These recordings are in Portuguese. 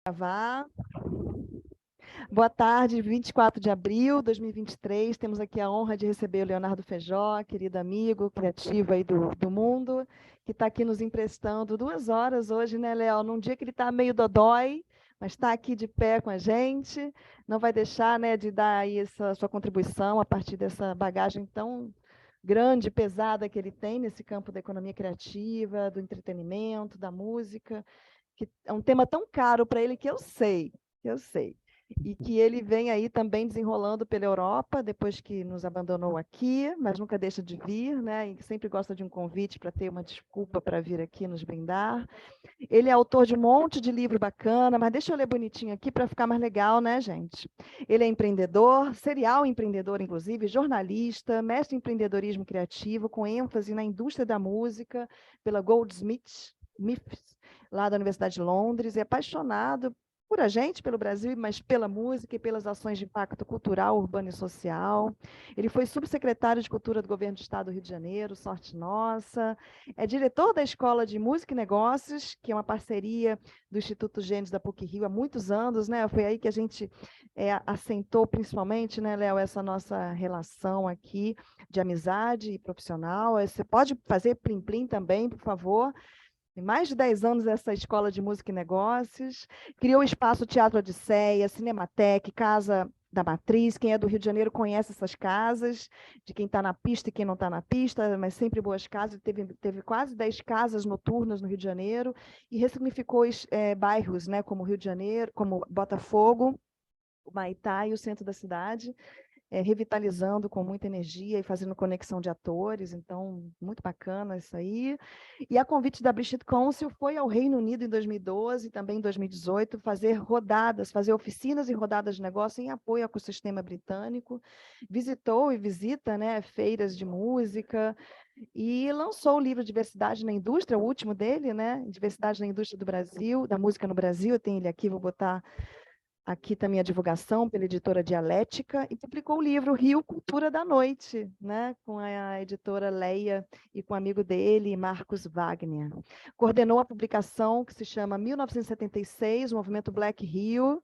Gravar. Boa tarde, 24 de abril de 2023. Temos aqui a honra de receber o Leonardo Feijó, querido amigo, criativo aí do mundo, que está aqui nos emprestando 2 horas hoje, né, Léo? Num dia que ele está meio dodói, mas está aqui de pé com a gente. Não vai deixar, né, de dar aí essa sua contribuição a partir dessa bagagem tão grande, pesada que ele tem nesse campo da economia criativa, do entretenimento, da música, que é um tema tão caro para ele que eu sei. E que ele vem aí também desenrolando pela Europa, depois que nos abandonou aqui, mas nunca deixa de vir, né? E sempre gosta de um convite para ter uma desculpa para vir aqui nos brindar. Ele é autor de um monte de livro bacana, mas deixa eu ler bonitinho aqui para ficar mais legal, né, gente? Ele é empreendedor, serial empreendedor, inclusive, jornalista, mestre em empreendedorismo criativo, com ênfase na indústria da música, pela Goldsmiths, lá da Universidade de Londres, e apaixonado por a gente, pelo Brasil, mas pela música e pelas ações de impacto cultural, urbano e social. Ele foi subsecretário de Cultura do Governo do Estado do Rio de Janeiro, sorte nossa. É diretor da Escola de Música e Negócios, que é uma parceria do Instituto Gênios da PUC-Rio há muitos anos, né? Foi aí que a gente assentou principalmente, né, Léo, essa nossa relação aqui de amizade e profissional. Você pode fazer plim-plim também, por favor. Tem mais de 10 anos essa escola de música e negócios. Criou o espaço Teatro Odisseia, Cinematec, Casa da Matriz. Quem é do Rio de Janeiro conhece essas casas, de quem está na pista e quem não está na pista, mas sempre boas casas. Teve quase 10 casas noturnas no Rio de Janeiro e ressignificou bairros, né, como Rio de Janeiro, como Botafogo, o Maitá e o centro da cidade, revitalizando com muita energia e fazendo conexão de atores, então, muito bacana isso aí. E a convite da British Council foi ao Reino Unido em 2012 e também em 2018, fazer rodadas, fazer oficinas e rodadas de negócio em apoio ao ecossistema britânico. Visitou e visita, né, feiras de música, e lançou o livro Diversidade na Indústria, o último dele, né, Diversidade na Indústria do Brasil, da música no Brasil. Eu tenho ele aqui, vou botar aqui também a divulgação pela editora Dialética, e publicou o livro Rio Cultura da Noite, né, com a editora Leia e com um amigo dele, Marcos Wagner. Coordenou a publicação que se chama 1976, o Movimento Black Rio,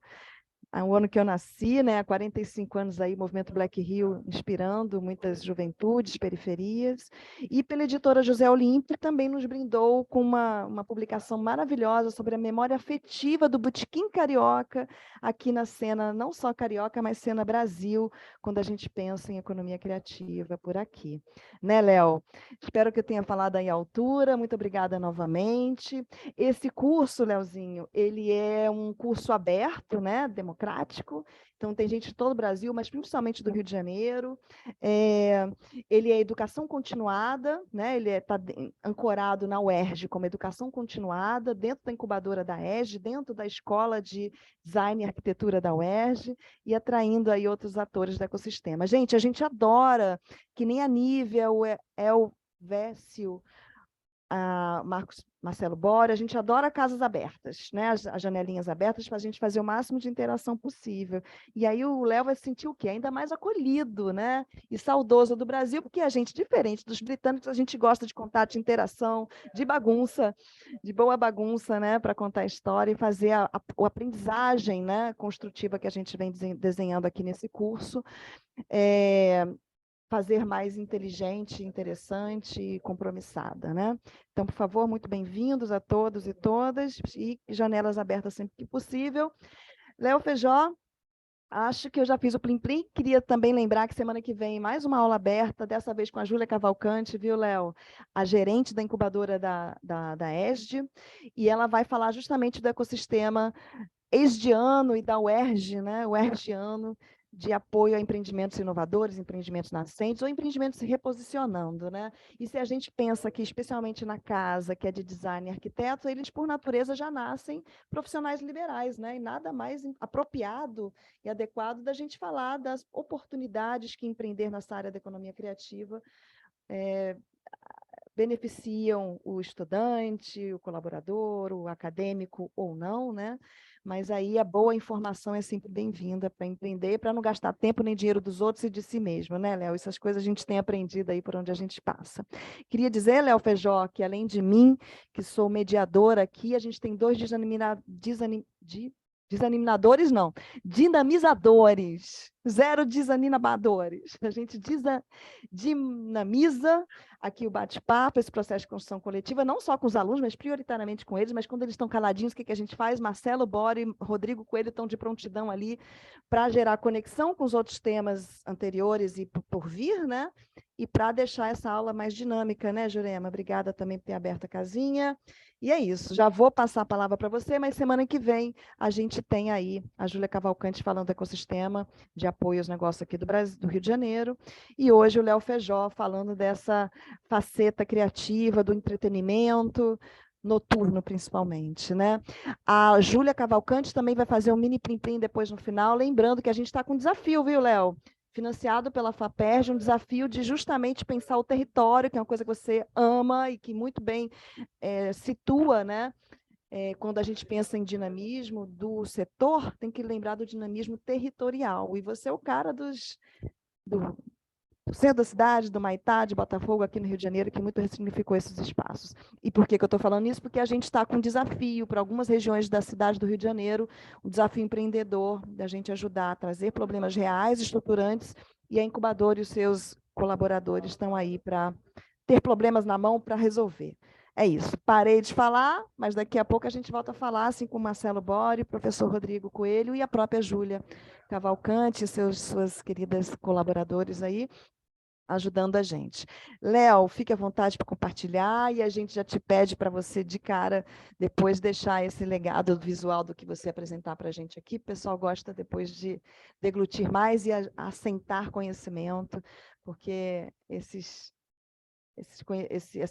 o ano que eu nasci, né, há 45 anos aí, o Movimento Black Rio inspirando muitas juventudes, periferias, e pela editora José Olímpio também nos brindou com uma publicação maravilhosa sobre a memória afetiva do botequim carioca aqui na cena, não só carioca, mas cena Brasil, quando a gente pensa em economia criativa por aqui. Né, Léo? Espero que eu tenha falado aí à altura, muito obrigada novamente. Esse curso, Leozinho, ele é um curso aberto, né, democrático, então tem gente de todo o Brasil, mas principalmente do Rio de Janeiro. Ele é educação continuada, né, ele está ancorado na UERJ como educação continuada, dentro da incubadora da ESG, dentro da escola de design e arquitetura da UERJ, e atraindo aí outros atores do ecossistema. Gente, a gente adora, que nem a Nívia, o Elvésio, a Marcelo Bora, a gente adora casas abertas, né? As janelinhas abertas para a gente fazer o máximo de interação possível. E aí o Léo vai se sentir o quê? Ainda mais acolhido, né? E saudoso do Brasil, porque a gente, diferente dos britânicos, a gente gosta de contato, de interação, de bagunça, de boa bagunça, né? Para contar a história e fazer a aprendizagem, né, construtiva que a gente vem desenhando aqui nesse curso. Fazer mais inteligente, interessante e compromissada, né? Então, por favor, muito bem-vindos a todos e todas, e janelas abertas sempre que possível. Léo Feijó, acho que eu já fiz o Plim Plim, queria também lembrar que semana que vem mais uma aula aberta, dessa vez com a Júlia Cavalcante, viu, Léo? A gerente da incubadora da ESD, e ela vai falar justamente do ecossistema ESDiano e da UERJ, né? UERJiano, de apoio a empreendimentos inovadores, empreendimentos nascentes ou empreendimentos se reposicionando, né? E se a gente pensa que, especialmente na casa, que é de design e arquiteto, eles, por natureza, já nascem profissionais liberais, né? E nada mais apropriado e adequado da gente falar das oportunidades que empreender nessa área da economia criativa beneficiam o estudante, o colaborador, o acadêmico ou não, né? Mas aí a boa informação é sempre bem-vinda para empreender, para não gastar tempo nem dinheiro dos outros e de si mesmo, né, Léo? Essas coisas a gente tem aprendido aí por onde a gente passa. Queria dizer, Léo Feijó, que além de mim, que sou mediadora aqui, a gente tem dois Desanimadores, não. Dinamizadores. Zero desanimadores. A gente dinamiza aqui o bate-papo, esse processo de construção coletiva, não só com os alunos, mas prioritariamente com eles, mas quando eles estão caladinhos, o que a gente faz? Marcelo Bori e Rodrigo Coelho estão de prontidão ali para gerar conexão com os outros temas anteriores e por vir, né? E para deixar essa aula mais dinâmica, né, Jurema? Obrigada também por ter aberto a casinha. E é isso, já vou passar a palavra para você, mas semana que vem a gente tem aí a Júlia Cavalcante falando do ecossistema de apoio aos negócios aqui do Brasil, do Rio de Janeiro, e hoje o Léo Feijó falando dessa faceta criativa do entretenimento, noturno principalmente, né? A Júlia Cavalcante também vai fazer um mini plim-plim depois no final, lembrando que a gente está com um desafio, viu, Léo? Financiado pela FAPERJ, um desafio de justamente pensar o território, que é uma coisa que você ama e que muito bem situa, né? Quando a gente pensa em dinamismo do setor, tem que lembrar do dinamismo territorial. E você é o cara do centro da cidade, do Maitá, de Botafogo, aqui no Rio de Janeiro, que muito ressignificou esses espaços. E por que eu estou falando isso? Porque a gente está com um desafio para algumas regiões da cidade do Rio de Janeiro, um desafio empreendedor, da gente ajudar a trazer problemas reais, estruturantes, e a incubadora e os seus colaboradores estão aí para ter problemas na mão para resolver. É isso. Parei de falar, mas daqui a pouco a gente volta a falar, assim com o Marcelo Bori, professor Rodrigo Coelho e a própria Júlia Cavalcante, suas queridas colaboradores aí, ajudando a gente. Léo, fique à vontade para compartilhar e a gente já te pede para você, de cara, depois deixar esse legado visual do que você apresentar para a gente aqui. O pessoal gosta depois de deglutir mais e assentar conhecimento, porque essa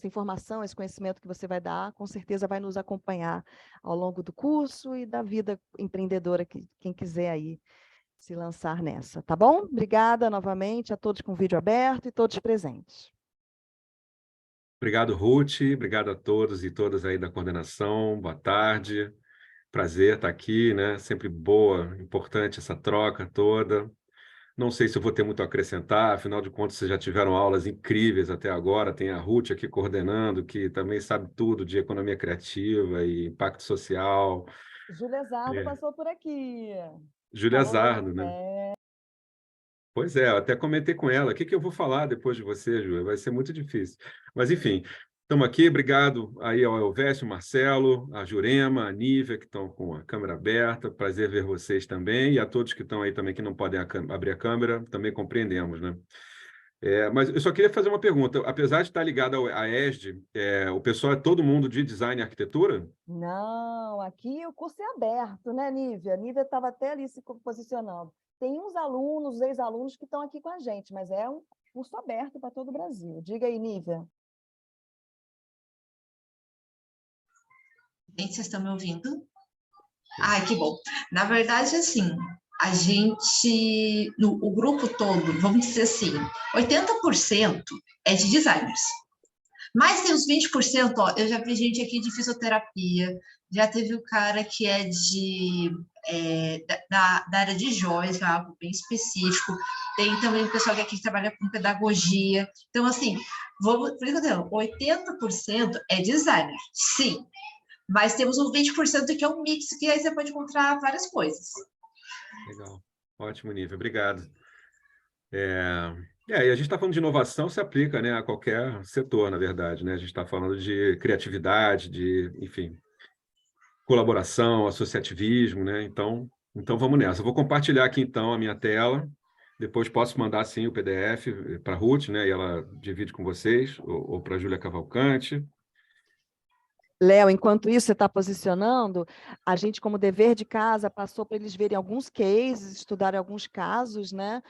informação, esse conhecimento que você vai dar, com certeza vai nos acompanhar ao longo do curso e da vida empreendedora, que quem quiser aí se lançar nessa, tá bom? Obrigada novamente a todos com o vídeo aberto e todos presentes. Obrigado, Ruth. Obrigado a todos e todas aí da coordenação. Boa tarde. Prazer estar aqui, né? Sempre boa, importante essa troca toda. Não sei se eu vou ter muito a acrescentar, afinal de contas, vocês já tiveram aulas incríveis até agora. Tem a Ruth aqui coordenando, que também sabe tudo de economia criativa e impacto social. Júlia Zardo passou por aqui. Júlia Zardo, né? Pois é, eu até comentei com ela. O que eu vou falar depois de você, Júlia? Vai ser muito difícil. Mas, enfim, estamos aqui. Obrigado aí ao Elvésio, Marcelo, a Jurema, a Nívia, que estão com a câmera aberta. Prazer ver vocês também. E a todos que estão aí também, que não podem abrir a câmera, também compreendemos, né? Mas eu só queria fazer uma pergunta. Apesar de estar ligado à ESD, o pessoal é todo mundo de design e arquitetura? Não, aqui o curso é aberto, né, Nívia? A Nívia estava até ali se posicionando. Tem uns alunos, ex-alunos que estão aqui com a gente, mas é um curso aberto para todo o Brasil. Diga aí, Nívia. Vocês estão me ouvindo? Ai, que bom. Na verdade, assim, a gente, o grupo todo, vamos dizer assim, 80% é de designers. Mas tem uns 20%, ó, eu já vi gente aqui de fisioterapia, já teve o cara que é da área de joias, que é algo bem específico. Tem também o pessoal que aqui trabalha com pedagogia. Então, assim, por isso que eu 80% é designer, sim. Mas temos uns 20% que é um mix, que aí você pode encontrar várias coisas. Legal. Ótimo, Nívia. Obrigado. E a gente está falando de inovação, se aplica, né, a qualquer setor, na verdade, né? A gente está falando de criatividade, enfim, colaboração, associativismo, né? Então vamos nessa. Eu vou compartilhar aqui, então, a minha tela. Depois posso mandar, sim, o PDF para a Ruth, né? E ela divide com vocês, ou para a Júlia Cavalcante. Léo, enquanto isso você está posicionando, a gente, como dever de casa, passou para eles verem alguns cases, estudarem alguns casos, né?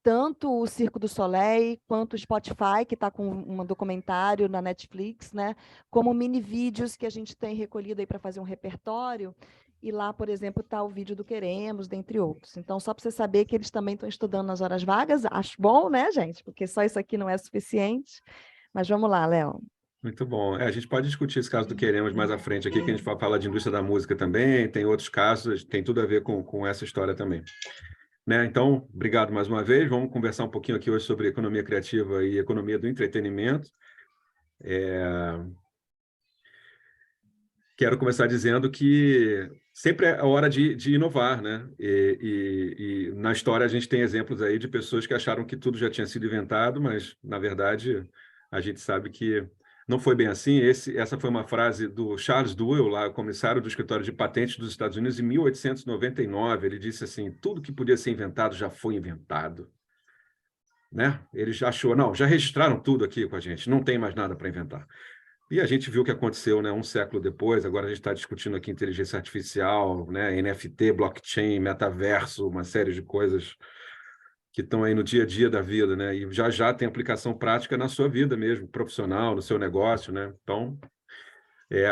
Tanto o Circo do Soleil, quanto o Spotify, que está com um documentário na Netflix, né? Como mini vídeos que a gente tem recolhido aí para fazer um repertório. E lá, por exemplo, está o vídeo do Queremos, dentre outros. Então, só para você saber que eles também estão estudando nas horas vagas, acho bom, né, gente? Porque só isso aqui não é suficiente. Mas vamos lá, Léo. Muito bom. A gente pode discutir esse caso do Queremos mais à frente aqui, que a gente vai falar de indústria da música também, tem outros casos, tem tudo a ver com essa história também. Né? Então, obrigado mais uma vez. Vamos conversar um pouquinho aqui hoje sobre economia criativa e economia do entretenimento. Quero começar dizendo que sempre é a hora de inovar, né? E na história a gente tem exemplos aí de pessoas que acharam que tudo já tinha sido inventado, mas, na verdade, a gente sabe que não foi bem assim. Essa foi uma frase do Charles Duell, lá, comissário do Escritório de Patentes dos Estados Unidos, em 1899. Ele disse assim, tudo que podia ser inventado já foi inventado. Né? Ele já achou, não, já registraram tudo aqui com a gente, não tem mais nada para inventar. E a gente viu o que aconteceu, né, um século depois. Agora a gente está discutindo aqui inteligência artificial, né, NFT, blockchain, metaverso, uma série de coisas que estão aí no dia a dia da vida, né? E já já tem aplicação prática na sua vida mesmo, profissional, no seu negócio, né? Então,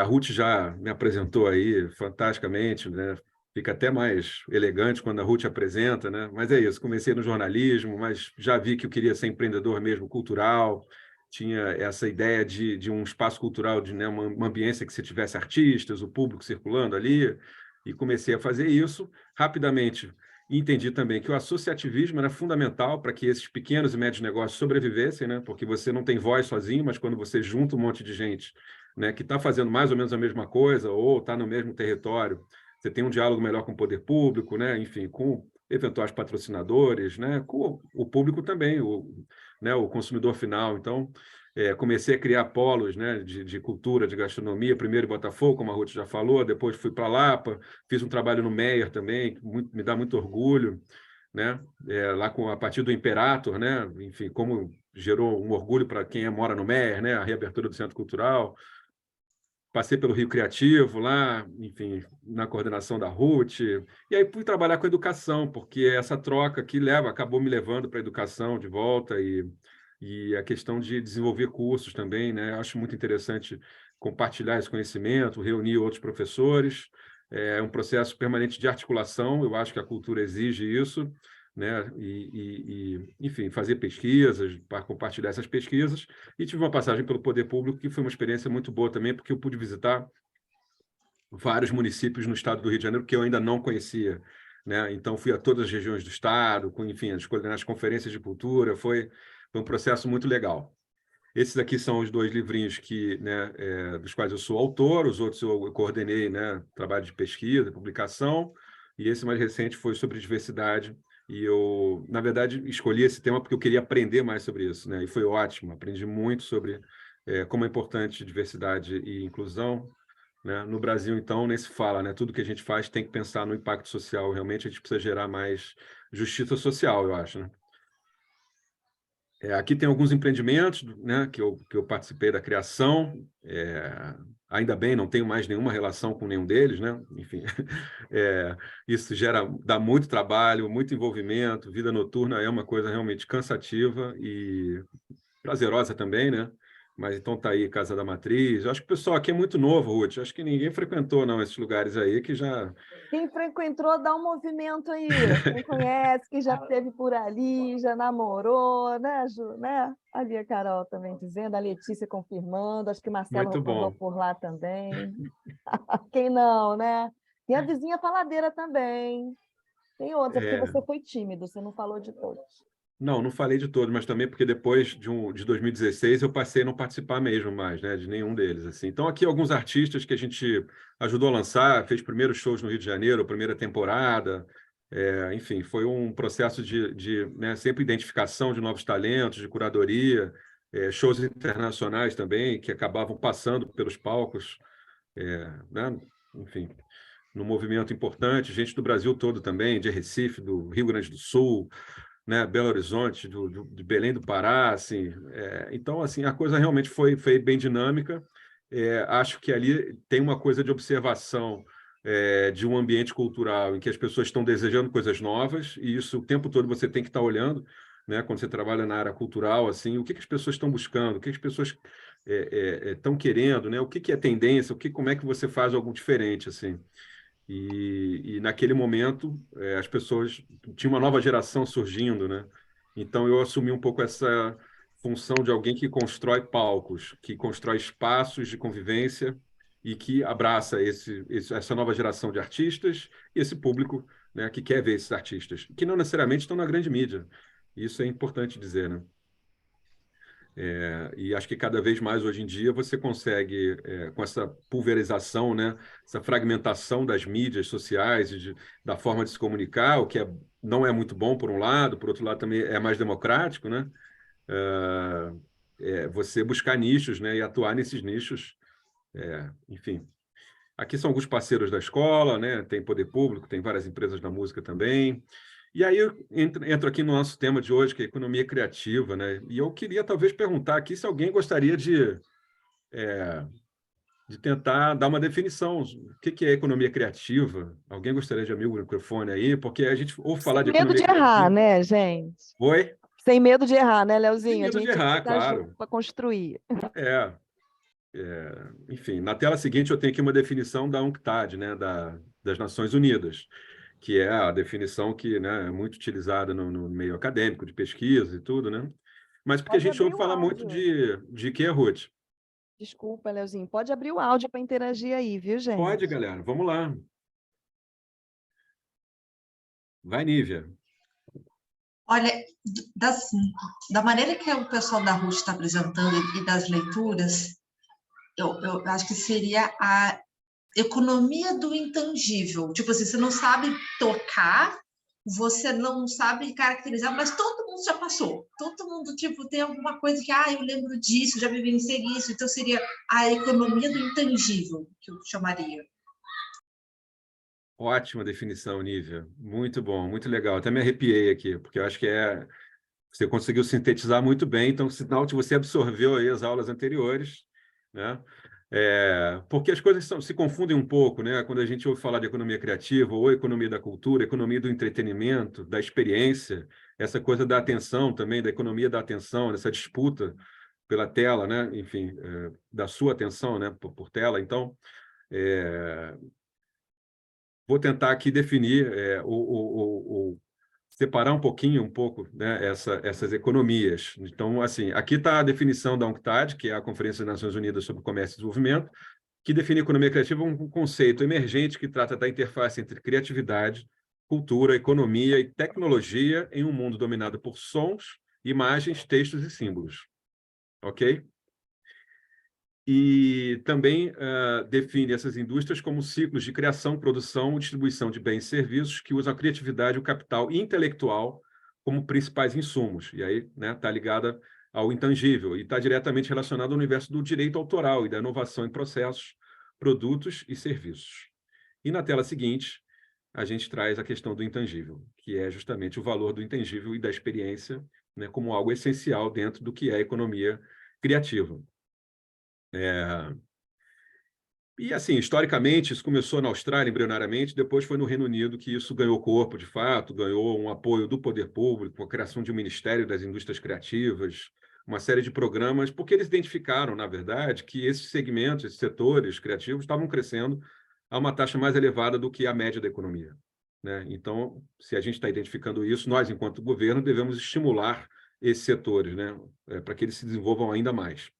a Ruth já me apresentou aí fantasticamente, né? Fica até mais elegante quando a Ruth apresenta, né? Mas é isso, comecei no jornalismo, mas já vi que eu queria ser empreendedor mesmo, cultural, tinha essa ideia de um espaço cultural, de, né, uma ambiência que você tivesse artistas, o público circulando ali, e comecei a fazer isso rapidamente. E entendi também que o associativismo era fundamental para que esses pequenos e médios negócios sobrevivessem, né? Porque você não tem voz sozinho, mas quando você junta um monte de gente, né, que está fazendo mais ou menos a mesma coisa ou está no mesmo território, você tem um diálogo melhor com o poder público, né, enfim, com eventuais patrocinadores, né, com o público também, né, o consumidor final. Então, comecei a criar polos, né, de cultura, de gastronomia, primeiro em Botafogo, como a Ruth já falou, depois fui para Lapa, fiz um trabalho no Meier também, que me dá muito orgulho, né, lá a partir do Imperator, né, enfim, como gerou um orgulho para quem mora no Meier, né, a reabertura do Centro Cultural. Passei pelo Rio Criativo lá, enfim, na coordenação da Ruth, e aí fui trabalhar com educação, porque essa troca que acabou me levando para a educação de volta e a questão de desenvolver cursos também, né? Eu acho muito interessante compartilhar esse conhecimento, reunir outros professores, é um processo permanente de articulação, eu acho que a cultura exige isso, né? Enfim, fazer pesquisas, para compartilhar essas pesquisas. E tive uma passagem pelo poder público que foi uma experiência muito boa também, porque eu pude visitar vários municípios no estado do Rio de Janeiro que eu ainda não conhecia, né? Então, fui a todas as regiões do estado, enfim, as conferências de cultura, foi um processo muito legal. Esses aqui são os dois livrinhos né, dos quais eu sou autor, os outros eu coordenei, né, trabalho de pesquisa, publicação, e esse mais recente foi sobre diversidade, e eu, na verdade, escolhi esse tema porque eu queria aprender mais sobre isso, né, e foi ótimo, aprendi muito sobre como é importante diversidade e inclusão, né. No Brasil, então, nem se fala, né, tudo que a gente faz tem que pensar no impacto social, realmente a gente precisa gerar mais justiça social, eu acho, né. Aqui tem alguns empreendimentos, né, que eu participei da criação. Ainda bem, não tenho mais nenhuma relação com nenhum deles, né? Enfim, isso dá muito trabalho, muito envolvimento. Vida noturna é uma coisa realmente cansativa e prazerosa também, né? Mas então tá aí Casa da Matriz. Eu acho que o pessoal aqui é muito novo, Ruth. Eu acho que ninguém frequentou não esses lugares aí que já. Quem frequentou, dá um movimento aí. Quem conhece, que já esteve por ali, já namorou, né, Ju? Né? Ali a Carol também dizendo, a Letícia confirmando, acho que Marcelo Muito rodou bom. por lá também. Quem não, né? Tem a vizinha faladeira também. Tem outros, é porque você foi tímido, você não falou de todos. Não falei de todos, mas também porque depois de 2016 eu passei a não participar mesmo mais, né, de nenhum deles, assim. Então aqui alguns artistas que a gente ajudou a lançar, fez primeiros shows no Rio de Janeiro, primeira temporada, enfim, foi um processo né, sempre identificação de novos talentos, de curadoria, shows internacionais também que acabavam passando pelos palcos, né, enfim, num movimento importante, gente do Brasil todo também, de Recife, do Rio Grande do Sul, né, Belo Horizonte, de Belém do Pará, assim. Então, assim, a coisa realmente foi bem dinâmica. Acho que ali tem uma coisa de observação de um ambiente cultural em que as pessoas estão desejando coisas novas, e isso o tempo todo você tem que estar olhando, né, quando você trabalha na área cultural, assim, o que as pessoas estão buscando, o que as pessoas estão querendo, né, o que é tendência, como é que você faz algo diferente, assim. E naquele momento, as pessoas tinha uma nova geração surgindo, né? Então eu assumi um pouco essa função de alguém que constrói palcos, que constrói espaços de convivência e que abraça essa nova geração de artistas e esse público, né, que quer ver esses artistas, que não necessariamente estão na grande mídia. Isso é importante dizer, né? E acho que cada vez mais hoje em dia você consegue, com essa pulverização, né, essa fragmentação das mídias sociais e da forma de se comunicar, o que não é muito bom por um lado, por outro lado também é mais democrático, né? Você buscar nichos, né, e atuar nesses nichos, enfim. Aqui são alguns parceiros da escola, né? Tem poder público, tem várias empresas da música também. E aí eu entro aqui no nosso tema de hoje, que é economia criativa, né? E eu queria talvez perguntar aqui se alguém gostaria de tentar dar uma definição. O que é economia criativa? Alguém gostaria de abrir o microfone aí? Porque a gente ouve falar de Sem medo economia de errar, criativa. né, gente? Oi? Sem medo de errar, né, Sem Leozinho? A medo de gente aqui errar, está junto claro. para construir. Enfim, na tela seguinte eu tenho aqui uma definição da UNCTAD, né, das Nações Unidas, que é a definição que, né, é muito utilizada no meio acadêmico, de pesquisa e tudo, né? Mas porque a Pode gente abrir ouve o falar muito áudio. de quê, Ruth? Desculpa, Leozinho. Pode abrir o áudio para interagir aí, viu, gente? Pode, galera. Vamos lá. Vai, Nívia. Olha, da maneira que o pessoal da Ruth está apresentando e das leituras, eu acho que seria a economia do intangível. Tipo assim, você não sabe tocar, você não sabe caracterizar, mas todo mundo já passou. Todo mundo, tipo, tem alguma coisa que, eu lembro disso, já vivenciei isso. Então, seria a economia do intangível, que eu chamaria. Ótima definição, Nívia. Muito bom, muito legal. Até me arrepiei aqui, porque eu acho que você conseguiu sintetizar muito bem, então, sinal que você absorveu aí as aulas anteriores, né? Porque as coisas se confundem um pouco, né? Quando a gente ouve falar de economia criativa, ou economia da cultura, economia do entretenimento, da experiência, essa coisa da atenção também, da economia da atenção, dessa disputa pela tela, né? Enfim, da sua atenção, né? Por tela. Então, vou tentar aqui definir separar um pouco, né, essas economias. Então, assim, aqui está a definição da UNCTAD, que é a Conferência das Nações Unidas sobre Comércio e Desenvolvimento, que define a economia criativa um conceito emergente que trata da interface entre criatividade, cultura, economia e tecnologia em um mundo dominado por sons, imagens, textos e símbolos. Ok? E também define essas indústrias como ciclos de criação, produção e distribuição de bens e serviços que usam a criatividade e o capital intelectual como principais insumos. E aí está ligada ao intangível e está diretamente relacionado ao universo do direito autoral e da inovação em processos, produtos e serviços. E na tela seguinte, a gente traz a questão do intangível, que é justamente o valor do intangível e da experiência, né, como algo essencial dentro do que é a economia criativa. E, assim, historicamente, isso começou na Austrália, embrionariamente, depois foi no Reino Unido que isso ganhou corpo, de fato, ganhou um apoio do poder público, a criação de um Ministério das Indústrias Criativas, uma série de programas, porque eles identificaram, na verdade, que esses segmentos, esses setores criativos estavam crescendo a uma taxa mais elevada do que a média da economia, né? Então, se a gente está identificando isso, nós, enquanto governo, devemos estimular esses setores, né, para que eles se desenvolvam ainda mais.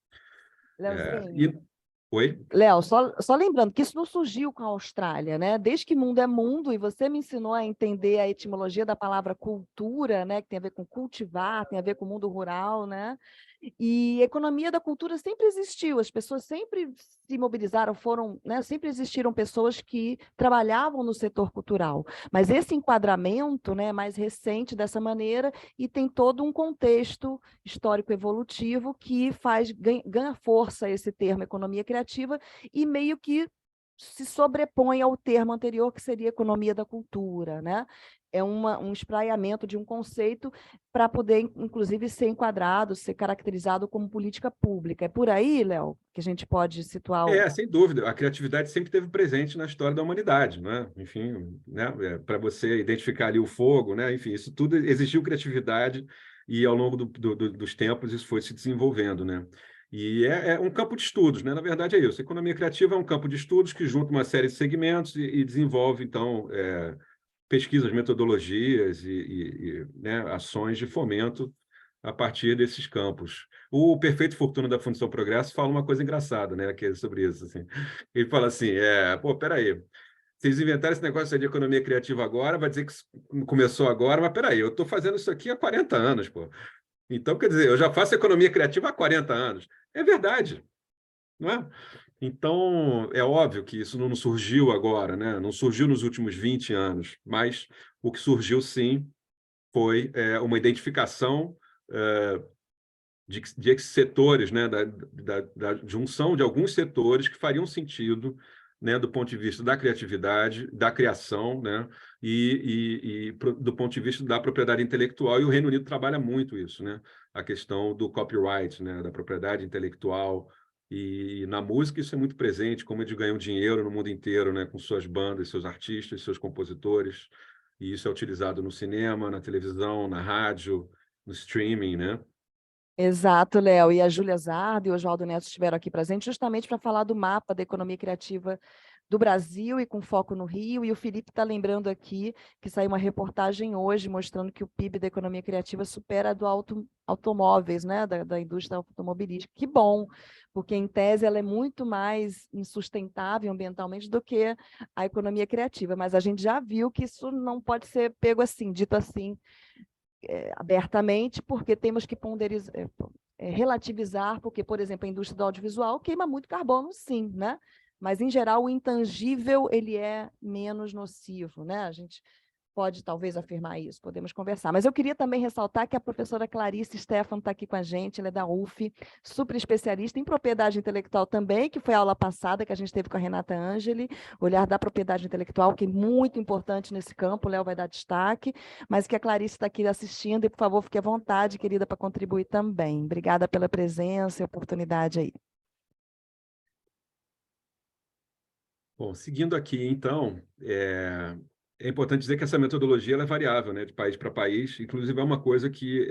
Oi? Léo, só lembrando que isso não surgiu com a Austrália, né? Desde que mundo é mundo, e você me ensinou a entender a etimologia da palavra cultura, né? Que tem a ver com cultivar, tem a ver com o mundo rural, né? E economia da cultura sempre existiu, as pessoas sempre se mobilizaram, né? Sempre existiram pessoas que trabalhavam no setor cultural, mas esse enquadramento, né, é mais recente dessa maneira e tem todo um contexto histórico evolutivo que ganha força esse termo economia criativa e meio que se sobrepõe ao termo anterior, que seria economia da cultura, né? É um espraiamento de um conceito para poder, inclusive, ser enquadrado, ser caracterizado como política pública. É por aí, Léo, que a gente pode situar Sem dúvida. A criatividade sempre esteve presente na história da humanidade, né? Enfim, né? Para você identificar ali o fogo, né? Enfim, isso tudo existiu criatividade e ao longo dos tempos isso foi se desenvolvendo, né? E é um campo de estudos, né? Na verdade é isso. A economia criativa é um campo de estudos que junta uma série de segmentos e desenvolve, então, pesquisas, metodologias né, ações de fomento a partir desses campos. O Perfeito Fortuna da Fundação Progresso fala uma coisa engraçada, né, que é sobre isso. Assim. Ele fala assim, peraí, vocês inventaram esse negócio de economia criativa agora, vai dizer que começou agora, mas peraí, eu estou fazendo isso aqui há 40 anos, pô. Então, quer dizer, eu já faço economia criativa há 40 anos. É verdade, não é? Então, é óbvio que isso não surgiu agora, né? Não surgiu nos últimos 20 anos, mas o que surgiu, sim, foi uma identificação de setores, né? Da junção de alguns setores que fariam sentido, né? Do ponto de vista da criatividade, da criação, né? Do ponto de vista da propriedade intelectual, e o Reino Unido trabalha muito isso, né? A questão do copyright, né? Da propriedade intelectual. E na música isso é muito presente, como eles ganham dinheiro no mundo inteiro, né? Com suas bandas, seus artistas, seus compositores. E isso é utilizado no cinema, na televisão, na rádio, no streaming, né? Exato, Léo. E a Júlia Zardo e o Oswaldo Neto estiveram aqui presentes justamente para falar do mapa da economia criativa do Brasil e com foco no Rio. E o Felipe está lembrando aqui que saiu uma reportagem hoje mostrando que o PIB da economia criativa supera a do automóveis, né, da indústria automobilística. Que bom, porque em tese ela é muito mais insustentável ambientalmente do que a economia criativa. Mas a gente já viu que isso não pode ser pego assim, dito assim, abertamente, porque temos que relativizar, porque, por exemplo, a indústria do audiovisual queima muito carbono, sim, né? Mas, em geral, o intangível ele é menos nocivo, né? A gente pode, talvez, afirmar isso, podemos conversar. Mas eu queria também ressaltar que a professora Clarice Stefan está aqui com a gente, ela é da UF, super especialista em propriedade intelectual também, que foi a aula passada que a gente teve com a Renata Angeli, olhar da propriedade intelectual, que é muito importante nesse campo, o Léo vai dar destaque, mas que a Clarice está aqui assistindo, e, por favor, fique à vontade, querida, para contribuir também. Obrigada pela presença e oportunidade aí. Bom, seguindo aqui, então, é importante dizer que essa metodologia ela é variável, né, de país para país. Inclusive, é uma coisa que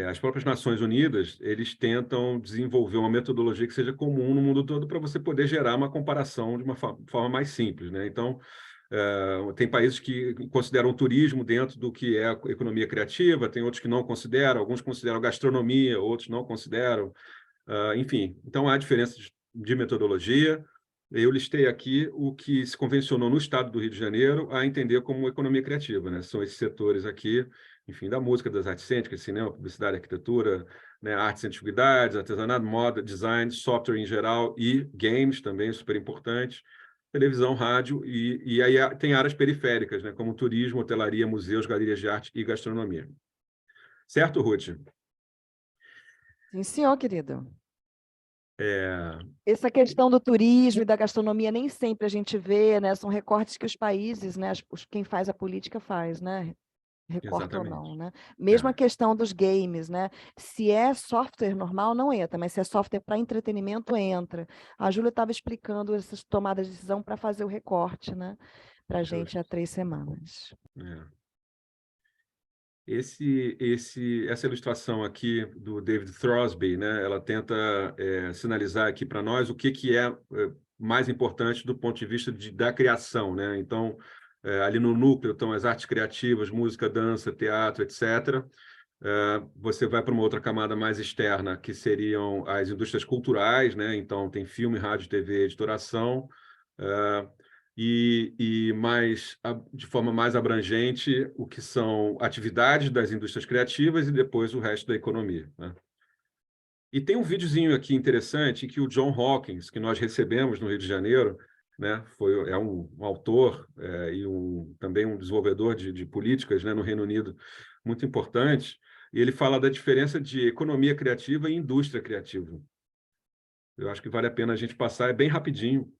as próprias Nações Unidas, eles tentam desenvolver uma metodologia que seja comum no mundo todo para você poder gerar uma comparação de uma forma mais simples, né? Então, tem países que consideram o turismo dentro do que é a economia criativa, tem outros que não consideram, alguns consideram gastronomia, outros não consideram. Enfim, então há diferenças de metodologia. Eu listei aqui o que se convencionou no estado do Rio de Janeiro a entender como economia criativa, né? São esses setores aqui, enfim, da música, das artes cênicas, cinema, publicidade, arquitetura, né? Artes e antiguidades, artesanato, moda, design, software em geral e games também, super importante, televisão, rádio, e aí tem áreas periféricas, né? Como turismo, hotelaria, museus, galerias de arte e gastronomia. Certo, Ruth? Sim, senhor, querido. Essa questão do turismo e da gastronomia nem sempre a gente vê, né? São recortes que os países, né? Quem faz a política faz, né? Recorta ou não, né? Mesmo a questão dos games, né? Se é software normal, não entra, mas se é software para entretenimento, entra. A Júlia estava explicando essas tomadas de decisão para fazer o recorte, né? Para a gente há 3 semanas. Essa ilustração aqui do David Throsby, né, ela tenta sinalizar aqui para nós o que é mais importante do ponto de vista da criação, né? Então, ali no núcleo estão as artes criativas, música, dança, teatro, etc. Você vai para uma outra camada mais externa, que seriam as indústrias culturais, né? Então, tem filme, rádio, TV, editoração, de forma mais abrangente, o que são atividades das indústrias criativas e depois o resto da economia, né? E tem um videozinho aqui interessante que o John Hawkins, que nós recebemos no Rio de Janeiro, né, é um autor e também um desenvolvedor de políticas, né, no Reino Unido, muito importante, e ele fala da diferença de economia criativa e indústria criativa. Eu acho que vale a pena a gente passar, é bem rapidinho.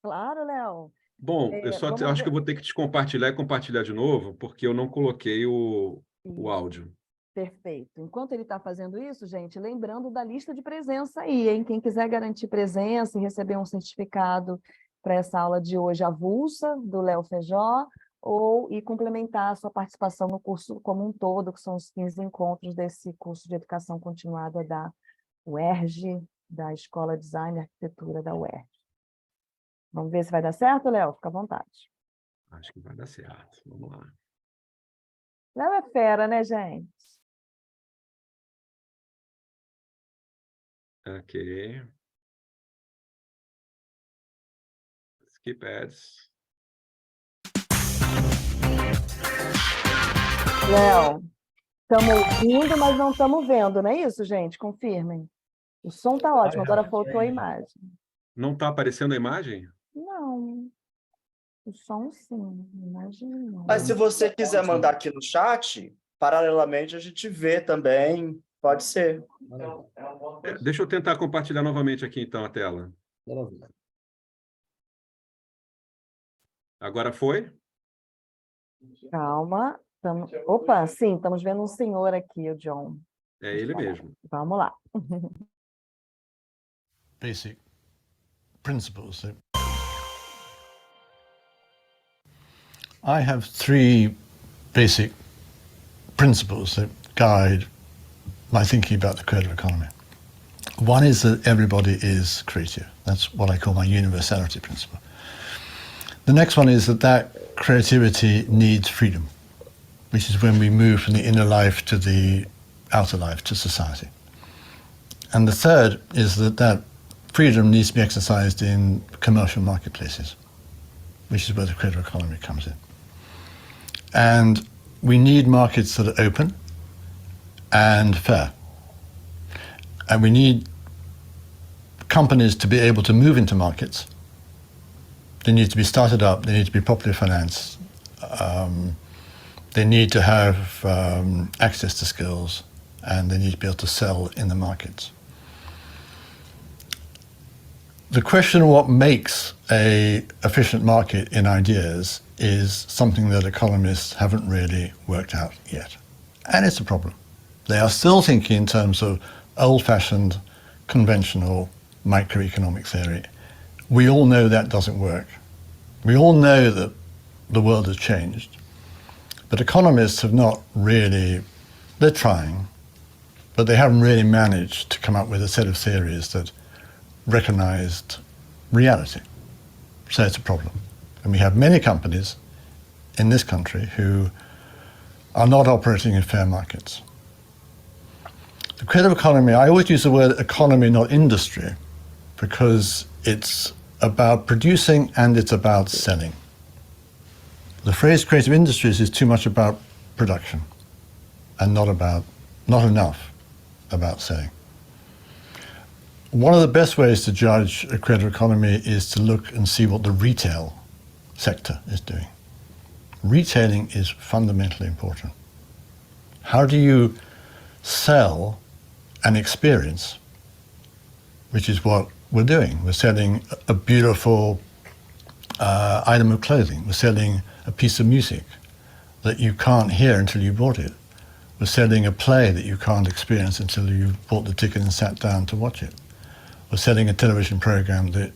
Claro, Léo. Bom, eu acho que eu vou ter que te compartilhar e compartilhar de novo, porque eu não coloquei o áudio. Perfeito. Enquanto ele está fazendo isso, gente, lembrando da lista de presença aí, hein? Quem quiser garantir presença e receber um certificado para essa aula de hoje avulsa, do Léo Feijó, e complementar a sua participação no curso como um todo, que são os 15 encontros desse curso de educação continuada da UERJ, da Escola Design e Arquitetura da UERJ. Vamos ver se vai dar certo, Léo? Fica à vontade. Acho que vai dar certo. Vamos lá. Léo é fera, né, gente? Ok. Skip ads. Léo, Estamos ouvindo, mas não estamos vendo, não é isso, gente? Confirmem. O som está ótimo, agora faltou a imagem. Não está aparecendo a imagem? Não. O som, sim. A imagem, não. Mas se você quiser mandar aqui no chat, paralelamente a gente vê também, pode ser. Deixa eu tentar compartilhar novamente aqui, então, a tela. Agora foi? Calma. Opa, sim, estamos vendo um senhor aqui, o John. É ele mesmo. Vamos lá. Basic principles. I have three basic principles that guide my thinking about the creative economy. One is that everybody is creative. That's what I call my universality principle. The next one is that creativity needs freedom, which is when we move from the inner life to the outer life, to society. And the third is that freedom needs to be exercised in commercial marketplaces, which is where the creative economy comes in. And we need markets that are open and fair. And we need companies to be able to move into markets. They need to be started up, they need to be properly financed, they need to have access to skills, and they need to be able to sell in the markets. The question of what makes an efficient market in ideas is something that economists haven't really worked out yet. And it's a problem. They are still thinking in terms of old-fashioned, conventional microeconomic theory. We all know that doesn't work. We all know that the world has changed. But economists have not really, they're trying, but they haven't really managed to come up with a set of theories that recognized reality. So it's a problem. And we have many companies in this country who are not operating in fair markets. The creative economy, I always use the word economy, not industry, because it's about producing and it's about selling. The phrase creative industries is too much about production and not enough about selling. One of the best ways to judge a creative economy is to look and see what the retail sector is doing. Retailing is fundamentally important. How do you sell an experience, which is what we're doing? We're selling a beautiful item of clothing. We're selling a piece of music that you can't hear until you bought it. We're selling a play that you can't experience until you bought the ticket and sat down to watch it. We're selling a television program that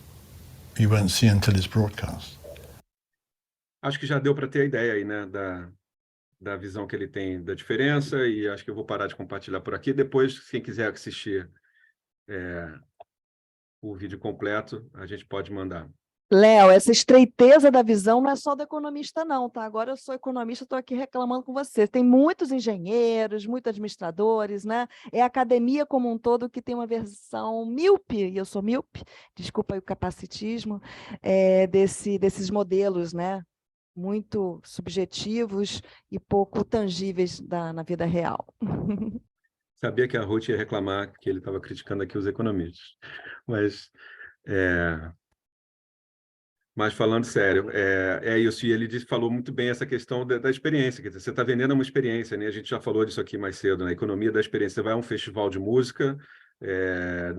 you won't see until it's broadcast. Acho que já deu para ter a ideia aí, né, da visão que ele tem da diferença, e acho que eu vou parar de compartilhar por aqui. Depois, quem quiser assistir o vídeo completo, a gente pode mandar. Léo, essa estreiteza da visão não é só do economista, não, tá? Agora eu sou economista, estou aqui reclamando com você. Tem muitos engenheiros, muitos administradores, né? É a academia como um todo que tem uma versão míope, e eu sou míope, desculpa aí o capacitismo, desses modelos, né? Muito subjetivos e pouco tangíveis na vida real. Sabia que a Ruth ia reclamar que ele estava criticando aqui os economistas, mas falando sério, é isso, e ele falou muito bem essa questão da experiência, quer dizer, você está vendendo uma experiência, né? A gente já falou disso aqui mais cedo, na economia da experiência. Você vai a um festival de música,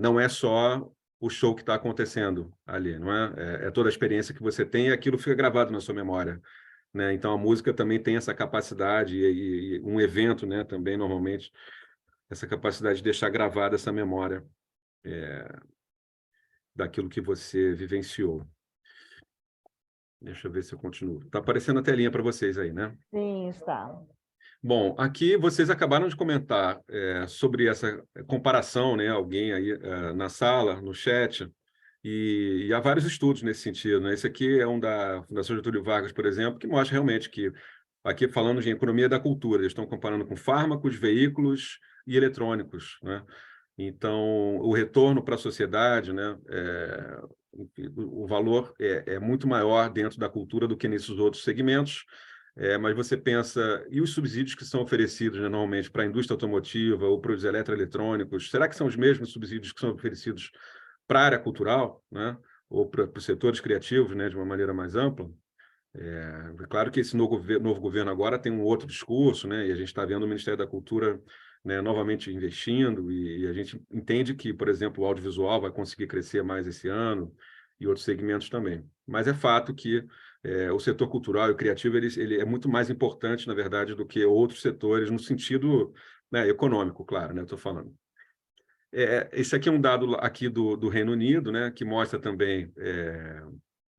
não é só o show que está acontecendo ali, não é? É toda a experiência que você tem e aquilo fica gravado na sua memória, né? Então, a música também tem essa capacidade, e um evento, né, também, normalmente, essa capacidade de deixar gravada essa memória daquilo que você vivenciou. Deixa eu ver se eu continuo. Está aparecendo a telinha para vocês aí, né? Sim, está. Bom, aqui vocês acabaram de comentar sobre essa comparação, né? Alguém aí na sala, no chat, e há vários estudos nesse sentido, né? Esse aqui é um da Fundação Getúlio Vargas, por exemplo, que mostra realmente que, aqui falando de economia da cultura, eles estão comparando com fármacos, veículos e eletrônicos, né? Então, o retorno para a sociedade, né? O valor é muito maior dentro da cultura do que nesses outros segmentos. mas você pensa, e os subsídios que são oferecidos, né, normalmente para a indústria automotiva ou para os eletroeletrônicos, será que são os mesmos subsídios que são oferecidos para a área cultural, né, ou para os setores criativos, né, de uma maneira mais ampla? É claro que esse novo governo agora tem um outro discurso, né, e a gente está vendo o Ministério da Cultura, né, novamente investindo, e a gente entende que, por exemplo, o audiovisual vai conseguir crescer mais esse ano, e outros segmentos também. Mas é fato que o setor cultural e criativo ele é muito mais importante, na verdade, do que outros setores, no sentido, né, econômico, claro, né, estou falando. Esse aqui é um dado aqui do Reino Unido, né, que mostra também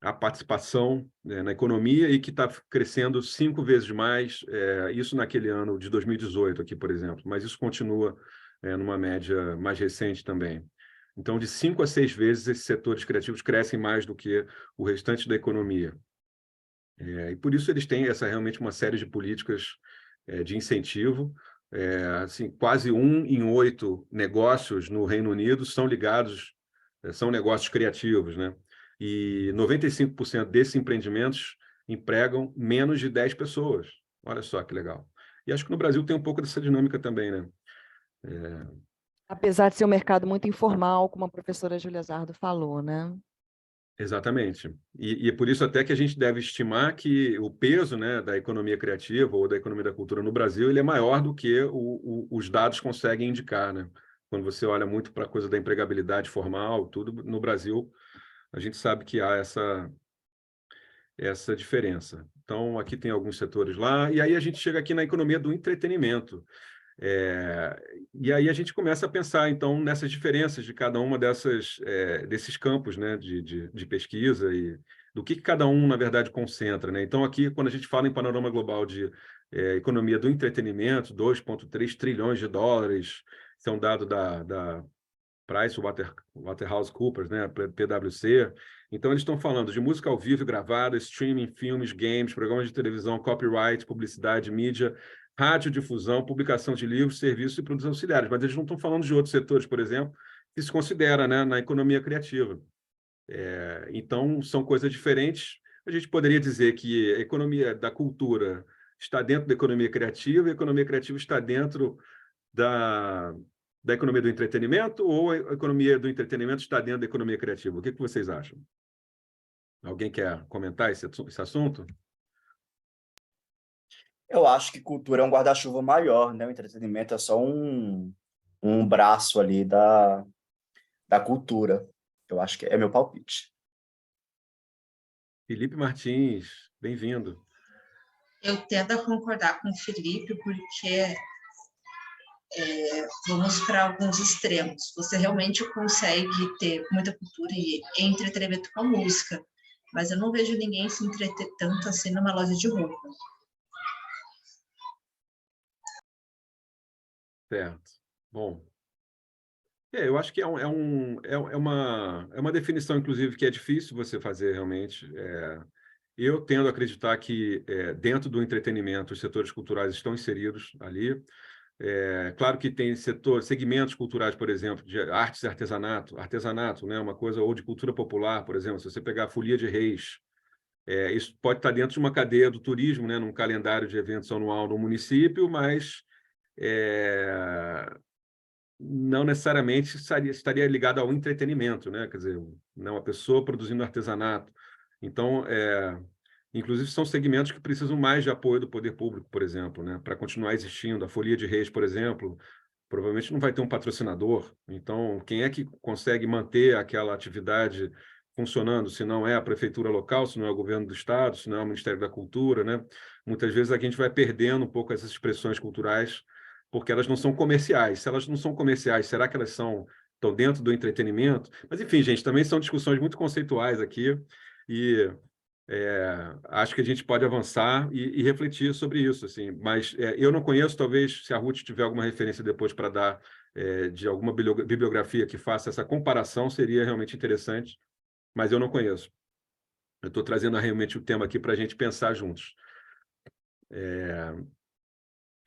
a participação, né, na economia, e que está crescendo 5 vezes mais, isso naquele ano de 2018 aqui, por exemplo, mas isso continua numa média mais recente também. Então, de 5 a 6 vezes, esses setores criativos crescem mais do que o restante da economia. E por isso eles têm realmente uma série de políticas de incentivo. Assim, quase 1 em 8 negócios no Reino Unido são ligados, são negócios criativos, né? E 95% desses empreendimentos empregam menos de 10 pessoas. Olha só que legal. E acho que no Brasil tem um pouco dessa dinâmica também, né? Apesar de ser um mercado muito informal, como a professora Júlia Zardo falou, né? Exatamente. E é por isso até que a gente deve estimar que o peso, né, da economia criativa ou da economia da cultura no Brasil ele é maior do que os dados conseguem indicar, né? Quando você olha muito para a coisa da empregabilidade formal, tudo no Brasil, a gente sabe que há essa diferença. Então, aqui tem alguns setores lá, e aí a gente chega aqui na economia do entretenimento. E aí a gente começa a pensar, então, nessas diferenças de cada uma desses campos, né, de pesquisa e do que cada um, na verdade, concentra, né? Então, aqui, quando a gente fala em panorama global de economia do entretenimento, 2,3 trilhões de dólares, isso é um dado da PricewaterhouseCoopers, né, PwC. Então, eles estão falando de música ao vivo gravada, streaming, filmes, games, programas de televisão, copyright, publicidade, mídia, radiodifusão, publicação de livros, serviços e produtos auxiliares. Mas eles não estão falando de outros setores, por exemplo, que se considera, né, na economia criativa. Então, são coisas diferentes. A gente poderia dizer que a economia da cultura está dentro da economia criativa e a economia criativa está dentro da economia do entretenimento, ou a economia do entretenimento está dentro da economia criativa? O que vocês acham? Alguém quer comentar esse assunto? Eu acho que cultura é um guarda-chuva maior, né? O entretenimento é só um braço ali da cultura. Eu acho que é meu palpite. Felipe Martins, bem-vindo. Eu tendo a concordar com o Felipe, porque vamos para alguns extremos. Você realmente consegue ter muita cultura e entretenimento com a música, mas eu não vejo ninguém se entreter tanto assim numa loja de roupa. Certo. Bom. Eu acho que é uma definição, inclusive, que é difícil você fazer realmente. Eu tendo a acreditar que dentro do entretenimento os setores culturais estão inseridos ali. Claro que tem segmentos culturais, por exemplo, de artes e artesanato, né, uma coisa, ou de cultura popular, por exemplo, se você pegar a Folia de Reis, isso pode estar dentro de uma cadeia do turismo, né, num calendário de eventos anual no município, mas não necessariamente estaria ligado ao entretenimento, né? Quer dizer, não, uma pessoa produzindo artesanato. Então, inclusive, são segmentos que precisam mais de apoio do poder público, por exemplo, né? Para continuar existindo. A Folia de Reis, por exemplo, provavelmente não vai ter um patrocinador. Então, quem é que consegue manter aquela atividade funcionando, se não é a prefeitura local, se não é o governo do estado, se não é o Ministério da Cultura, né? Muitas vezes a gente vai perdendo um pouco essas expressões culturais porque elas não são comerciais. Se elas não são comerciais, será que elas estão dentro do entretenimento? Mas, enfim, gente, também são discussões muito conceituais aqui e acho que a gente pode avançar e refletir sobre isso. Assim. Mas eu não conheço, talvez, se a Ruth tiver alguma referência depois para dar de alguma bibliografia que faça essa comparação, seria realmente interessante, mas eu não conheço. Eu estou trazendo realmente o tema aqui para a gente pensar juntos.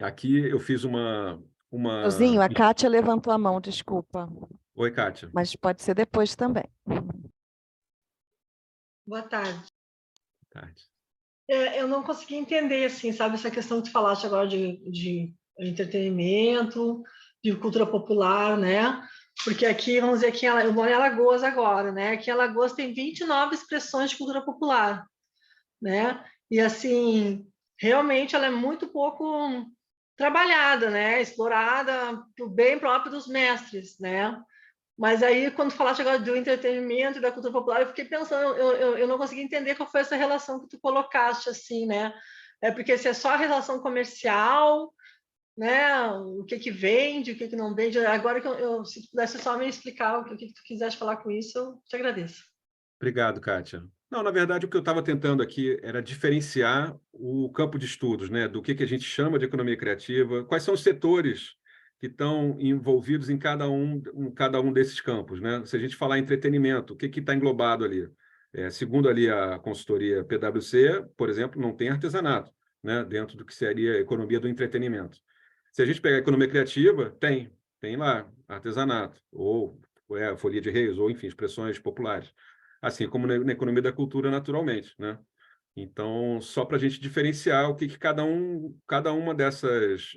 Aqui eu fiz uma... Josinho, a Kátia levantou a mão, desculpa. Oi, Kátia. Mas pode ser depois também. Boa tarde. Boa tarde. Eu não consegui entender, assim, sabe, essa questão que tu falaste agora de entretenimento, de cultura popular, né? Porque aqui, vamos dizer, aqui, eu moro em Alagoas agora, né? Aqui em Alagoas tem 29 expressões de cultura popular, né? E, assim, realmente ela é muito pouco trabalhada, né? Explorada bem próprio dos mestres, né? Mas aí, quando falaste agora do entretenimento e da cultura popular, eu fiquei pensando, eu não consegui entender qual foi essa relação que tu colocaste, assim, né? É porque se é só a relação comercial, né? O que vende, o que não vende. Agora que se tu pudesse só me explicar o que tu quiseste falar com isso, eu te agradeço. Obrigado, Kátia. Não, na verdade, o que eu estava tentando aqui era diferenciar o campo de estudos, né, do que a gente chama de economia criativa, quais são os setores que estão envolvidos em cada um desses campos, né? Se a gente falar em entretenimento, o que está englobado ali? Segundo ali a consultoria PwC, por exemplo, não tem artesanato, né, dentro do que seria a economia do entretenimento. Se a gente pegar a economia criativa, tem lá artesanato, ou folia de reis, ou, enfim, expressões populares. Assim como na economia da cultura, naturalmente, né? Então, só para a gente diferenciar o que cada uma dessas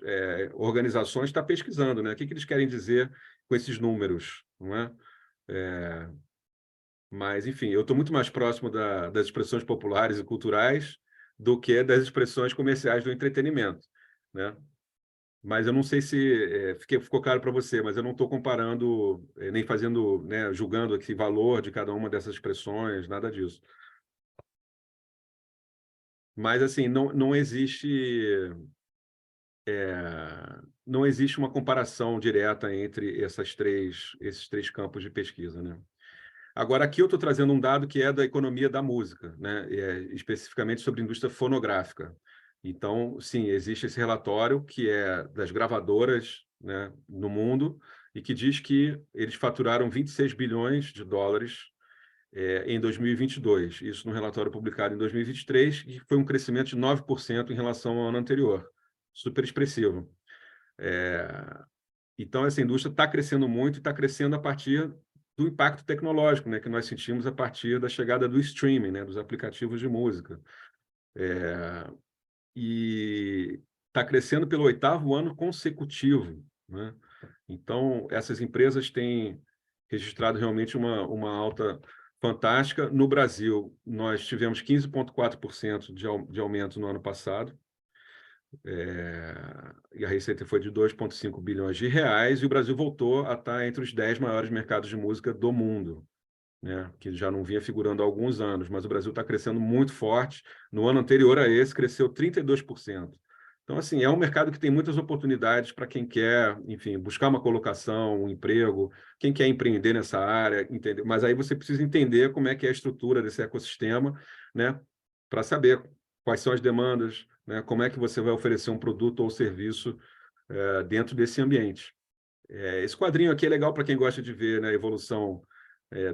organizações está pesquisando, né? O que eles querem dizer com esses números, não é? Mas, enfim, eu estou muito mais próximo das expressões populares e culturais do que das expressões comerciais do entretenimento, né? Mas eu não sei se ficou claro para você, mas eu não estou comparando, nem fazendo, né, julgando aqui valor de cada uma dessas expressões, nada disso. Mas, assim, não existe uma comparação direta entre esses três campos de pesquisa, né? Agora, aqui eu estou trazendo um dado que é da economia da música, né? Especificamente sobre a indústria fonográfica. Então, sim, existe esse relatório que é das gravadoras, né, no mundo e que diz que eles faturaram 26 bilhões de dólares em 2022. Isso no relatório publicado em 2023, que foi um crescimento de 9% em relação ao ano anterior. Super expressivo. Então, essa indústria está crescendo muito e está crescendo a partir do impacto tecnológico, né, que nós sentimos a partir da chegada do streaming, né, dos aplicativos de música. E está crescendo pelo 8º ano consecutivo, né? Então, essas empresas têm registrado realmente uma alta fantástica. No Brasil, nós tivemos 15,4% de aumento no ano passado, e a receita foi de 2,5 bilhões de reais, e o Brasil voltou a estar entre os 10 maiores mercados de música do mundo, né, que já não vinha figurando há alguns anos, mas o Brasil está crescendo muito forte. No ano anterior a esse, cresceu 32%. Então, assim, é um mercado que tem muitas oportunidades para quem quer, enfim, buscar uma colocação, um emprego, quem quer empreender nessa área, entender. Mas aí você precisa entender como é que é a estrutura desse ecossistema, né, para saber quais são as demandas, né, como é que você vai oferecer um produto ou serviço dentro desse ambiente. Esse quadrinho aqui é legal para quem gosta de ver, né, a evolução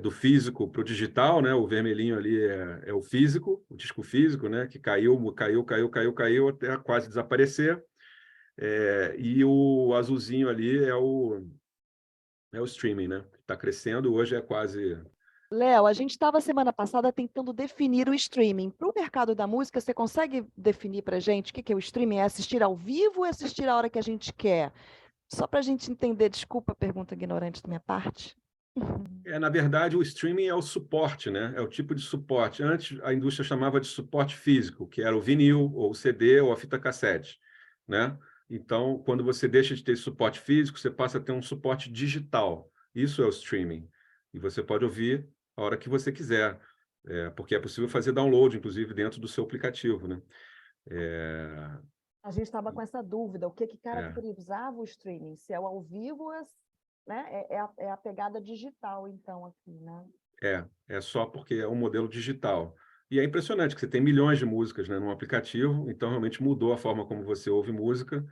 do físico para o digital, né? O vermelhinho ali é o físico, o disco físico, né? Que caiu até quase desaparecer. E o azulzinho ali é o streaming, né? Está crescendo, hoje é quase... Léo, a gente estava semana passada tentando definir o streaming. Para o mercado da música, você consegue definir para a gente o que é o streaming? É assistir ao vivo ou é assistir a hora que a gente quer? Só para a gente entender, desculpa a pergunta ignorante da minha parte. Na verdade, o streaming é o suporte, né? É o tipo de suporte. Antes, a indústria chamava de suporte físico, que era o vinil, ou o CD, ou a fita cassete, né? Então, quando você deixa de ter suporte físico, você passa a ter um suporte digital. Isso é o streaming. E você pode ouvir a hora que você quiser, porque é possível fazer download, inclusive, dentro do seu aplicativo, né? A gente estava com essa dúvida, o que caracterizava o streaming? Se é o ao vivo, né? É a pegada digital, então, aqui, né? É só porque é um modelo digital. E é impressionante que você tem milhões de músicas, né, num aplicativo, então realmente mudou a forma como você ouve música.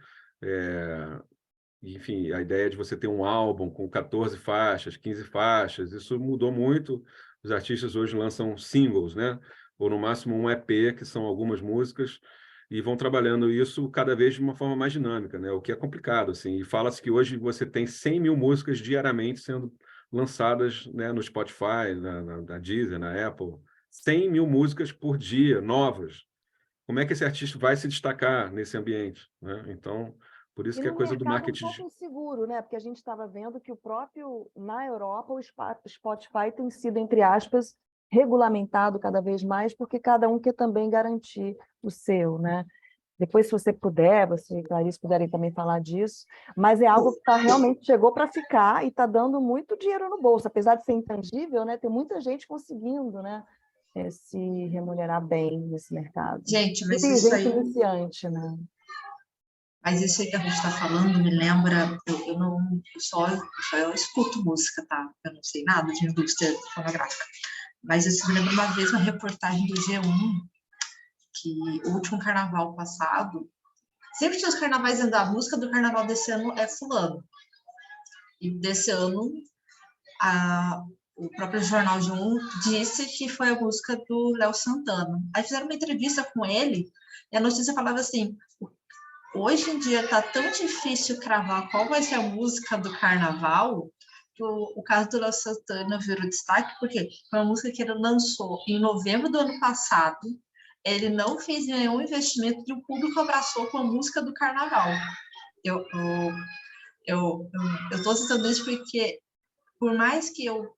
Enfim, a ideia de você ter um álbum com 14 faixas, 15 faixas, isso mudou muito. Os artistas hoje lançam singles, né? Ou no máximo um EP, que são algumas músicas, e vão trabalhando isso cada vez de uma forma mais dinâmica, né? O que é complicado, assim. E fala-se que hoje você tem 100 mil músicas diariamente sendo lançadas, né, no Spotify, na Deezer, na Apple. 100 mil músicas por dia, novas. como é que esse artista vai se destacar nesse ambiente, né? Então, por isso E que é num coisa do mercado marketing. um pouco inseguro, né? Porque a gente estava vendo que o próprio, na Europa, o Spotify tem sido, entre aspas, regulamentado cada vez mais, porque cada um quer também garantir o seu, né? Depois, se você puder, você e Clarice puderem também falar disso, mas é algo que realmente chegou para ficar e está dando muito dinheiro no bolso, apesar de ser intangível, né? Tem muita gente conseguindo, né? Se remunerar bem nesse mercado. Gente, mas Tem isso gente aí, iniciante, né? mas isso aí que a gente está falando me lembra, eu não, eu só escuto música, tá? Eu não sei nada de indústria fonográfica. Mas isso me lembra uma vez uma reportagem do G1, que o último carnaval passado, sempre tinha os carnavais dentro da música do carnaval desse ano é fulano. E desse ano, o próprio Jornal G1 disse que foi a música do Léo Santana. Aí fizeram uma entrevista com ele, e a notícia falava assim, hoje em dia tá tão difícil cravar qual vai ser a música do carnaval, que o caso do Léo Santana virou destaque, porque foi uma música que ele lançou em novembro do ano passado, ele não fez nenhum investimento e o público abraçou com a música do carnaval. Eu estou citando isso porque, por mais que eu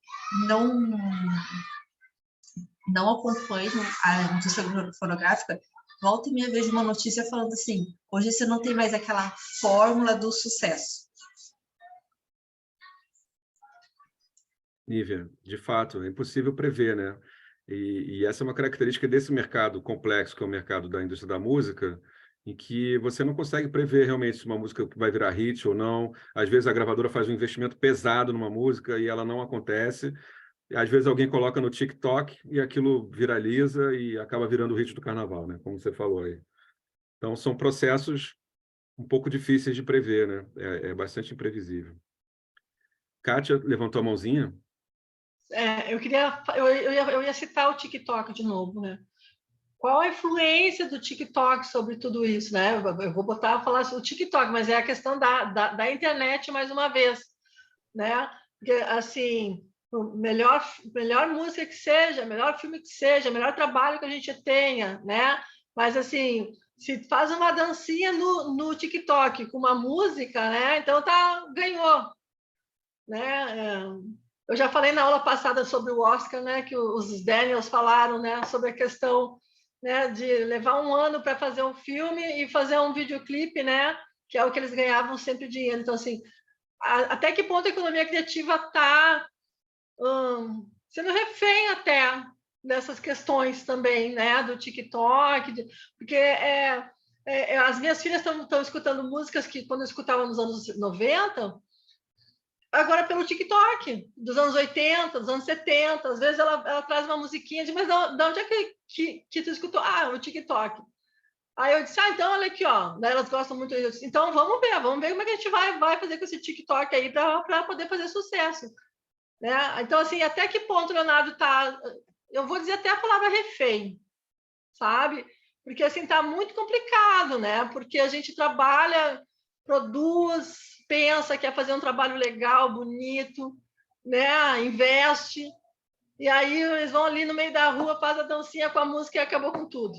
não acompanhe a indústria fonográfica, volta e meia vejo uma notícia falando assim, hoje você não tem mais aquela fórmula do sucesso. Nívia, de fato, é impossível prever, né? E essa é uma característica desse mercado complexo, que é o mercado da indústria da música, em que você não consegue prever realmente se uma música vai virar hit ou não. Às vezes a gravadora faz um investimento pesado numa música e ela não acontece. E às vezes alguém coloca no TikTok e aquilo viraliza e acaba virando o hit do carnaval, né? Como você falou aí. Então, são processos um pouco difíceis de prever, né? É bastante imprevisível. Kátia levantou a mãozinha. Eu ia citar o TikTok de novo, né? Qual a influência do TikTok sobre tudo isso, né? Eu vou falar sobre o TikTok, mas é a questão da internet mais uma vez, né? Porque, assim, melhor música que seja, melhor filme que seja, melhor trabalho que a gente tenha, né? Mas, assim, se faz uma dancinha no TikTok com uma música, né? Então, ganhou, né? Eu já falei na aula passada sobre o Oscar, né? Que os Daniels falaram, né? Sobre a questão, né? De levar um ano para fazer um filme e fazer um videoclipe, né? Que é o que eles ganhavam sempre dinheiro. Então, assim, até que ponto a economia criativa está sendo refém até dessas questões também, né? Do TikTok, porque as minhas filhas estão escutando músicas que quando eu escutava nos anos 90, agora pelo TikTok, dos anos 80, dos anos 70, às vezes ela traz uma musiquinha, mas de onde é que tu escutou? Ah, no TikTok. Aí eu disse, então olha aqui, ó, elas gostam muito disso. Então vamos ver como é que a gente vai fazer com esse TikTok aí para poder fazer sucesso. Né? Então, assim, até que ponto o Leonardo está, eu vou dizer até a palavra refém, sabe? Porque, assim, está muito complicado, né? Porque a gente trabalha, produz, pensa, quer fazer um trabalho legal, bonito, né? Investe, e aí eles vão ali no meio da rua, faz a dancinha com a música e acabou com tudo.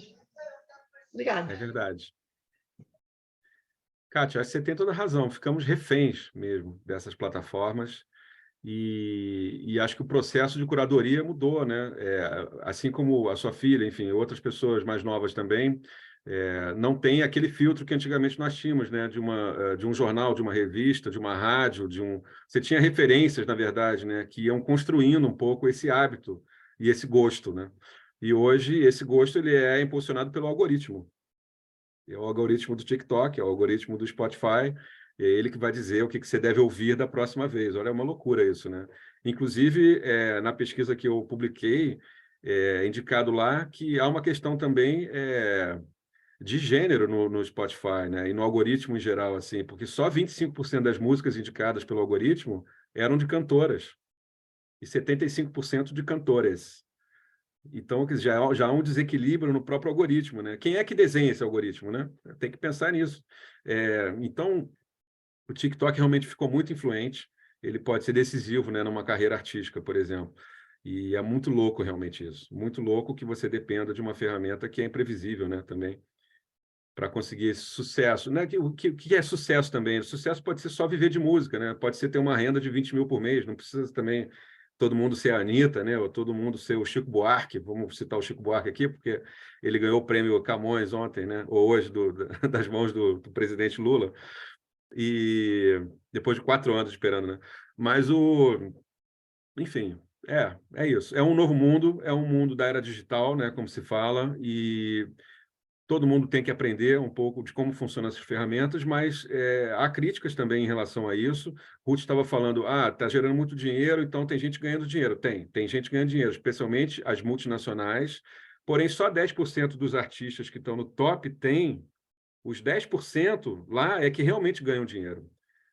Obrigada. É verdade. Kátia, você tem toda a razão. Ficamos reféns mesmo dessas plataformas e acho que o processo de curadoria mudou, né? Assim como a sua filha, enfim, outras pessoas mais novas também, não tem aquele filtro que antigamente nós tínhamos, né? De um jornal, de uma revista, de uma rádio, Você tinha referências, na verdade, né? Que iam construindo um pouco esse hábito e esse gosto, né? E hoje esse gosto ele é impulsionado pelo algoritmo. É o algoritmo do TikTok, é o algoritmo do Spotify, é ele que vai dizer o que você deve ouvir da próxima vez. Olha, é uma loucura isso, né? Inclusive, na pesquisa que eu publiquei, indicado lá que há uma questão também de gênero no Spotify, né? E no algoritmo em geral, assim, porque só 25% das músicas indicadas pelo algoritmo eram de cantoras e 75% de cantores. Então, já há um desequilíbrio no próprio algoritmo, né? Quem é que desenha esse algoritmo, né? Tem que pensar nisso. Então, o TikTok realmente ficou muito influente. Ele pode ser decisivo, né, numa carreira artística, por exemplo. E é muito louco realmente isso. Muito louco que você dependa de uma ferramenta que é imprevisível, né, também, para conseguir esse sucesso. Né? O que é sucesso também? O sucesso pode ser só viver de música, né? Pode ser ter uma renda de 20 mil por mês, não precisa também todo mundo ser a Anitta, né? Ou todo mundo ser o Chico Buarque, vamos citar o Chico Buarque aqui, porque ele ganhou o prêmio Camões ontem, né? Ou hoje, das mãos do presidente Lula, e depois de 4 anos esperando, né? Mas enfim, é isso. É um novo mundo, é um mundo da era digital, né? Como se fala, e todo mundo tem que aprender um pouco de como funcionam essas ferramentas, mas há críticas também em relação a isso. Ruth estava falando, está gerando muito dinheiro, então tem gente ganhando dinheiro. Tem gente ganhando dinheiro, especialmente as multinacionais, porém só 10% dos artistas que estão no top tem, os 10% lá é que realmente ganham dinheiro.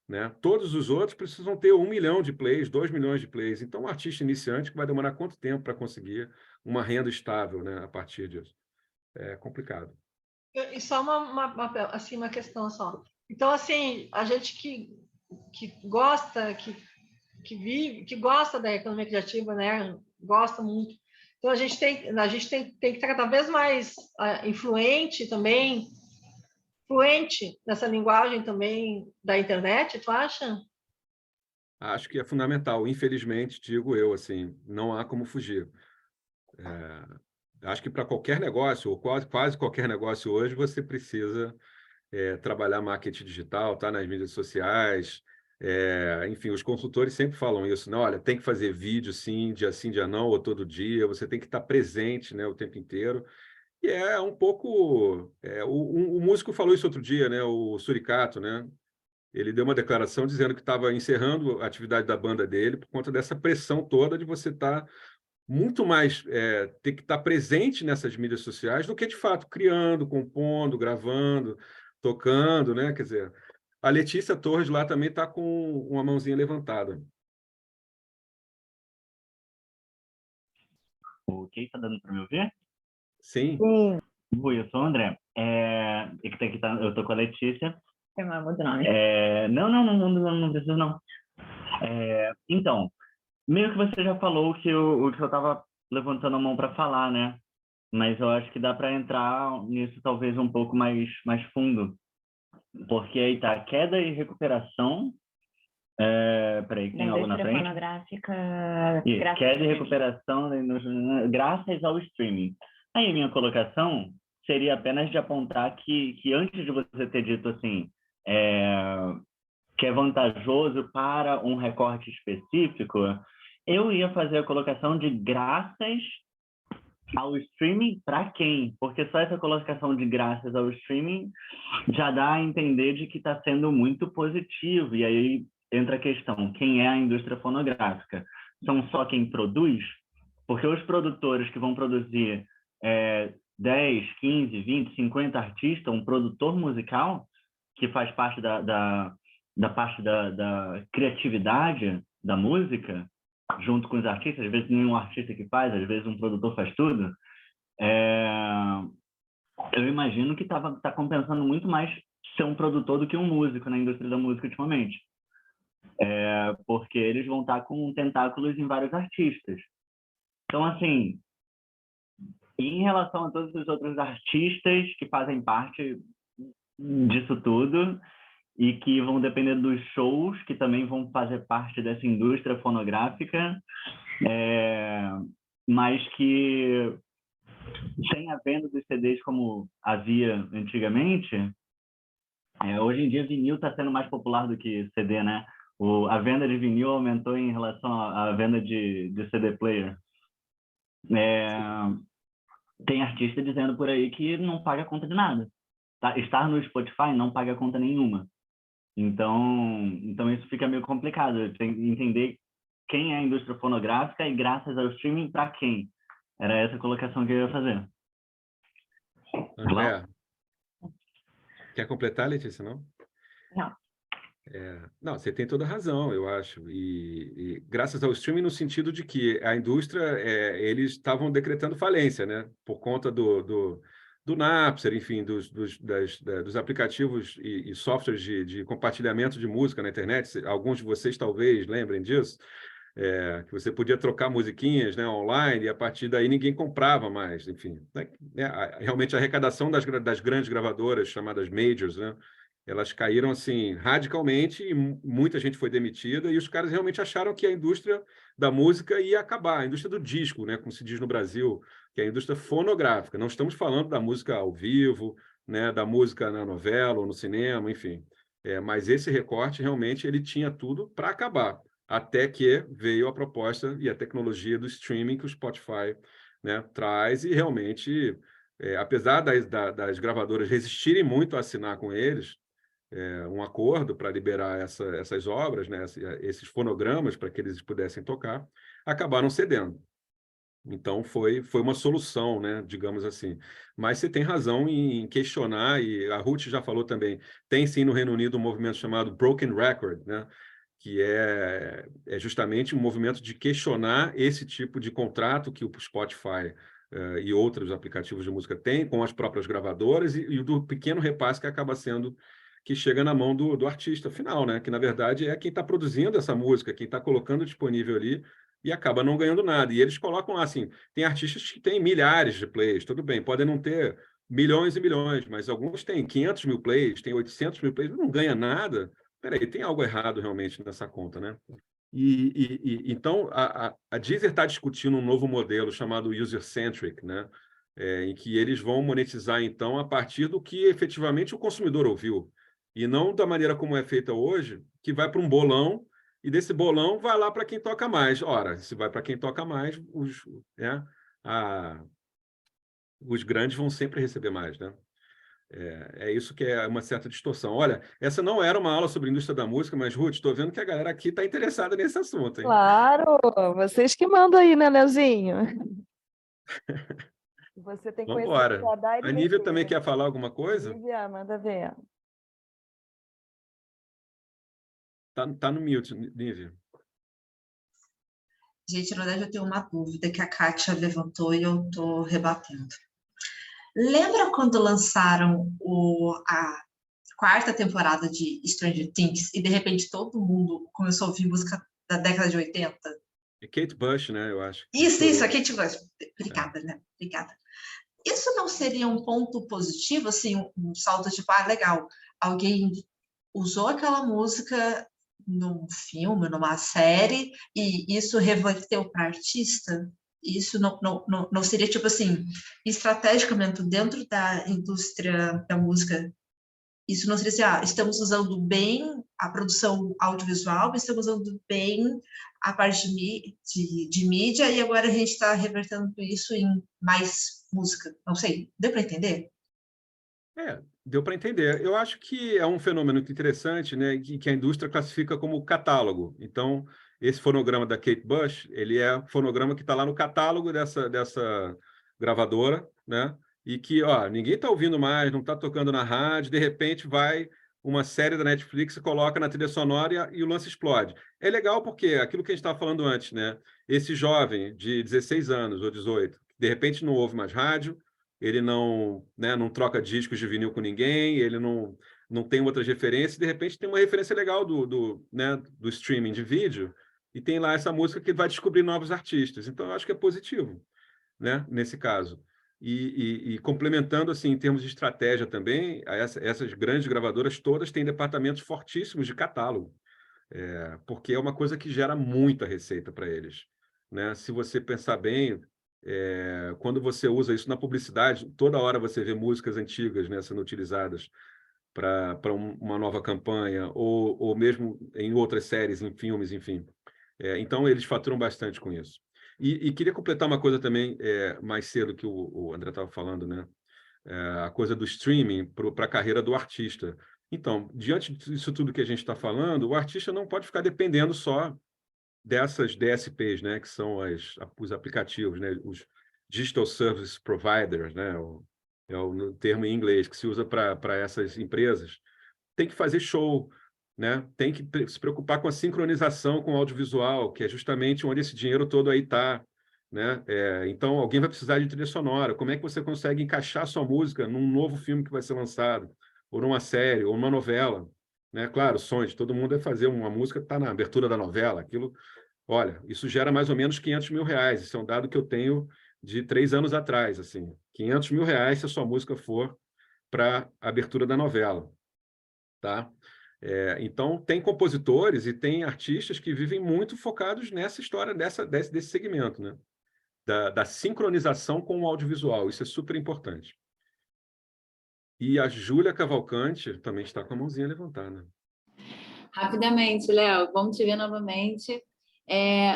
Né? Todos os outros precisam ter 1 milhão de plays, 2 milhões de plays. Então, um artista iniciante vai demorar quanto tempo para conseguir uma renda estável, né, a partir disso? É complicado. E só assim, uma questão só. Então, assim, a gente que gosta, que vive, que gosta da economia criativa, né? Gosta muito. Então, a gente tem que estar cada vez mais influente também, fluente nessa linguagem também da internet, tu acha? Acho que é fundamental. Infelizmente, digo eu, assim, não há como fugir. Acho que para qualquer negócio, ou quase qualquer negócio hoje, você precisa trabalhar marketing digital, tá nas mídias sociais. Enfim, os consultores sempre falam isso, né? Olha, tem que fazer vídeo sim, dia não, ou todo dia, você tem que estar presente, né, o tempo inteiro. E é um pouco... o músico falou isso outro dia, né, o Suricato, né? Ele deu uma declaração dizendo que estava encerrando a atividade da banda dele por conta dessa pressão toda de você estar muito mais ter que estar presente nessas mídias sociais do que, de fato, criando, compondo, gravando, tocando, né? Quer dizer, a Letícia Torres lá também está com uma mãozinha levantada. Ok, tá dando para me ouvir? Sim. Oi, eu sou o André. Eu tô com a Letícia. Tem uma muda nome. Não preciso não. Então, meio que você já falou o que eu estava levantando a mão para falar, né? Mas eu acho que dá para entrar nisso talvez um pouco mais fundo. Porque aí tá queda e recuperação. Peraí, tem algo na frente? Fonográfica. Queda e recuperação graças ao streaming. Aí a minha colocação seria apenas de apontar que antes de você ter dito assim, que é vantajoso para um recorte específico, eu ia fazer a colocação de graças ao streaming para quem? Porque só essa colocação de graças ao streaming já dá a entender de que está sendo muito positivo. E aí entra a questão, quem é a indústria fonográfica? São só quem produz? Porque os produtores que vão produzir 10, 15, 20, 50 artistas, um produtor musical, que faz parte da parte da criatividade da música, junto com os artistas, às vezes nenhum artista que faz, às vezes um produtor faz tudo, eu imagino que tá compensando muito mais ser um produtor do que um músico na indústria da música ultimamente. Porque eles vão estar com tentáculos em vários artistas. Então, assim, em relação a todos os outros artistas que fazem parte disso tudo e que vão depender dos shows, que também vão fazer parte dessa indústria fonográfica, mas que sem a venda dos CDs como havia antigamente, hoje em dia vinil está sendo mais popular do que CD, né? A venda de vinil aumentou em relação à venda de CD player. Tem artista dizendo por aí que não paga conta de nada. Tá? Estar no Spotify não paga conta nenhuma. Então isso fica meio complicado. Tem que entender quem é a indústria fonográfica e graças ao streaming para quem. Era essa a colocação que eu ia fazer. André, quer completar, Letícia, não? Não. Não, você tem toda a razão, eu acho. E graças ao streaming, no sentido de que a indústria, eles estavam decretando falência, né? Por conta do Napster, enfim, dos aplicativos e softwares de compartilhamento de música na internet. Alguns de vocês talvez lembrem disso. que você podia trocar musiquinhas, né, online, e a partir daí ninguém comprava mais, enfim. Realmente a arrecadação das grandes gravadoras, chamadas majors, né, elas caíram assim radicalmente e muita gente foi demitida, e os caras realmente acharam que a indústria da música ia acabar, a indústria do disco, né, como se diz no Brasil, que é a indústria fonográfica. Não estamos falando da música ao vivo, né, da música na novela ou no cinema, enfim. Mas esse recorte realmente ele tinha tudo para acabar, até que veio a proposta e a tecnologia do streaming que o Spotify, né, traz, e realmente, apesar das gravadoras resistirem muito a assinar com eles um acordo para liberar essas obras, né, esses fonogramas para que eles pudessem tocar, acabaram cedendo. Então, foi uma solução, né, digamos assim. Mas você tem razão em questionar, e a Ruth já falou também, tem sim no Reino Unido um movimento chamado Broken Record, né, que é justamente um movimento de questionar esse tipo de contrato que o Spotify e outros aplicativos de música têm com as próprias gravadoras e do pequeno repasse que acaba sendo que chega na mão do artista final, né, que na verdade é quem está produzindo essa música, quem está colocando disponível ali, e acaba não ganhando nada. E eles colocam lá, assim, tem artistas que têm milhares de plays, tudo bem, podem não ter milhões e milhões, mas alguns têm 500 mil plays, têm 800 mil plays, não ganha nada. Peraí, tem algo errado realmente nessa conta, né? Então, a Deezer está discutindo um novo modelo chamado user-centric, né? Em que eles vão monetizar, então, a partir do que efetivamente o consumidor ouviu, e não da maneira como é feita hoje, que vai para um bolão, e desse bolão vai lá para quem toca mais. Ora, se vai para quem toca mais, os grandes vão sempre receber mais, né? Isso que é uma certa distorção. Olha, essa não era uma aula sobre a indústria da música, mas, Ruth, estou vendo que a galera aqui está interessada nesse assunto, hein? Claro, vocês que mandam aí, né, Leozinho? Você tem Vamos conhecimento embora. para dar e A Nívia receber. também quer falar alguma coisa? Nívia, manda ver. Tá no mute, Nívia. Gente, na verdade, eu tenho uma dúvida que a Kátia levantou e eu estou rebatendo. Lembra quando lançaram a quarta temporada de Stranger Things e, de repente, todo mundo começou a ouvir música da década de 80? É Kate Bush, né, eu acho. Isso, a Kate Bush. Obrigada, né? Obrigada. Isso não seria um ponto positivo, assim, um salto tipo, legal, alguém usou aquela música num filme, numa série, e isso reverteu para artista? Isso não seria, tipo assim, estrategicamente dentro da indústria da música, isso não seria assim, estamos usando bem a produção audiovisual, estamos usando bem a parte de mídia, e agora a gente está revertendo isso em mais música. Não sei, deu para entender? Deu para entender. Eu acho que é um fenômeno muito interessante, né, que a indústria classifica como catálogo. Então, esse fonograma da Kate Bush, ele é o fonograma que está lá no catálogo dessa gravadora, né, e que ninguém está ouvindo mais, não está tocando na rádio, de repente vai uma série da Netflix e coloca na trilha sonora e o lance explode. É legal porque aquilo que a gente estava falando antes, né, esse jovem de 16 anos ou 18, de repente não ouve mais rádio, ele não troca discos de vinil com ninguém, ele não tem outras referências, de repente tem uma referência legal do streaming de vídeo, e tem lá essa música que ele vai descobrir novos artistas. Então, eu acho que é positivo, né, nesse caso. E complementando, assim, em termos de estratégia também, essas grandes gravadoras todas têm departamentos fortíssimos de catálogo, porque é uma coisa que gera muita receita para eles, né? Se você pensar bem, quando você usa isso na publicidade, toda hora você vê músicas antigas, né, sendo utilizadas para uma nova campanha, ou mesmo em outras séries, em filmes, enfim. Então, eles faturam bastante com isso. E queria completar uma coisa também, mais cedo, que o André estava falando, né? A coisa do streaming para a carreira do artista. Então, diante disso tudo que a gente está falando, o artista não pode ficar dependendo só dessas DSPs, né, que são os aplicativos, né, os Digital Service Providers, né, é o termo em inglês que se usa para essas empresas. Tem que fazer show, né, tem que se preocupar com a sincronização com o audiovisual, que é justamente onde esse dinheiro todo aí está, né? Então, alguém vai precisar de trilha sonora. Como é que você consegue encaixar sua música num novo filme que vai ser lançado, ou numa série, ou numa novela? Né? Claro, o sonho de todo mundo é fazer uma música que está na abertura da novela, aquilo, Olha, isso gera mais ou menos R$500 mil. Isso é um dado que eu tenho de 3 anos atrás, assim. R$500 mil se a sua música for para a abertura da novela, tá? Então, tem compositores e tem artistas que vivem muito focados nessa história, desse segmento, né? Da sincronização com o audiovisual. Isso é super importante. E a Júlia Cavalcante também está com a mãozinha levantada. Rapidamente, Léo, vamos te ver novamente.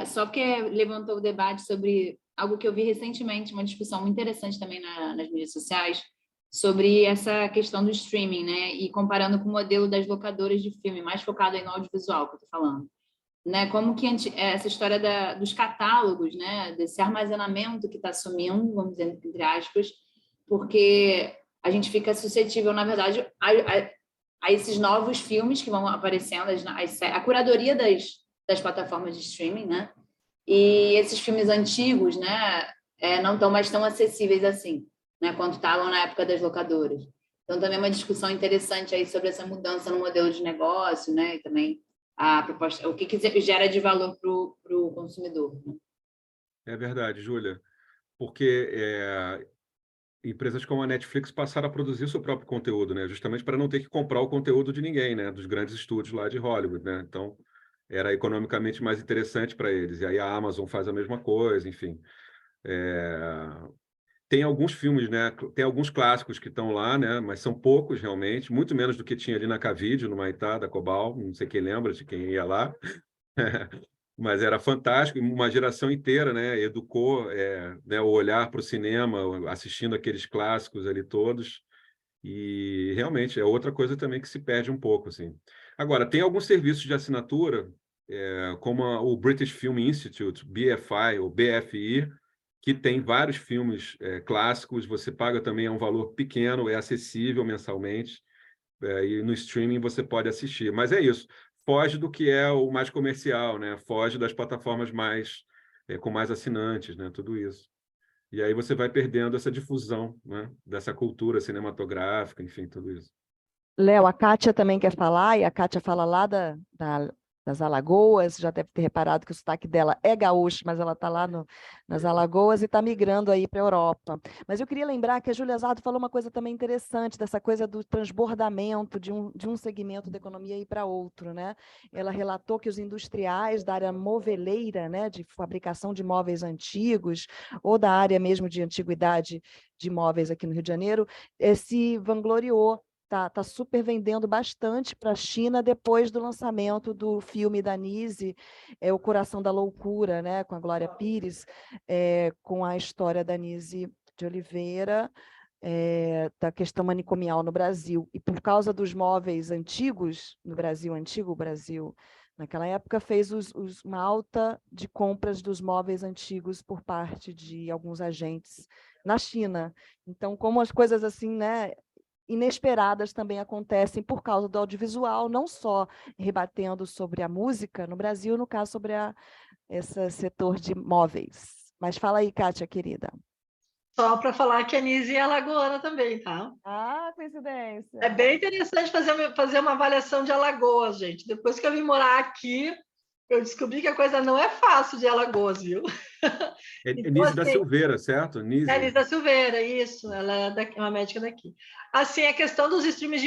Só porque levantou o debate sobre algo que eu vi recentemente, uma discussão muito interessante também nas mídias sociais, sobre essa questão do streaming, né? E comparando com o modelo das locadoras de filme, mais focado aí no audiovisual que eu estou falando. Né? Como que essa história dos catálogos, né? Desse armazenamento que está sumindo, vamos dizer, entre aspas, porque a gente fica suscetível, na verdade, a esses novos filmes que vão aparecendo, a curadoria das plataformas de streaming, né? E esses filmes antigos, né? Não estão mais tão acessíveis assim, né? Quanto estavam na época das locadoras. Então, também é uma discussão interessante aí sobre essa mudança no modelo de negócio, né? E também a proposta, o que gera de valor para o consumidor. Né? É verdade, Júlia, porque empresas como a Netflix passaram a produzir seu próprio conteúdo, né? Justamente para não ter que comprar o conteúdo de ninguém, né? Dos grandes estúdios lá de Hollywood, né? Então, era economicamente mais interessante para eles. E aí a Amazon faz a mesma coisa, enfim. Tem alguns filmes, né? Tem alguns clássicos que estão lá, né? Mas são poucos realmente, muito menos do que tinha ali na Cavide, no Maitá, da Cobal, não sei quem lembra de quem ia lá. Mas era fantástico, uma geração inteira, né? Educou, né, o olhar para o cinema, assistindo aqueles clássicos ali todos. E realmente é outra coisa também que se perde um pouco, assim. Agora, tem alguns serviços de assinatura, como o British Film Institute, BFI ou BFI, que tem vários filmes clássicos. Você paga também a um valor pequeno, é acessível mensalmente, e no streaming você pode assistir. Mas é isso, foge do que é o mais comercial, né? Foge das plataformas com mais assinantes, né? Tudo isso. E aí você vai perdendo essa difusão, né? Dessa cultura cinematográfica, enfim, tudo isso. Léo, a Kátia também quer falar, e a Kátia fala lá das Alagoas, já deve ter reparado que o sotaque dela é gaúcho, mas ela está lá nas Alagoas e está migrando aí para a Europa. Mas eu queria lembrar que a Júlia Zardo falou uma coisa também interessante, dessa coisa do transbordamento de um segmento da economia ir para outro, né? Ela relatou que os industriais da área moveleira, né, de fabricação de móveis antigos, ou da área mesmo de antiguidade de móveis aqui no Rio de Janeiro, se vangloriou. Tá super vendendo bastante para a China depois do lançamento do filme da Nise, O Coração da Loucura, né, com a Glória Pires, com a história da Nise de Oliveira, da questão manicomial no Brasil. E por causa dos móveis antigos no Brasil, antigo Brasil, naquela época fez uma alta de compras dos móveis antigos por parte de alguns agentes na China. Então, como as coisas assim, né, inesperadas também acontecem por causa do audiovisual, não só rebatendo sobre a música no Brasil, no caso sobre esse setor de móveis. Mas fala aí, Kátia, querida. Só para falar que a Nise é alagoana também, tá? Ah, coincidência. É bem interessante fazer uma avaliação de Alagoas, gente. Depois que eu vim morar aqui, eu descobri que a coisa não é fácil de Alagoas, viu? Então, Nise da Silveira, certo? Nise. Nise da Silveira, isso. Ela é uma médica daqui. Assim, a questão dos streams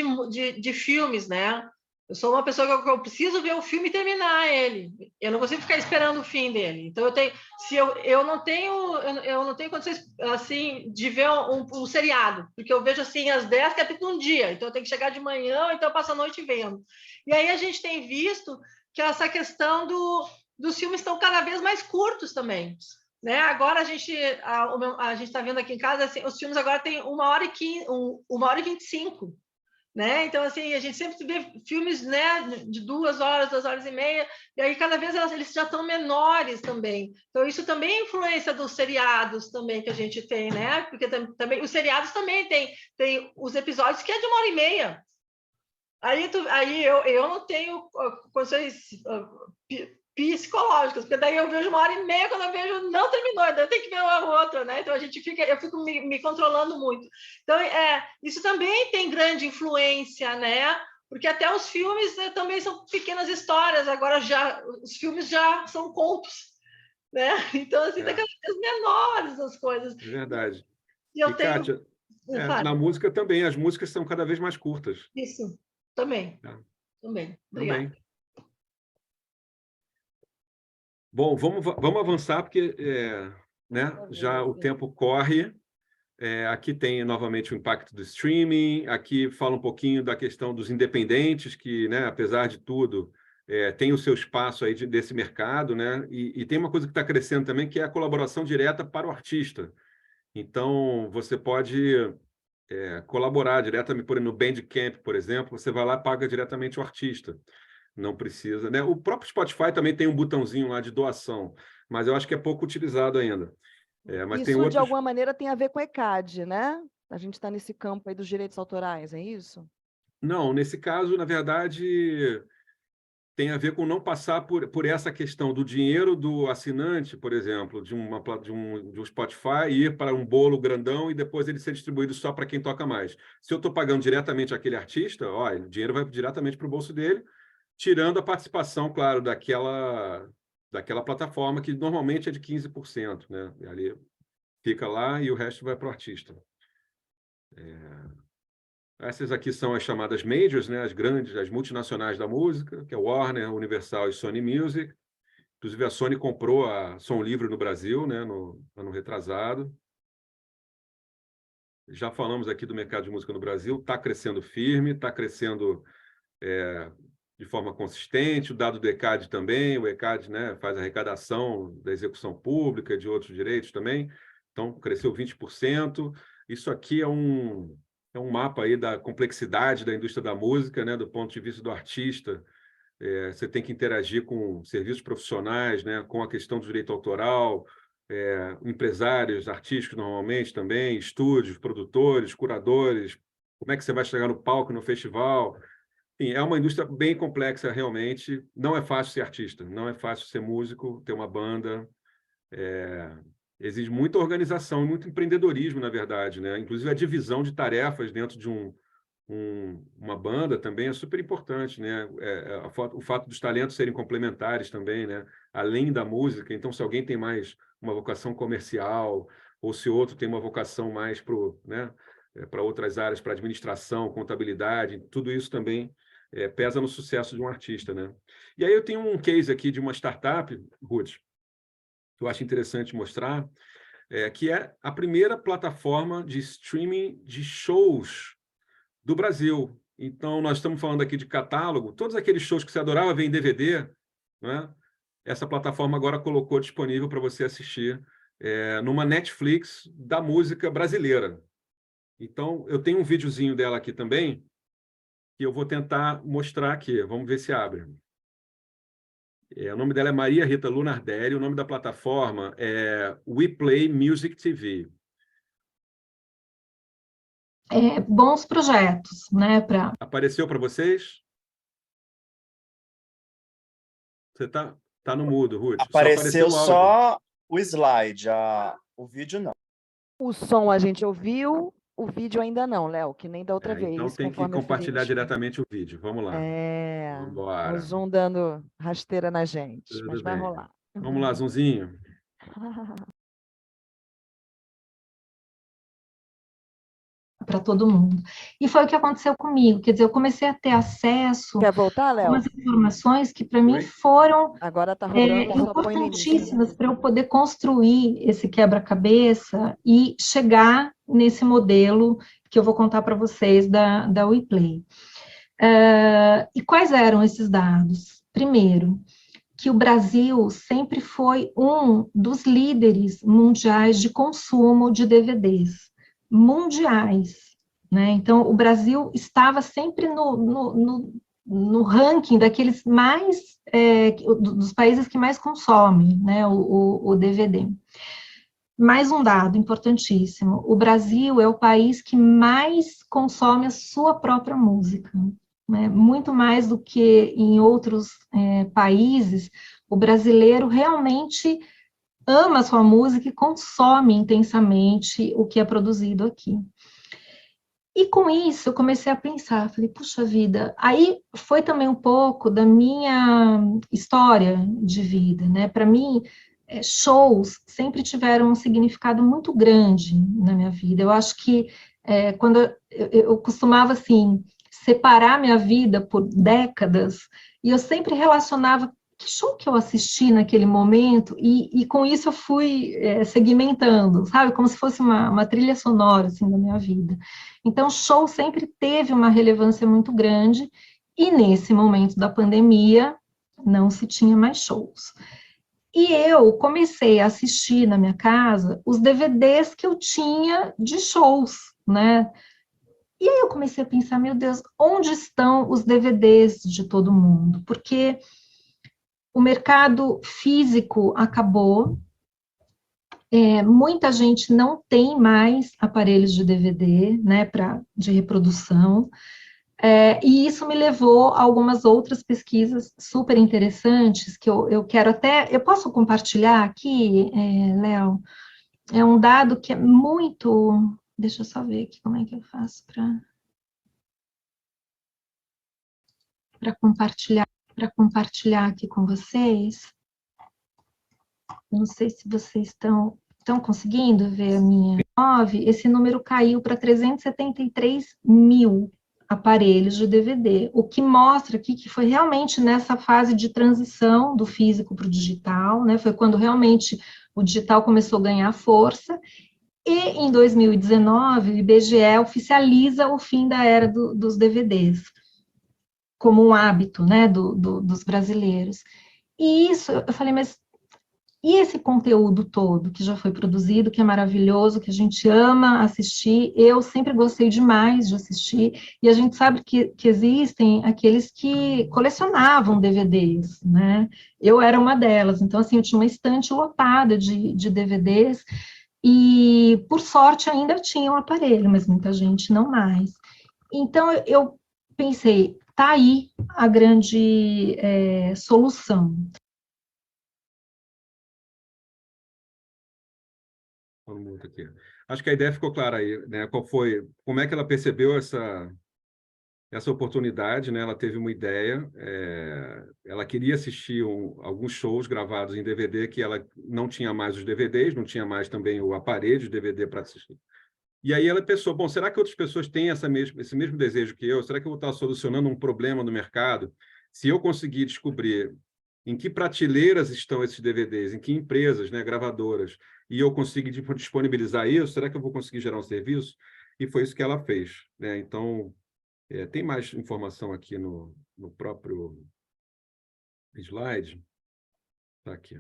de filmes, né? Eu sou uma pessoa que eu preciso ver o filme e terminar ele. Eu não consigo ficar esperando o fim dele. Então eu não tenho condições assim de ver um seriado, porque eu vejo assim às 10 capítulos um dia. Então eu tenho que chegar de manhã, então eu passo a noite vendo. E aí a gente tem visto que essa questão dos filmes estão cada vez mais curtos também. Né? Agora a gente está vendo aqui em casa, assim, os filmes agora têm 1h15, 1h25. Né? Então, assim, a gente sempre vê filmes, né, de 2 horas, 2h30, e aí cada vez eles já estão menores também. Então, isso também é influência dos seriados também que a gente tem, né? Porque também os seriados também tem os episódios que é de 1h30. Aí eu não tenho condições psicológicas, porque daí eu vejo 1h30, quando eu vejo não terminou, daí eu tenho que ver uma outra, né? Então eu fico me controlando muito. Então isso também tem grande influência, né? Porque até os filmes, né, também são pequenas histórias, agora os filmes já são contos, né? Então, assim, tá cada vez menores as coisas. É verdade. E eu tenho... Kátia, na música também, as músicas são cada vez mais curtas. Isso, também. Também. Obrigada. Também. Bom, vamos avançar, porque né, já o tempo corre. Aqui tem novamente o impacto do streaming, aqui fala um pouquinho da questão dos independentes, que, né, apesar de tudo, tem o seu espaço aí desse mercado, né? E tem uma coisa que está crescendo também, que é a colaboração direta para o artista. Então, você pode colaborar diretamente, por exemplo, no Bandcamp, por exemplo, você vai lá e paga diretamente o artista. Não precisa, né? O próprio Spotify também tem um botãozinho lá de doação, mas eu acho que é pouco utilizado ainda. Mas isso, tem outros... de alguma maneira, tem a ver com o ECAD, né? A gente está nesse campo aí dos direitos autorais, é isso? Não, nesse caso, na verdade, tem a ver com não passar por essa questão do dinheiro do assinante, por exemplo, de um Spotify, ir para um bolo grandão e depois ele ser distribuído só para quem toca mais. Se eu estou pagando diretamente aquele artista, olha, o dinheiro vai diretamente para o bolso dele, tirando a participação, claro, daquela plataforma, que normalmente é de 15%, né? E ali fica lá e o resto vai para o artista. Essas aqui são as chamadas majors, né? As grandes, as multinacionais da música, que é Warner, Universal e Sony Music. Inclusive, a Sony comprou a Som Livre no Brasil, né? No ano retrasado. Já falamos aqui do mercado de música no Brasil, está crescendo firme, está crescendo de forma consistente. O dado do ECAD também, o ECAD, né, faz arrecadação da execução pública, de outros direitos também, então cresceu 20%. Isso aqui é um mapa aí da complexidade da indústria da música, né, do ponto de vista do artista. Você tem que interagir com serviços profissionais, né, com a questão do direito autoral, empresários artísticos normalmente também, estúdios, produtores, curadores, como é que você vai chegar no palco, no festival. Sim, é uma indústria bem complexa, realmente. Não é fácil ser artista, não é fácil ser músico, ter uma banda. Exige muita organização e muito empreendedorismo, na verdade, né? Inclusive, a divisão de tarefas dentro de uma banda também é super importante, né? O fato dos talentos serem complementares também, né? Além da música. Então, se alguém tem mais uma vocação comercial, ou se outro tem uma vocação mais para outras áreas, para administração, contabilidade, tudo isso também pesa no sucesso de um artista, né? E aí eu tenho um case aqui de uma startup, Ruth, que eu acho interessante mostrar, que é a primeira plataforma de streaming de shows do Brasil. Então, nós estamos falando aqui de catálogo, todos aqueles shows que você adorava ver em DVD, né? Essa plataforma agora colocou disponível para você assistir numa Netflix da música brasileira. Então, eu tenho um videozinho dela aqui também, que eu vou tentar mostrar aqui. Vamos ver se abre. O nome dela é Maria Rita Lunardelli, o nome da plataforma é WePlay Music TV. Bons projetos, né? Apareceu para vocês? Você tá no mudo, Ruth. Apareceu só o slide, o vídeo não. O som a gente ouviu, o vídeo ainda não, Léo, que nem da outra vez. Então tem que compartilhar diretamente o vídeo. Vamos lá. O Zoom dando rasteira na gente, Tudo mas bem. vai rolar. Vamos lá, Zoomzinho. Para todo mundo. E foi o que aconteceu comigo, quer dizer, eu comecei a ter acesso Quer voltar, Léo? a umas informações que para mim foram importantíssimas para eu poder construir esse quebra-cabeça e chegar nesse modelo que eu vou contar para vocês da WePlay. E quais eram esses dados? Primeiro, que o Brasil sempre foi um dos líderes mundiais de consumo de DVDs. Mundiais, né? Então, o Brasil estava sempre no ranking daqueles mais, dos países que mais consomem, né, o DVD. Mais um dado importantíssimo, o Brasil é o país que mais consome a sua própria música, né? Muito mais do que em outros países, o brasileiro realmente ama a sua música e consome intensamente o que é produzido aqui. E com isso eu comecei a pensar, falei, puxa vida, aí foi também um pouco da minha história de vida, né? Para mim, shows sempre tiveram um significado muito grande na minha vida. Eu acho que quando eu costumava, assim, separar minha vida por décadas, e eu sempre relacionava que show que eu assisti naquele momento, e com isso eu fui segmentando, sabe? Como se fosse uma trilha sonora, assim, da minha vida. Então, show sempre teve uma relevância muito grande, e nesse momento da pandemia, não se tinha mais shows. E eu comecei a assistir na minha casa os DVDs que eu tinha de shows, né? E aí eu comecei a pensar, meu Deus, onde estão os DVDs de todo mundo? Porque o mercado físico acabou, muita gente não tem mais aparelhos de DVD, né, de reprodução, e isso me levou a algumas outras pesquisas super interessantes, que eu quero até, eu posso compartilhar aqui, Léo? É um dado que é muito, deixa eu só ver aqui como é que eu faço para compartilhar aqui com vocês. Eu não sei se vocês estão conseguindo ver a minha 9, esse número caiu para 373 mil aparelhos de DVD, o que mostra aqui que foi realmente nessa fase de transição do físico para o digital, né? Foi quando realmente o digital começou a ganhar força, e em 2019 o IBGE oficializa o fim da era dos DVDs, como um hábito, né, dos brasileiros. E isso, eu falei, mas e esse conteúdo todo que já foi produzido, que é maravilhoso, que a gente ama assistir, eu sempre gostei demais de assistir, e a gente sabe que existem aqueles que colecionavam DVDs, né? Eu era uma delas, então, assim, eu tinha uma estante lotada de DVDs, e, por sorte, ainda tinha um aparelho, mas muita gente não mais. Então, eu pensei, tá aí a grande solução. Aqui. Acho que a ideia ficou clara aí, né? Como é que ela percebeu essa oportunidade, né? Ela teve uma ideia, ela queria assistir alguns shows gravados em DVD, que ela não tinha mais os DVDs, não tinha mais também o aparelho de DVD para assistir. E aí ela pensou, bom, será que outras pessoas têm esse mesmo desejo que eu? Será que eu vou estar solucionando um problema no mercado? Se eu conseguir descobrir em que prateleiras estão esses DVDs, em que empresas, né, gravadoras, e eu conseguir disponibilizar isso, será que eu vou conseguir gerar um serviço? E foi isso que ela fez, né? Então, tem mais informação aqui no próprio slide. Está aqui.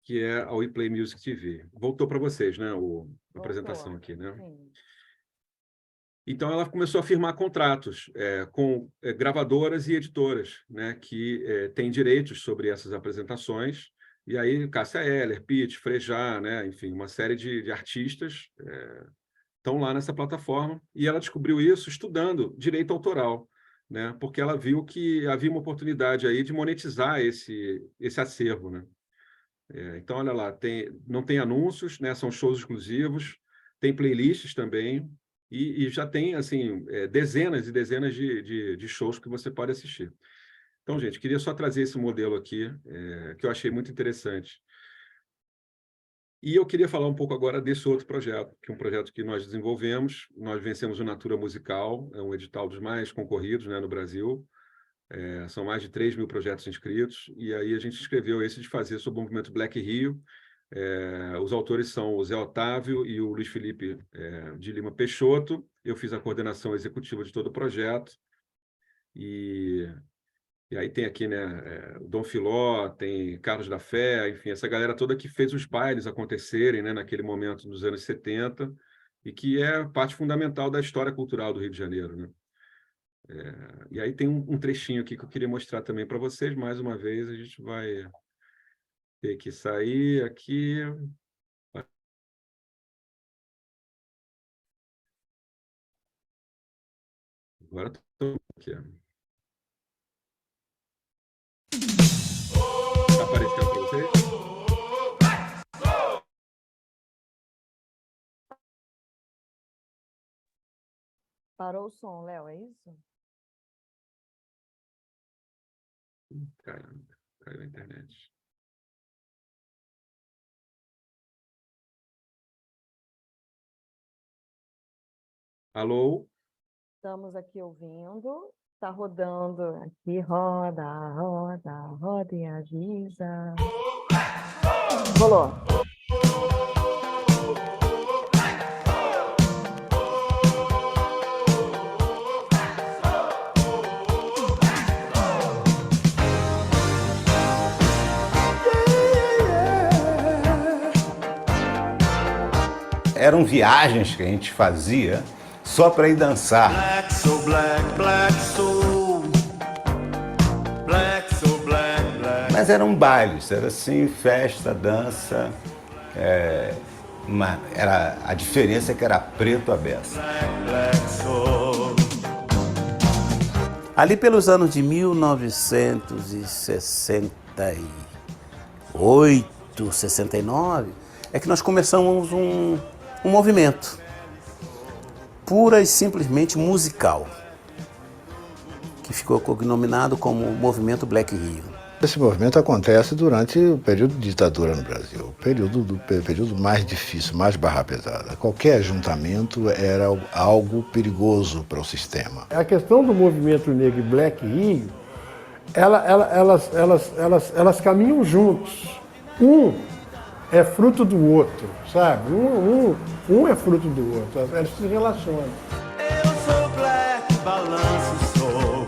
Que é a WePlay Music TV. Voltou para vocês, né? A apresentação aqui, né? Sim. Então, ela começou a firmar contratos com gravadoras e editoras, né, que têm direitos sobre essas apresentações. E aí, Cássia Eller, Pitty, Frejá, né, enfim, uma série de artistas estão lá nessa plataforma. E ela descobriu isso estudando direito autoral, né, porque ela viu que havia uma oportunidade aí de monetizar esse acervo, né? Então, olha lá, não tem anúncios, né, são shows exclusivos, tem playlists também, e já tem, assim, dezenas e dezenas de shows que você pode assistir. Então, gente, queria só trazer esse modelo aqui, que eu achei muito interessante. E eu queria falar um pouco agora desse outro projeto, que é um projeto que nós desenvolvemos. Nós vencemos o Natura Musical, é um edital dos mais concorridos, né, no Brasil. São mais de 3 mil projetos inscritos, e aí a gente escreveu esse de fazer sobre o movimento Black Rio. Os autores são o Zé Otávio e o Luiz Felipe de Lima Peixoto. Eu fiz a coordenação executiva de todo o projeto. E aí tem aqui, né, o Dom Filó, tem Carlos da Fé, enfim, essa galera toda que fez os bailes acontecerem, né, naquele momento dos anos 70, e que é parte fundamental da história cultural do Rio de Janeiro, né? E aí tem um trechinho aqui que eu queria mostrar também para vocês. Mais uma vez, a gente vai ter que sair aqui. Agora estou aqui. Está aparecendo para vocês? Parou o som, Léo, é isso? Caiu a internet. Alô? Estamos aqui ouvindo. Está rodando aqui, roda, roda, roda e avisa. Rolou. Eram viagens que a gente fazia só para ir dançar. Black, so black, black, so black, so black, black. Mas eram bailes, era assim, festa, dança. A diferença é que era preto à beça. Ali pelos anos de 1968, 69, é que nós começamos um movimento pura e simplesmente musical, que ficou cognominado como Movimento Black Rio. Esse movimento acontece durante o período de ditadura no Brasil, o período mais difícil, mais barra pesada. Qualquer ajuntamento era algo perigoso para o sistema. A questão do movimento negro e Black Rio, elas caminham juntos. Um é fruto do outro, sabe? Um é fruto do outro, elas se relacionam. Eu sou black, balanço sou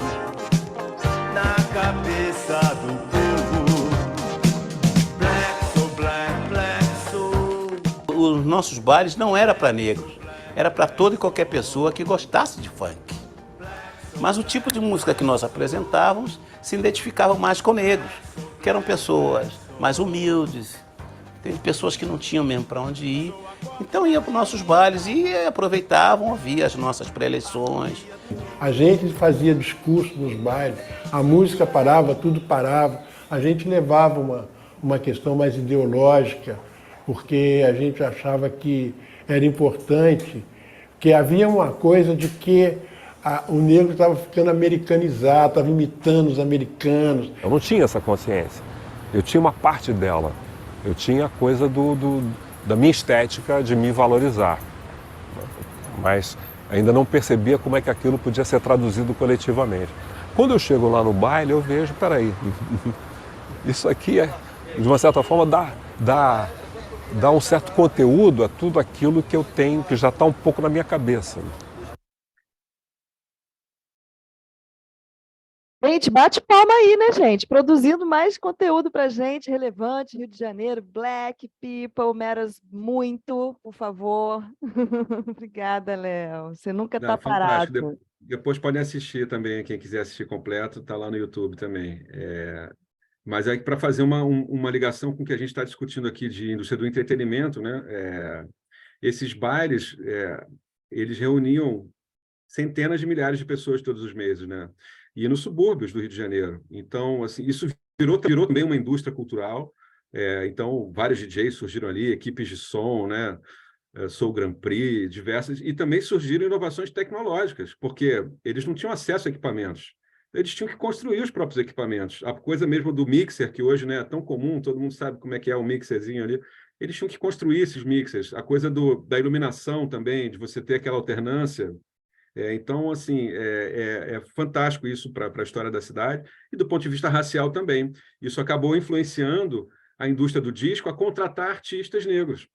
na cabeça do povo. Black, sou black, black, sou. Os nossos bailes não era para negros, era para toda e qualquer pessoa que gostasse de funk. Mas o tipo de música que nós apresentávamos se identificava mais com negros, que eram pessoas mais humildes, pessoas que não tinham mesmo para onde ir. Então iam para os nossos bailes e aproveitavam, ouviam as nossas pré-eleições. A gente fazia discurso nos bailes, a música parava, tudo parava. A gente levava uma questão mais ideológica, porque a gente achava que era importante, que havia uma coisa de que o negro estava ficando americanizado, estava imitando os americanos. Eu não tinha essa consciência, eu tinha uma parte dela. Eu tinha a coisa da minha estética, de me valorizar. Mas ainda não percebia como é que aquilo podia ser traduzido coletivamente. Quando eu chego lá no baile, eu vejo, peraí, isso aqui de uma certa forma, dá um certo conteúdo a tudo aquilo que eu tenho, que já está um pouco na minha cabeça. Gente, bate palma aí, né, gente? Produzindo mais conteúdo pra gente, relevante, Rio de Janeiro, Black People, matters muito, por favor. Obrigada, Léo. Você nunca está parado. Depois podem assistir também, quem quiser assistir completo, está lá no YouTube também. Mas é para fazer uma ligação com o que a gente está discutindo aqui de indústria do entretenimento, né? Esses bailes, eles reuniam centenas de milhares de pessoas todos os meses, né? E nos subúrbios do Rio de Janeiro. Então, assim, isso virou também uma indústria cultural. Então, vários DJs surgiram ali, equipes de som, né? Soul Grand Prix, diversas, e também surgiram inovações tecnológicas, porque eles não tinham acesso a equipamentos. Eles tinham que construir os próprios equipamentos. A coisa mesmo do mixer, que hoje, né, é tão comum, todo mundo sabe como é que é o mixerzinho ali, eles tinham que construir esses mixers. A coisa da iluminação também, de você ter aquela alternância. Então, assim, é fantástico isso para a história da cidade, e do ponto de vista racial também. Isso acabou influenciando a indústria do disco a contratar artistas negros,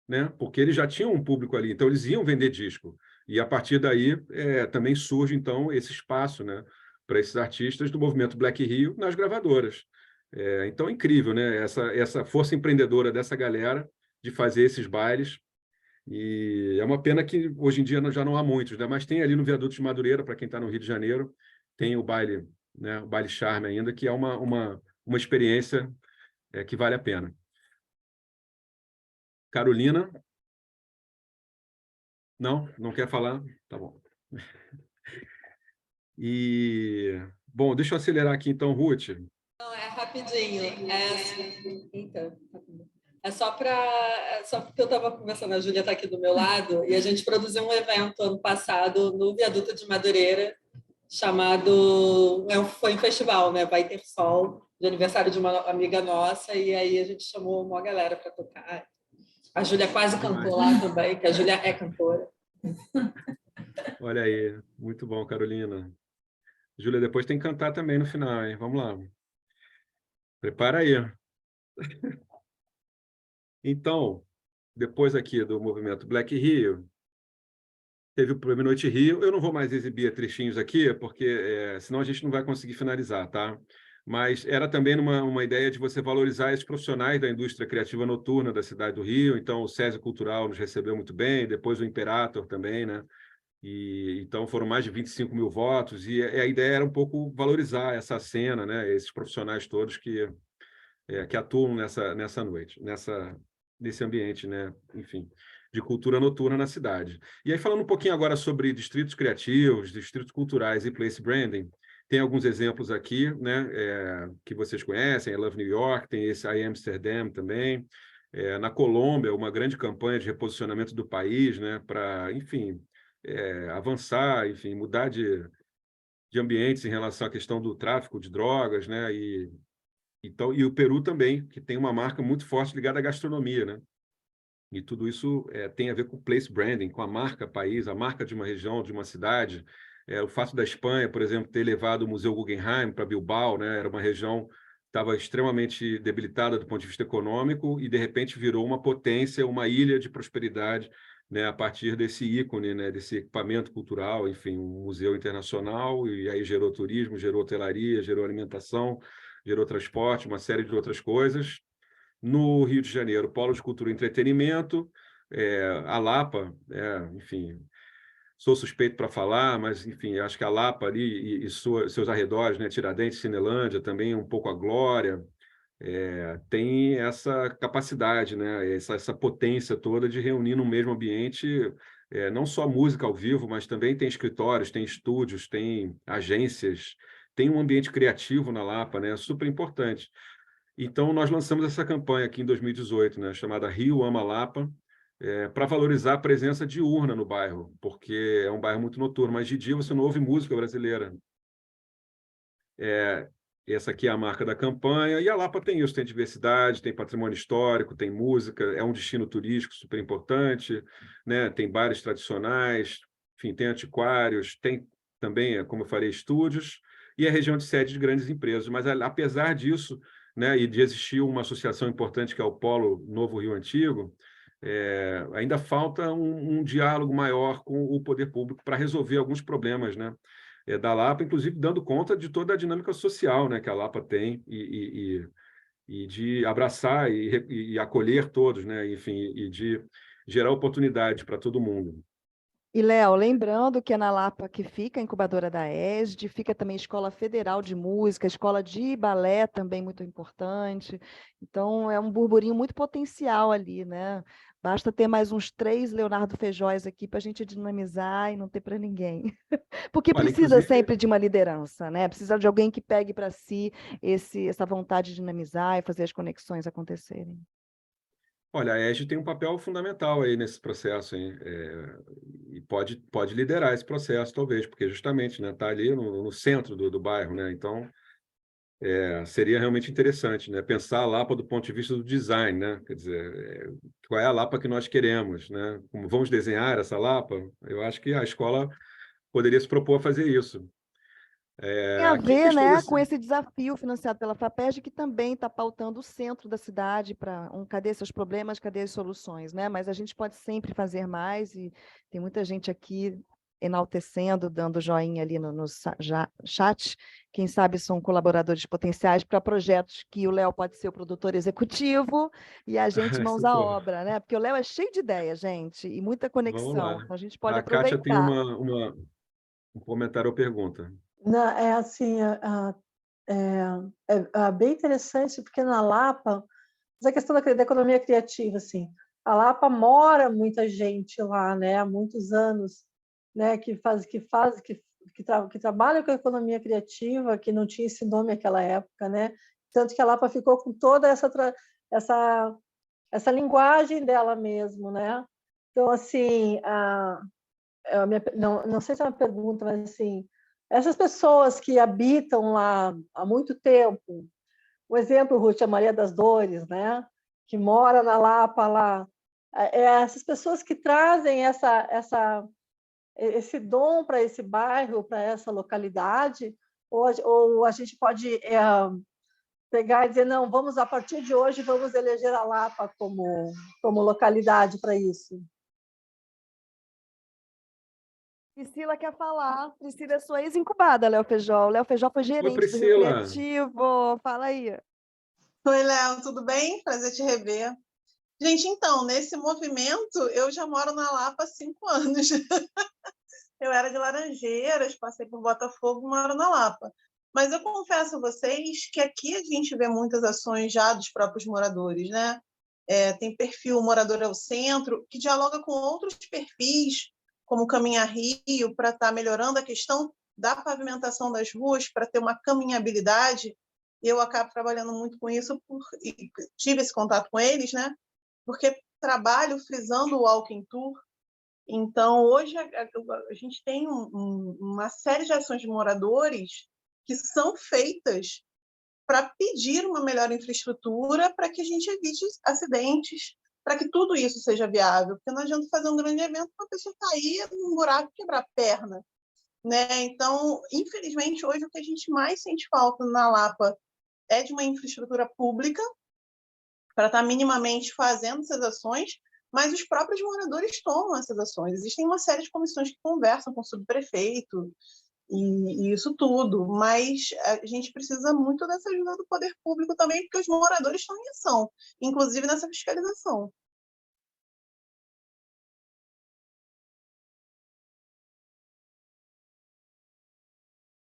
né? Porque eles já tinham um público ali, então eles iam vender disco. E, a partir daí, também surge, então, esse espaço, né, para esses artistas do movimento Black Rio nas gravadoras. Então, é incrível, né? Essa força empreendedora dessa galera de fazer esses bailes. E é uma pena que hoje em dia já não há muitos, né? Mas tem ali no Viaduto de Madureira, para quem está no Rio de Janeiro, tem o baile, né? O baile Charme ainda, que é uma experiência que vale a pena. Carolina? Não quer falar? Tá bom. Bom, deixa eu acelerar aqui então, Ruth. Não, é rapidinho. Eita. só porque eu estava conversando, a Júlia está aqui do meu lado, e a gente produziu um evento ano passado no Viaduto de Madureira, foi um festival, né? Vai Ter Sol, de aniversário de uma amiga nossa, e aí a gente chamou uma galera para tocar. A Júlia quase cantou lá também, que a Júlia é cantora. Olha aí, muito bom, Carolina. Júlia, depois tem que cantar também no final, hein? Vamos lá. Prepara aí. Então, depois aqui do movimento Black Rio, teve o Prêmio Noite Rio. Eu não vou mais exibir trechinhos aqui, porque senão a gente não vai conseguir finalizar, tá? Mas era também uma ideia de você valorizar esses profissionais da indústria criativa noturna da cidade do Rio. Então, o SESI Cultural nos recebeu muito bem, depois o Imperator também, né? Então, foram mais de 25 mil votos, e a ideia era um pouco valorizar essa cena, né? Esses profissionais todos que atuam nessa noite, nesse ambiente, né? Enfim, de cultura noturna na cidade. E aí, falando um pouquinho agora sobre distritos criativos, distritos culturais e place branding, tem alguns exemplos aqui, né, que vocês conhecem, I Love New York, tem esse I Amsterdam também. Na Colômbia, uma grande campanha de reposicionamento do país, né, para, enfim, avançar, enfim, mudar de ambientes em relação à questão do tráfico de drogas, né, então, e o Peru também, que tem uma marca muito forte ligada à gastronomia, né? E tudo isso tem a ver com place branding, com a marca país, a marca de uma região, de uma cidade. O fato da Espanha, por exemplo, ter levado o Museu Guggenheim para Bilbao, né? Era uma região que estava extremamente debilitada do ponto de vista econômico e, de repente, virou uma potência, uma ilha de prosperidade, né? A partir desse ícone, né? Desse equipamento cultural, enfim, um museu internacional, e aí gerou turismo, gerou hotelaria, gerou alimentação, gerou transporte, uma série de outras coisas. No Rio de Janeiro, Polo de Cultura e Entretenimento, a Lapa, enfim, sou suspeito para falar, mas, enfim, acho que a Lapa ali e seus arredores, né, Tiradentes, Cinelândia, também um pouco a Glória, tem essa capacidade, né, essa potência toda de reunir no mesmo ambiente não só música ao vivo, mas também tem escritórios, tem estúdios, tem agências, tem um ambiente criativo na Lapa, né, super importante. Então, nós lançamos essa campanha aqui em 2018, né, chamada Rio Ama Lapa, para valorizar a presença diurna no bairro, porque é um bairro muito noturno, mas de dia você não ouve música brasileira. Essa aqui é a marca da campanha, e a Lapa tem isso, tem diversidade, tem patrimônio histórico, tem música, é um destino turístico super importante, né, tem bares tradicionais, enfim, tem antiquários, tem também, como eu falei, estúdios, e a região de sede de grandes empresas. Mas, apesar disso, né, e de existir uma associação importante que é o Polo Novo Rio Antigo, ainda falta um diálogo maior com o poder público para resolver alguns problemas, né, da Lapa, inclusive dando conta de toda a dinâmica social, né, que a Lapa tem e de abraçar e acolher todos, né, enfim, e de gerar oportunidade para todo mundo. E, Léo, lembrando que é na Lapa que fica a incubadora da ESD, fica também a Escola Federal de Música, a Escola de Balé também muito importante. Então, é um burburinho muito potencial ali, né? Basta ter mais uns 3 Leonardo Fejóis aqui para a gente dinamizar e não ter para ninguém. Porque precisa sempre de uma liderança, né? Precisa de alguém que pegue para si essa vontade de dinamizar e fazer as conexões acontecerem. Olha, a ESG tem um papel fundamental aí nesse processo, hein? E pode liderar esse processo, talvez, porque justamente, né, está ali no centro do bairro, né? Então, seria realmente interessante, né? Pensar a Lapa do ponto de vista do design, né? Quer dizer, qual é a Lapa que nós queremos, né? Como vamos desenhar essa Lapa? Eu acho que a escola poderia se propor a fazer isso. Tem a ver, né, com esse desafio financiado pela FAPESD, que também está pautando o centro da cidade para cadê seus problemas, cadê as soluções, né? Mas a gente pode sempre fazer mais e tem muita gente aqui enaltecendo, dando joinha ali no chat. Quem sabe são colaboradores potenciais para projetos que o Léo pode ser o produtor executivo e a gente mãos à obra, né? Porque o Léo é cheio de ideias, gente, e muita conexão. Então a gente pode aproveitar. A Kátia tem um comentário ou pergunta. Não, é assim, bem interessante, porque na Lapa, essa questão da economia criativa, assim, a Lapa mora muita gente lá, né, há muitos anos, né, que trabalha com a economia criativa, que não tinha esse nome naquela época, né, tanto que a Lapa ficou com toda essa essa linguagem dela mesmo, né? Então, assim, não sei se é uma pergunta, mas assim, essas pessoas que habitam lá há muito tempo, um exemplo, Ruth, a Maria das Dores, né? Que mora na Lapa lá, essas pessoas que trazem esse dom para esse bairro, para essa localidade, ou a gente pode pegar e dizer, não, vamos, a partir de hoje, vamos eleger a Lapa como localidade para isso. Priscila quer falar. Priscila é sua ex-incubada, Léo Feijó. O Léo Feijó foi gerente do Rio Criativo. Fala aí. Oi, Léo, tudo bem? Prazer te rever. Gente, então, nesse movimento, eu já moro na Lapa há 5 anos. Eu era de Laranjeiras, passei por Botafogo, moro na Lapa. Mas eu confesso a vocês que aqui a gente vê muitas ações já dos próprios moradores, né? Tem perfil Morador ao Centro, que dialoga com outros perfis, como Caminhar Rio, para estar melhorando a questão da pavimentação das ruas, para ter uma caminhabilidade. Eu acabo trabalhando muito com isso, e tive esse contato com eles, né? Porque trabalho frisando o Walking Tour. Então, hoje, a gente tem uma série de ações de moradores que são feitas para pedir uma melhor infraestrutura para que a gente evite acidentes, para que tudo isso seja viável, porque não adianta fazer um grande evento para a pessoa cair num buraco e quebrar a perna, né? Então, infelizmente, hoje o que a gente mais sente falta na Lapa é de uma infraestrutura pública para estar minimamente fazendo essas ações, mas os próprios moradores tomam essas ações. Existem uma série de comissões que conversam com o subprefeito e isso tudo, mas a gente precisa muito dessa ajuda do poder público também, porque os moradores estão em ação, inclusive nessa fiscalização.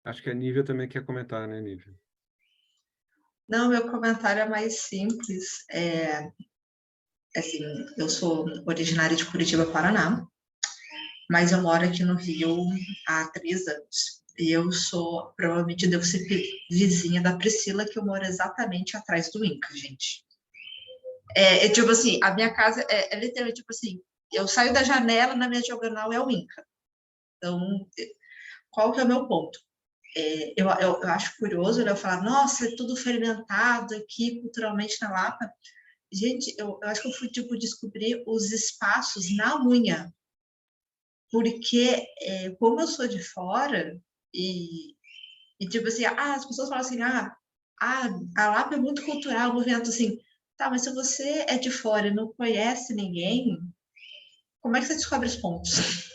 Acho que a Nívia também quer comentar, né, Nívia? Não, meu comentário é mais simples. Assim, eu sou originária de Curitiba, Paraná, mas eu moro aqui no Rio há 3 anos. E eu provavelmente devo ser vizinha da Priscila, que eu moro exatamente atrás do INCA, gente. Tipo assim, a minha casa é literalmente, tipo assim, eu saio da janela, na minha diagonal é o INCA. Então, qual que é o meu ponto? Eu acho curioso eu falar, nossa, é tudo fermentado aqui culturalmente na Lapa. Gente, eu acho que eu fui tipo, descobrir os espaços na unha, porque como eu sou de fora, e tipo assim, as pessoas falam assim, a Lapa é muito cultural, o movimento assim, tá, mas se você é de fora e não conhece ninguém, como é que você descobre os pontos?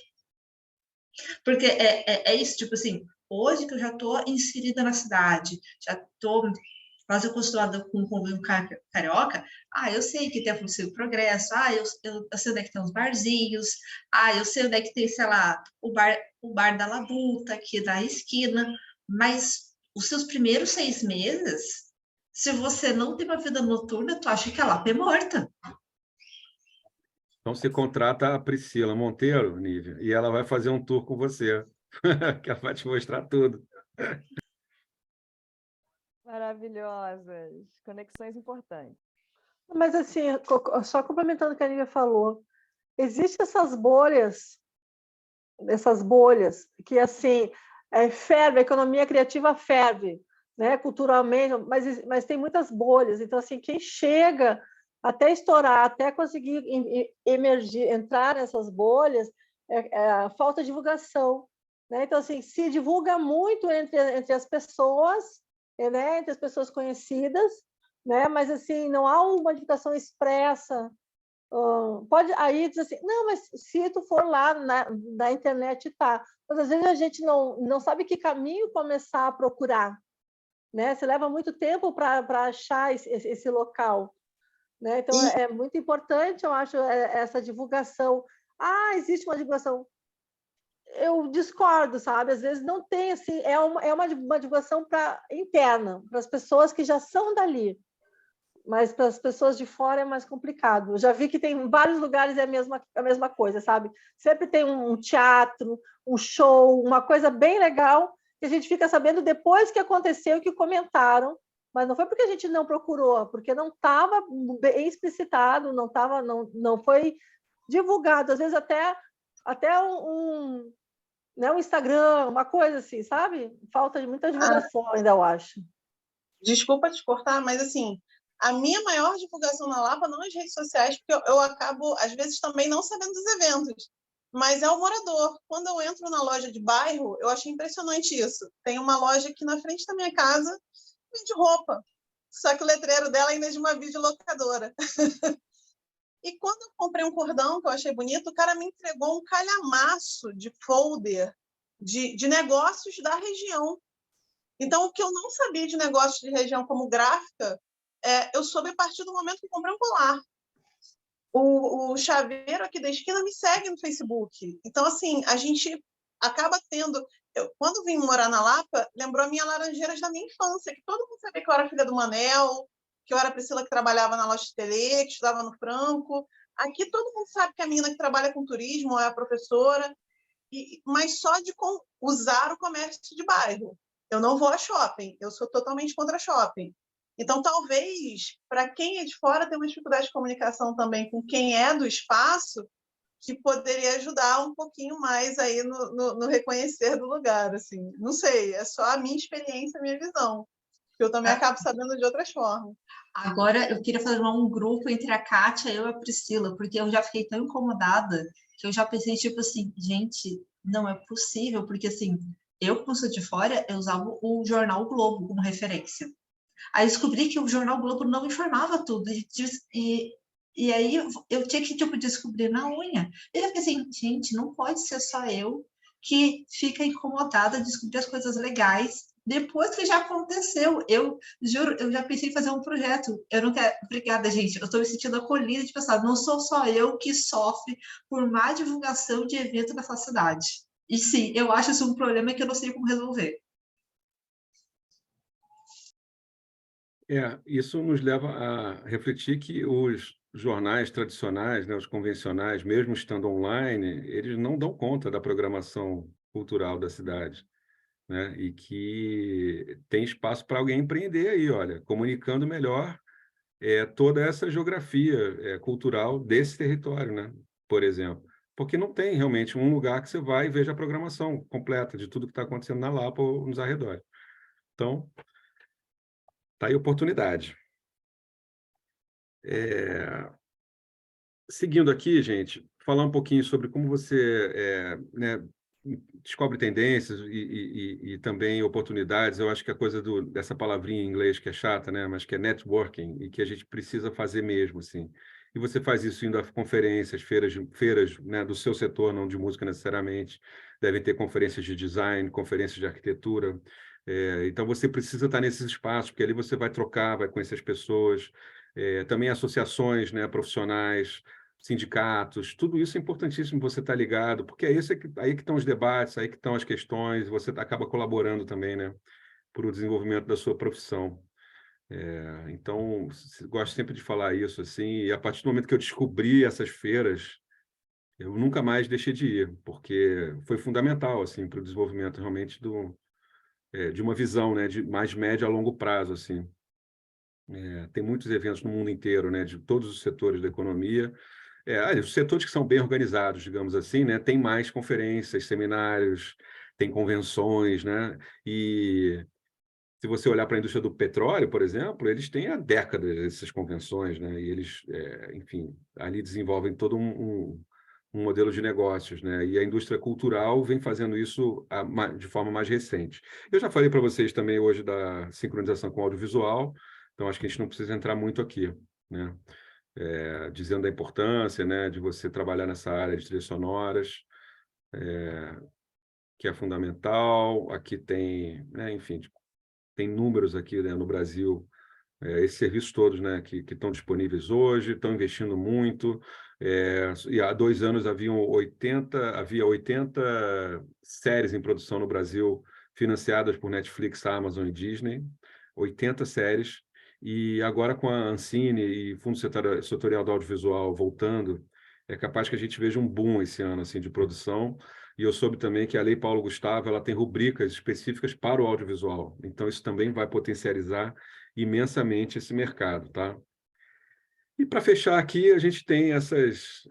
Porque é isso, tipo assim, hoje que eu já estou inserida na cidade, já estou quase acostumada com o convívio carioca, eu sei que tem a Função do Progresso, eu sei onde é que tem os barzinhos, eu sei onde é que tem, sei lá, o bar da Labuta, aqui da esquina, mas os seus primeiros 6 meses, se você não tem uma vida noturna, tu acha que a Lapa é morta. Então, você contrata a Priscila Monteiro, Nívia, e ela vai fazer um tour com você, que ela vai te mostrar tudo. Maravilhosas. Conexões importantes. Mas, assim, só complementando o que a Nívia falou, existem essas bolhas que, assim, ferve, a economia criativa ferve, né, culturalmente, mas tem muitas bolhas. Então, assim, quem chega até estourar, até conseguir emergir, entrar nessas bolhas, falta divulgação, né? Então, assim, se divulga muito entre as pessoas, né? Entre as pessoas conhecidas, né? Mas, assim, não há uma divulgação expressa. Pode aí dizer assim, não, mas se tu for lá na internet, tá. Mas, às vezes, a gente não sabe que caminho começar a procurar, né? Você leva muito tempo para achar esse local. Né? Então, é muito importante, eu acho, essa divulgação. Existe uma divulgação. Eu discordo, sabe? Às vezes não tem, assim, é uma divulgação interna, para as pessoas que já são dali. Mas para as pessoas de fora é mais complicado. Eu já vi que tem em vários lugares a mesma coisa, sabe? Sempre tem um teatro, um show, uma coisa bem legal, que a gente fica sabendo depois que aconteceu, que comentaram, Mas não foi porque a gente não procurou, porque não estava bem explicitado, não foi divulgado. Às vezes até né, um Instagram, uma coisa assim, sabe? Falta de muita divulgação ainda, eu acho. Desculpa te cortar, mas assim, a minha maior divulgação na Lapa não é as redes sociais, porque eu acabo, às vezes, também não sabendo dos eventos, mas é o morador. Quando eu entro na loja de bairro, eu achei impressionante isso. Tem uma loja aqui na frente da minha casa, vende roupa, só que o letreiro dela ainda é de uma videolocadora. E quando eu comprei um cordão, que eu achei bonito, o cara me entregou um calhamaço de folder de negócios da região. Então, o que eu não sabia de negócios de região como gráfica, eu soube a partir do momento que eu comprei um colar. O chaveiro aqui da esquina me segue no Facebook. Então, assim, a gente acaba tendo... quando vim morar na Lapa, lembrou a minha Laranjeiras da minha infância, que todo mundo sabia que eu era filha do Manel, que eu era a Priscila que trabalhava na loja de tele, que estudava no Franco. Aqui todo mundo sabe que a menina que trabalha com turismo é a professora, mas só de usar o comércio de bairro. Eu não vou a shopping, eu sou totalmente contra shopping. Então, talvez, para quem é de fora, tem uma dificuldade de comunicação também com quem é do espaço, que poderia ajudar um pouquinho mais aí no reconhecer do lugar. Assim. Não sei, é só a minha experiência, a minha visão. Eu também acabo sabendo de outras formas. Agora, eu queria fazer um grupo entre a Kátia, eu e a Priscila, porque eu já fiquei tão incomodada que eu já pensei, tipo assim, gente, não é possível, porque assim, eu, como sou de fora, eu usava o Jornal Globo como referência. Aí descobri que o Jornal Globo não informava tudo, e aí eu tinha que, tipo, descobrir na unha. E eu fiquei assim, gente, não pode ser só eu que fica incomodada de descobrir as coisas legais depois que já aconteceu. Eu juro, eu já pensei em fazer um projeto. Eu não quero... Obrigada, gente. Eu estou me sentindo acolhida de pensar, não sou só eu que sofre por má divulgação de evento nessa cidade. E sim, eu acho isso um problema que eu não sei como resolver. Isso nos leva a refletir que os jornais tradicionais, né, os convencionais, mesmo estando online, eles não dão conta da programação cultural da cidade, né? E que tem espaço para alguém empreender aí, olha, comunicando melhor toda essa geografia cultural desse território, né? Por exemplo. Porque não tem realmente um lugar que você vai e veja a programação completa de tudo que está acontecendo na Lapa ou nos arredores. Então, está aí a oportunidade. Seguindo aqui, gente, falar um pouquinho sobre como você né, descobre tendências e também oportunidades. Eu acho que a coisa dessa palavrinha em inglês que é chata, né, mas que é networking, e que a gente precisa fazer mesmo, assim. E você faz isso indo a conferências, feiras né, do seu setor, não de música necessariamente. Devem ter conferências de design, conferências de arquitetura. Então, você precisa estar nesses espaços, porque ali você vai trocar, vai conhecer as pessoas. Também associações, né, profissionais, sindicatos, tudo isso é importantíssimo você estar ligado, porque aí que estão os debates, aí que estão as questões, você acaba colaborando também, né, para o desenvolvimento da sua profissão. Então, gosto sempre de falar isso, assim, e a partir do momento que eu descobri essas feiras, eu nunca mais deixei de ir, porque foi fundamental, assim, para o desenvolvimento realmente de uma visão, né, de mais médio a longo prazo, assim. Tem muitos eventos no mundo inteiro, né, de todos os setores da economia. Os setores que são bem organizados, digamos assim, né, tem mais conferências, seminários, tem convenções, né? E se você olhar para a indústria do petróleo, por exemplo, eles têm há décadas essas convenções, né? E eles, enfim, ali desenvolvem todo um modelo de negócios, né? E a indústria cultural vem fazendo isso de forma mais recente. Eu já falei para vocês também hoje da sincronização com audiovisual, então acho que a gente não precisa entrar muito aqui, né? Dizendo da importância, né, de você trabalhar nessa área de trilhas sonoras, que é fundamental. Aqui tem, né, enfim, tem números aqui, né, no Brasil, esses serviços todos, né, que estão disponíveis hoje, estão investindo muito. E há 2 anos havia 80 séries em produção no Brasil financiadas por Netflix, Amazon e Disney, 80 séries. E agora com a Ancine e Fundo Setorial do Audiovisual voltando, é capaz que a gente veja um boom esse ano assim, de produção. E eu soube também que a Lei Paulo Gustavo ela tem rubricas específicas para o audiovisual. Então, isso também vai potencializar imensamente esse mercado, tá? E para fechar aqui, a gente tem essas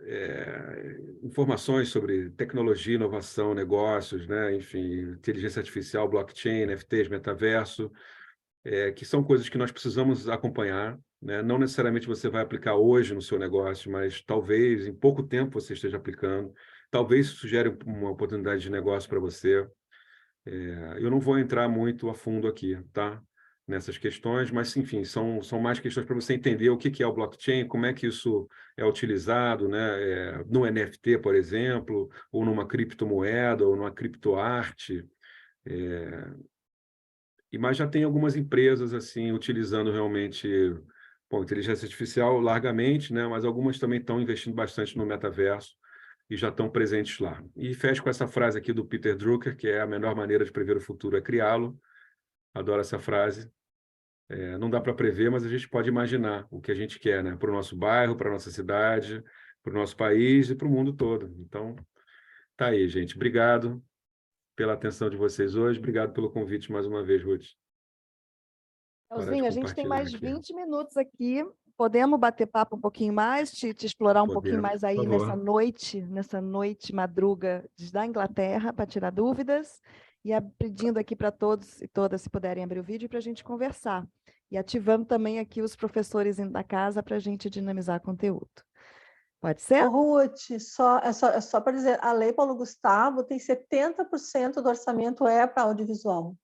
informações sobre tecnologia, inovação, negócios, né? Enfim, inteligência artificial, blockchain, NFTs, metaverso, que são coisas que nós precisamos acompanhar, né? Não necessariamente você vai aplicar hoje no seu negócio, mas talvez em pouco tempo você esteja aplicando. Talvez isso sugere uma oportunidade de negócio para você. Eu não vou entrar muito a fundo aqui, tá? Nessas questões, mas, enfim, são mais questões para você entender o que é o blockchain, como é que isso é utilizado, né? No NFT, por exemplo, ou numa criptomoeda, ou numa criptoarte. Mas já tem algumas empresas assim utilizando realmente inteligência artificial largamente, né? Mas algumas também estão investindo bastante no metaverso e já estão presentes lá. E fecho com essa frase aqui do Peter Drucker, que é a melhor maneira de prever o futuro é criá-lo. Adoro essa frase. Não dá para prever, mas a gente pode imaginar o que a gente quer, né? Para o nosso bairro, para a nossa cidade, para o nosso país e para o mundo todo. Então, tá aí, gente. Obrigado pela atenção de vocês hoje. Obrigado pelo convite mais uma vez, Ruth. Elzinho, a gente tem mais 20 minutos aqui. Podemos bater papo um pouquinho mais, te explorar um pouquinho mais aí nessa noite madruga da Inglaterra, para tirar dúvidas. E pedindo aqui para todos e todas, se puderem abrir o vídeo, para a gente conversar. E ativando também aqui os professores da casa para a gente dinamizar conteúdo. Pode ser? Ruth, só para dizer, a Lei Paulo Gustavo tem 70% do orçamento para audiovisual.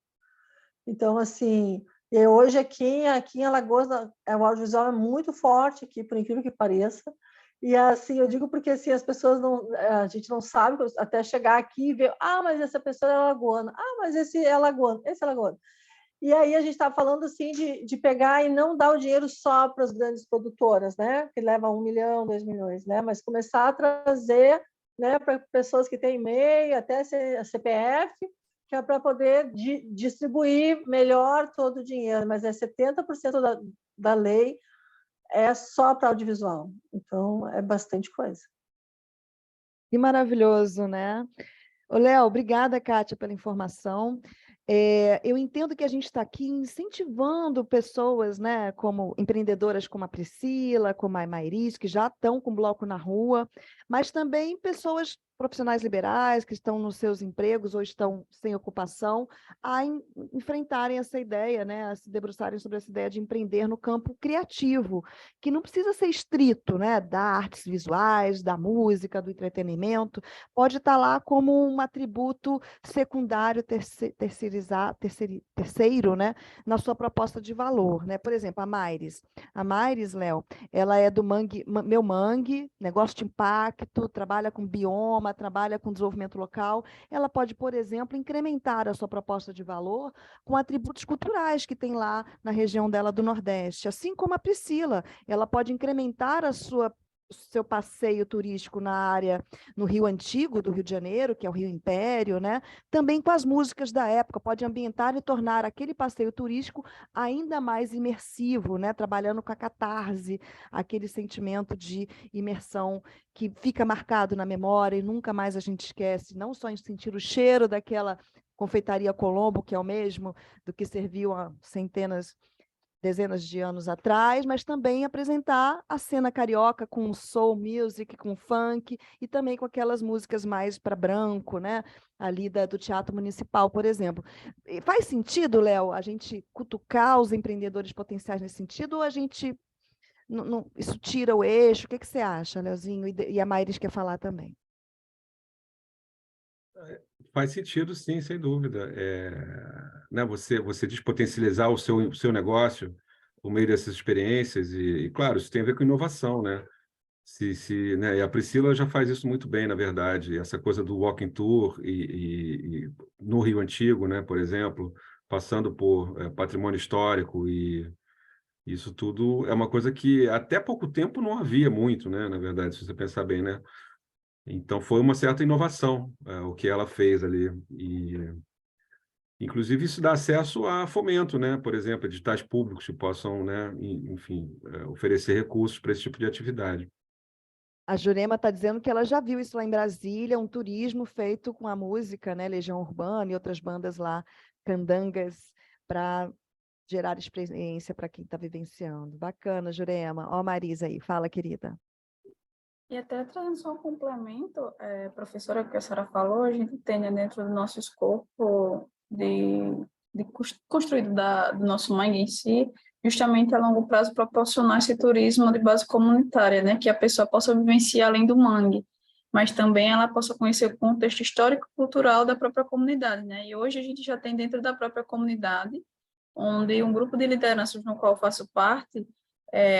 Então, assim, hoje aqui em Alagoas, o audiovisual é muito forte aqui, por incrível que pareça. E assim, eu digo porque assim, as pessoas a gente não sabe, até chegar aqui e ver, mas essa pessoa é alagoana, mas esse é alagoano, esse é alagoano. E aí a gente está falando assim de pegar e não dar o dinheiro só para as grandes produtoras, né? Que levam 1 milhão, 2 milhões, né? Mas começar a trazer, né, para pessoas que têm MEI, até a CPF, que é para poder distribuir melhor todo o dinheiro. Mas 70% da lei é só para audiovisual. Então, é bastante coisa. Que maravilhoso, né? Ô, Léo, obrigada, Kátia, pela informação. Eu entendo que a gente está aqui incentivando pessoas, né, como empreendedoras como a Priscila, como a Mairis, que já estão com bloco na rua, mas também pessoas profissionais liberais que estão nos seus empregos ou estão sem ocupação, a enfrentarem essa ideia, né, a se debruçarem sobre essa ideia de empreender no campo criativo, que não precisa ser estrito, né, da artes visuais, da música, do entretenimento, pode estar lá como um atributo secundário, terceiro, né, na sua proposta de valor, né? Por exemplo, a Mairis, Léo, ela é do Meu Mangue, negócio de impacto, trabalha com bioma, trabalha com desenvolvimento local. Ela pode, por exemplo, incrementar a sua proposta de valor com atributos culturais que tem lá na região dela do Nordeste, assim como a Priscila, ela pode incrementar seu passeio turístico na área, no Rio Antigo do Rio de Janeiro, que é o Rio Império, né? Também com as músicas da época, pode ambientar e tornar aquele passeio turístico ainda mais imersivo, né? Trabalhando com a catarse, aquele sentimento de imersão que fica marcado na memória e nunca mais a gente esquece, não só em sentir o cheiro daquela confeitaria Colombo, que é o mesmo do que serviu há dezenas de anos atrás, mas também apresentar a cena carioca com soul music, com funk, e também com aquelas músicas mais para branco, né? Ali do Teatro Municipal, por exemplo. E faz sentido, Léo, a gente cutucar os empreendedores potenciais nesse sentido, ou a gente isso tira o eixo? O que você acha, Leozinho? E a Mairis quer falar também. Faz sentido, sim, sem dúvida. Né, você despotencializar o seu negócio por meio dessas experiências e, claro, isso tem a ver com inovação, né? Né? E a Priscila já faz isso muito bem, na verdade. Essa coisa do walking tour e no Rio Antigo, né, por exemplo, passando por patrimônio histórico e isso tudo é uma coisa que até pouco tempo não havia muito, né? Na verdade, se você pensar bem, né? Então, foi uma certa inovação o que ela fez ali. E, inclusive, isso dá acesso a fomento, né? Por exemplo, editais públicos que possam, né, enfim, oferecer recursos para esse tipo de atividade. A Jurema está dizendo que ela já viu isso lá em Brasília, um turismo feito com a música, né, Legião Urbana e outras bandas lá, candangas, para gerar experiência para quem está vivenciando. Bacana, Jurema. Ó, Marisa aí, fala, querida. E até trazendo só um complemento, professora, que a senhora falou, a gente tem, né, dentro do nosso escopo construído do nosso mangue em si, justamente a longo prazo proporcionar esse turismo de base comunitária, né, que a pessoa possa vivenciar além do mangue, mas também ela possa conhecer o contexto histórico e cultural da própria comunidade, né, e hoje a gente já tem dentro da própria comunidade, onde um grupo de lideranças no qual eu faço parte,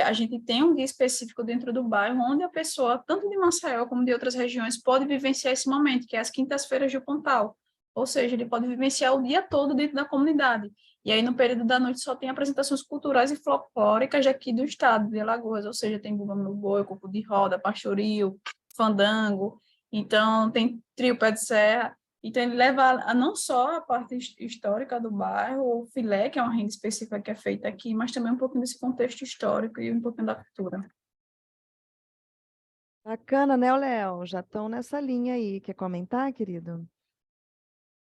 a gente tem um guia específico dentro do bairro, onde a pessoa, tanto de Maceió como de outras regiões, pode vivenciar esse momento, que é as quintas-feiras de Pontal. Ou seja, ele pode vivenciar o dia todo dentro da comunidade. E aí, no período da noite, só tem apresentações culturais e folclóricas aqui do estado de Alagoas. Ou seja, tem bumba no boi, coco de roda, pastoril, fandango. Então, tem trio pé de serra. Então, ele leva não só a parte histórica do bairro, o filé, que é uma renda específica que é feita aqui, mas também um pouquinho desse contexto histórico e um pouquinho da cultura. Bacana, né, Léo? Já estão nessa linha aí. Quer comentar, querido?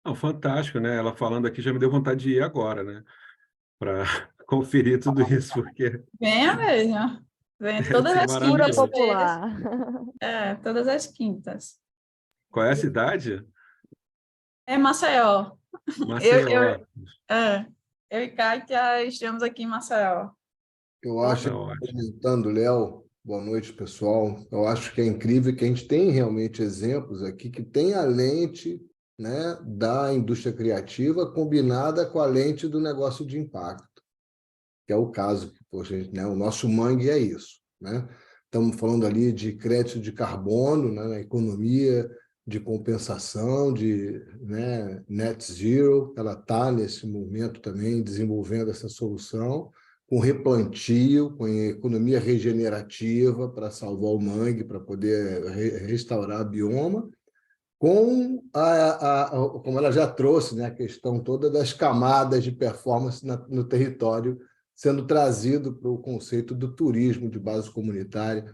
Não, fantástico, né? Ela falando aqui já me deu vontade de ir agora, né? Para conferir tudo isso, porque... Venha mesmo. Venha todas as quintas popular. Todas as quintas. Qual é a cidade? É Maceió. Maceió. Eu e Kátia estamos aqui em Maceió. Eu acho, comentando, Léo, boa noite, pessoal. Eu acho que é incrível que a gente tem realmente exemplos aqui que tem a lente, né, da indústria criativa combinada com a lente do negócio de impacto, que é o caso que, poxa, né, o nosso mangue é isso, né? Estamos falando ali de crédito de carbono, né, na economia de compensação, de, né, net zero, ela está nesse momento também desenvolvendo essa solução, com replantio, com economia regenerativa para salvar o mangue, para poder restaurar a bioma, com como ela já trouxe, né, a questão toda das camadas de performance no território, sendo trazido para o conceito do turismo de base comunitária.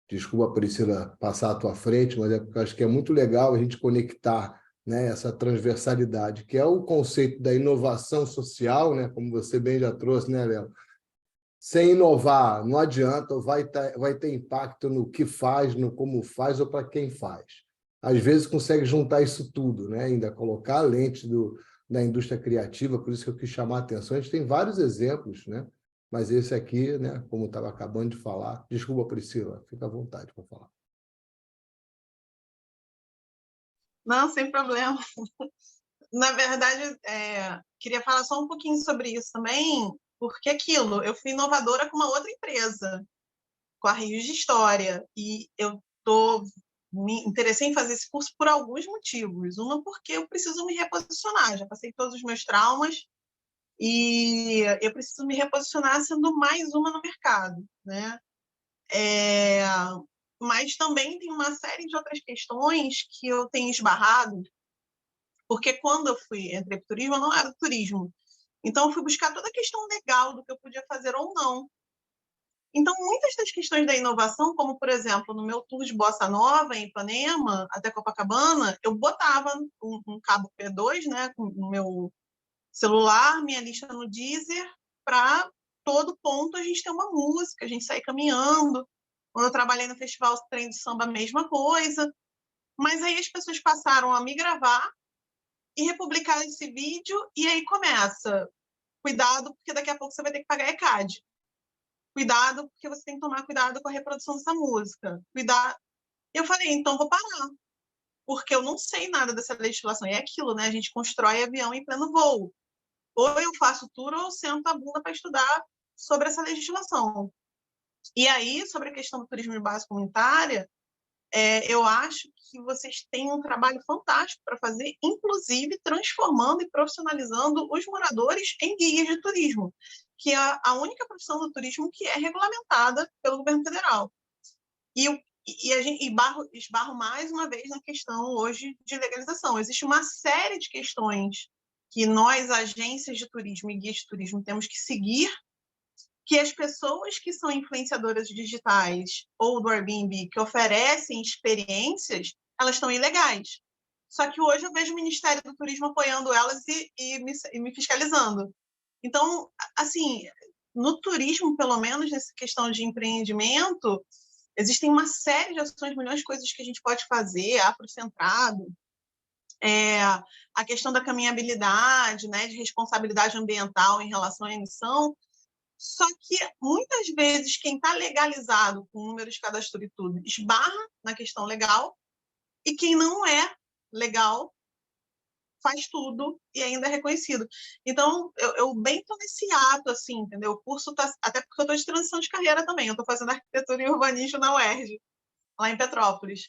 Desculpa, Priscila, passar à tua frente, mas porque eu acho que é muito legal a gente conectar, né, essa transversalidade, que é o conceito da inovação social, né, como você bem já trouxe, né, Léo? Sem inovar, não adianta, vai ter impacto no que faz, no como faz ou para quem faz. Às vezes consegue juntar isso tudo, né? Ainda colocar a lente da indústria criativa, por isso que eu quis chamar a atenção. A gente tem vários exemplos, né? Mas esse aqui, né, como eu estava acabando de falar... Desculpa, Priscila, fica à vontade para falar. Não, sem problema. Na verdade, queria falar só um pouquinho sobre isso também, porque aquilo, eu fui inovadora com uma outra empresa, com a Rios de História, e eu me interessei em fazer esse curso por alguns motivos. Uma, porque eu preciso me reposicionar, já passei todos os meus traumas, e eu preciso me reposicionar sendo mais uma no mercado, né? Mas também tem uma série de outras questões que eu tenho esbarrado, porque quando eu entrei para o turismo, eu não era do turismo. Então, eu fui buscar toda a questão legal do que eu podia fazer ou não. Então, muitas das questões da inovação, como, por exemplo, no meu tour de Bossa Nova, em Ipanema, até Copacabana, eu botava um cabo P2, né, no meu celular, minha lista no Deezer, para todo ponto a gente ter uma música, a gente sair caminhando. Quando eu trabalhei no Festival Trem de Samba, a mesma coisa. Mas aí as pessoas passaram a me gravar e republicar esse vídeo, e aí começa. Cuidado, porque daqui a pouco você vai ter que pagar ECAD. Cuidado, porque você tem que tomar cuidado com a reprodução dessa música. Cuidado. Eu falei, então vou parar, porque eu não sei nada dessa legislação. E é aquilo, né? A gente constrói avião em pleno voo. Ou eu faço tour ou eu sento a bunda para estudar sobre essa legislação. E aí, sobre a questão do turismo de base comunitária, eu acho que vocês têm um trabalho fantástico para fazer, inclusive transformando e profissionalizando os moradores em guias de turismo, que é a única profissão do turismo que é regulamentada pelo governo federal. E a gente esbarro mais uma vez na questão hoje de legalização. Existe uma série de questões que nós, agências de turismo e guias de turismo, temos que seguir que as pessoas que são influenciadoras digitais ou do Airbnb, que oferecem experiências, elas estão ilegais. Só que hoje eu vejo o Ministério do Turismo apoiando elas e me fiscalizando. Então, assim, no turismo, pelo menos nessa questão de empreendimento, existem uma série de ações, milhões de coisas que a gente pode fazer, afrocentrado, a questão da caminhabilidade, né, de responsabilidade ambiental em relação à emissão. Só que, muitas vezes, quem está legalizado com números de cadastro e tudo, esbarra na questão legal, e quem não é legal faz tudo e ainda é reconhecido. Então, eu bem estou nesse ato, assim, entendeu? O curso tá, até porque eu estou de transição de carreira também, eu estou fazendo arquitetura e urbanismo na UERJ, lá em Petrópolis.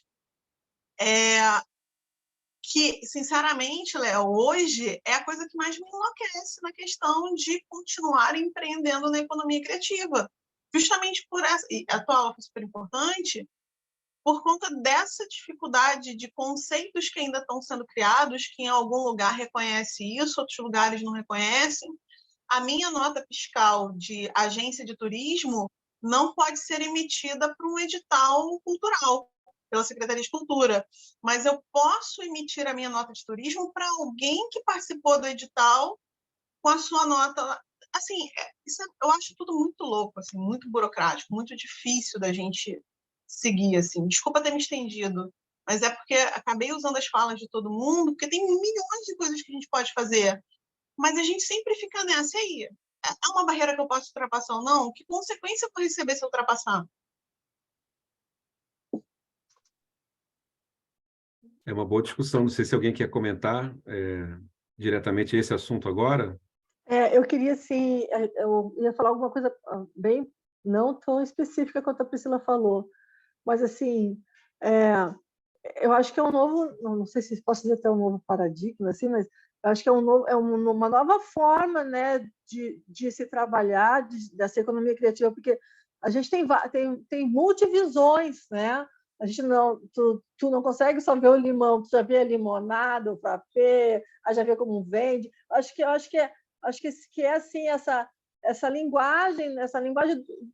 Que, sinceramente, Léo, hoje é a coisa que mais me enlouquece na questão de continuar empreendendo na economia criativa. Justamente por essa... E a tua aula foi super importante, por conta dessa dificuldade de conceitos que ainda estão sendo criados, que em algum lugar reconhece isso, outros lugares não reconhecem. A minha nota fiscal de agência de turismo não pode ser emitida para um edital cultural, pela Secretaria de Cultura, mas eu posso emitir a minha nota de turismo para alguém que participou do edital com a sua nota. Assim, eu acho tudo muito louco, assim, muito burocrático, muito difícil da gente seguir, assim. Desculpa ter me estendido, mas é porque acabei usando as falas de todo mundo, porque tem milhões de coisas que a gente pode fazer, mas a gente sempre fica nessa aí. É uma barreira que eu posso ultrapassar ou não? Que consequência eu vou receber se eu ultrapassar? É uma boa discussão. Não sei se alguém quer comentar diretamente esse assunto agora. Eu queria, assim, eu ia falar alguma coisa bem não tão específica quanto a Priscila falou, mas, assim, eu acho que é um novo, não sei se posso dizer até um novo paradigma, assim, mas eu acho que é uma nova forma, né, de se trabalhar dessa economia criativa, porque a gente tem multivisões, né? A gente tu não consegue só ver o limão, tu já vê a limonada, o frappé, já vê como vende. Acho que é assim essa linguagem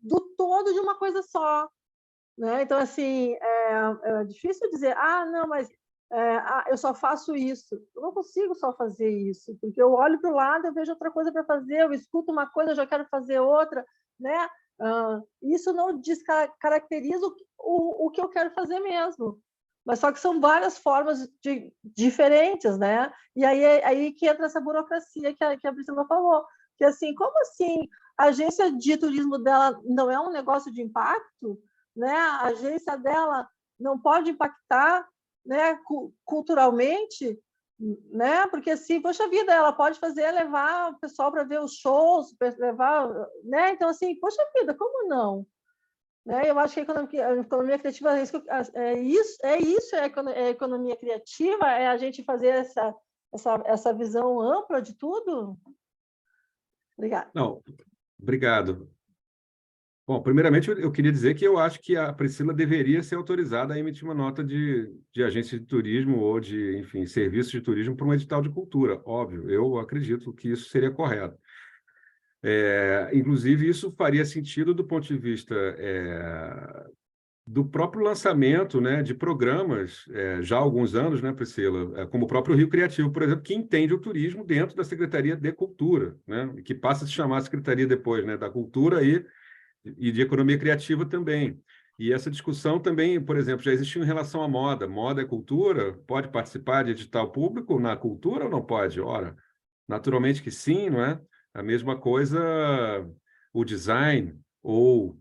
do todo de uma coisa só, né? Então, assim, é difícil dizer, não, mas eu só faço isso. Eu não consigo só fazer isso, porque eu olho para o lado, eu vejo outra coisa para fazer, eu escuto uma coisa, eu já quero fazer outra, né? Isso não descaracteriza o que eu quero fazer mesmo, mas só que são várias formas diferentes, né? E aí que entra essa burocracia que a Priscila falou, que assim, como assim a agência de turismo dela não é um negócio de impacto, né? A agência dela não pode impactar, né, culturalmente, né? Porque assim, poxa vida, ela pode levar o pessoal para ver os shows, levar, né? Então, assim, poxa vida, como não? Né? Eu acho que a economia criativa é isso, a economia criativa, é a gente fazer essa visão ampla de tudo. Obrigada. Não, obrigado. Bom, primeiramente, eu queria dizer que eu acho que a Priscila deveria ser autorizada a emitir uma nota de agência de turismo ou de, enfim, serviço de turismo para um edital de cultura, óbvio. Eu acredito que isso seria correto. Inclusive, isso faria sentido do ponto de vista do próprio lançamento, né, de programas, já há alguns anos, né, Priscila, como o próprio Rio Criativo, por exemplo, que entende o turismo dentro da Secretaria de Cultura, né, que passa a se chamar Secretaria depois, né, da Cultura e de Economia Criativa também. E essa discussão também, por exemplo, já existiu em relação à moda. Moda é cultura? Pode participar de edital público na cultura ou não pode? Ora, naturalmente que sim, não é? A mesma coisa o design ou,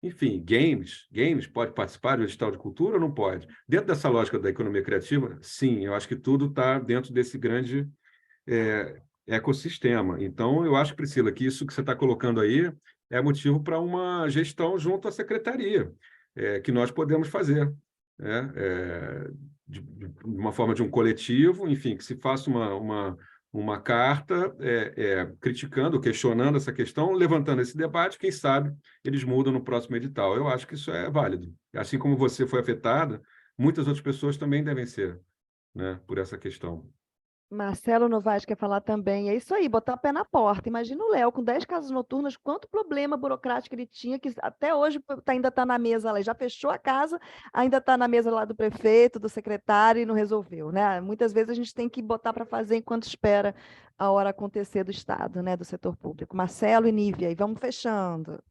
enfim, games pode participar do edital de cultura ou não pode? Dentro dessa lógica da economia criativa, sim, eu acho que tudo está dentro desse grande ecossistema. Então, eu acho, Priscila, que isso que você está colocando aí é motivo para uma gestão junto à secretaria, que nós podemos fazer, né? De uma forma de um coletivo, enfim, que se faça uma carta criticando, questionando essa questão, levantando esse debate, quem sabe eles mudam no próximo edital. Eu acho que isso é válido. Assim como você foi afetada, muitas outras pessoas também devem ser, né, por essa questão. Marcelo Novaes quer falar também. É isso aí, botar o pé na porta. Imagina o Léo com 10 casas noturnas, quanto problema burocrático ele tinha, que até hoje ainda está na mesa lá. Já fechou a casa, ainda está na mesa lá do prefeito, do secretário e não resolveu, né? Muitas vezes a gente tem que botar para fazer enquanto espera a hora acontecer do Estado, né? Do setor público. Marcelo e Nívia, e vamos fechando.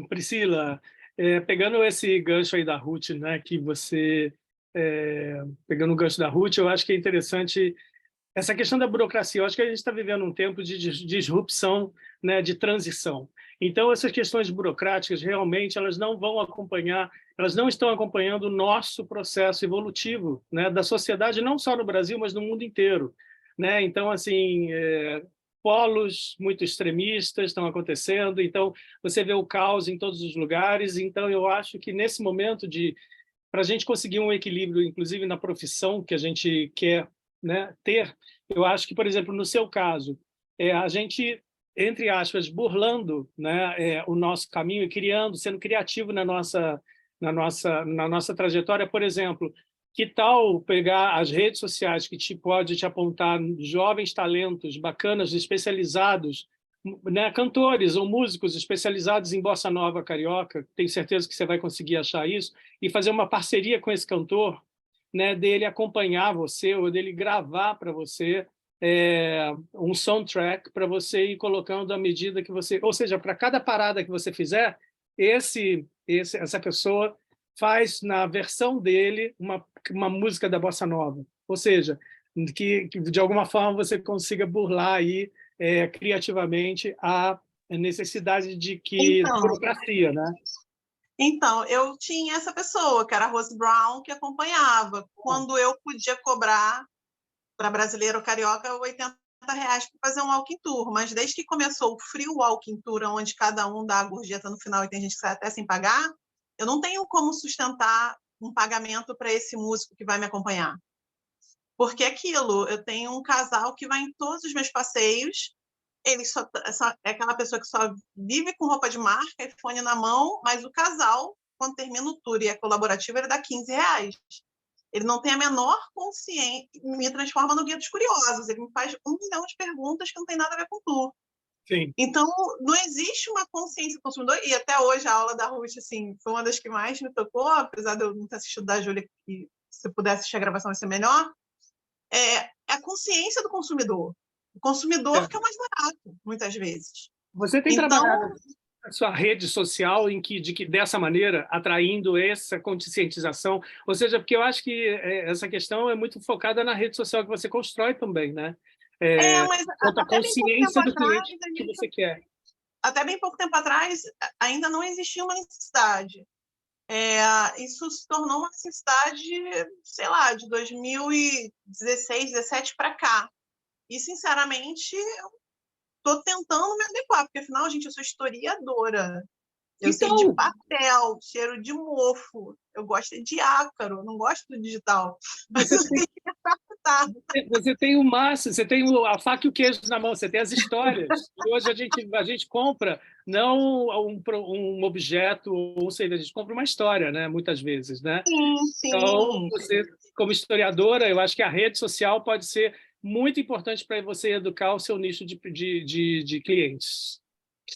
Priscila, pegando esse gancho aí da Ruth, né, que você... pegando o gancho da Ruth, eu acho que é interessante essa questão da burocracia. Eu acho que a gente está vivendo um tempo de disrupção, né, de transição. Então, essas questões burocráticas, realmente, elas não vão acompanhar, elas não estão acompanhando o nosso processo evolutivo, né, da sociedade, não só no Brasil, mas no mundo inteiro, né? Então, assim, polos muito extremistas estão acontecendo, então você vê o caos em todos os lugares. Então, eu acho que nesse momento para a gente conseguir um equilíbrio, inclusive na profissão que a gente quer, né, ter, eu acho que, por exemplo, no seu caso, a gente, entre aspas, burlando, né, o nosso caminho e sendo criativo na nossa trajetória. Por exemplo, que tal pegar as redes sociais que pode te apontar jovens talentos bacanas, especializados, né, cantores ou músicos especializados em bossa nova carioca, tenho certeza que você vai conseguir achar isso, e fazer uma parceria com esse cantor, né, dele acompanhar você ou dele gravar para você um soundtrack para você ir colocando à medida que você... Ou seja, para cada parada que você fizer, essa pessoa faz na versão dele uma música da bossa nova. Ou seja, que de alguma forma você consiga burlar aí criativamente a necessidade de burocracia, né? Então, eu tinha essa pessoa, que era a Rose Brown, que acompanhava. Quando eu podia cobrar para brasileiro ou carioca R$80 para fazer um walking tour. Mas desde que começou o free walking tour, onde cada um dá a gorjeta no final e tem gente que sai até sem pagar, eu não tenho como sustentar um pagamento para esse músico que vai me acompanhar. Porque eu tenho um casal que vai em todos os meus passeios, ele é aquela pessoa que só vive com roupa de marca, iPhone na mão, mas o casal, quando termina o tour e é colaborativo, ele dá R$15. Ele não tem a menor consciência, me transforma no guia dos curiosos, ele me faz 1 milhão de perguntas que não tem nada a ver com o tour. Sim. Então, não existe uma consciência do consumidor, e até hoje a aula da Ruth, assim, foi uma das que mais me tocou, apesar de eu não ter assistido da Júlia, que se eu puder assistir a gravação vai ser melhor, é a consciência do consumidor. O consumidor que é o mais barato, muitas vezes. Você tem trabalhado na sua rede social dessa maneira, atraindo essa conscientização? Ou seja, porque eu acho que essa questão é muito focada na rede social que você constrói também, né? Mas a consciência do cliente que você quer. Até bem pouco tempo atrás, ainda não existia uma necessidade. Isso se tornou uma necessidade, sei lá, de 2016, 2017 para cá. E, sinceramente, eu estou tentando me adequar, porque, afinal, gente, eu sou historiadora. Eu sei de papel, cheiro de mofo. Eu gosto de ácaro, não gosto do digital. Mas eu sei que você tem o máximo, você tem a faca e o queijo na mão, você tem as histórias. E hoje a gente compra não um objeto, ou seja, a gente compra uma história, né? Muitas vezes, né? Sim. Então, você, como historiadora, eu acho que a rede social pode ser muito importante para você educar o seu nicho de clientes.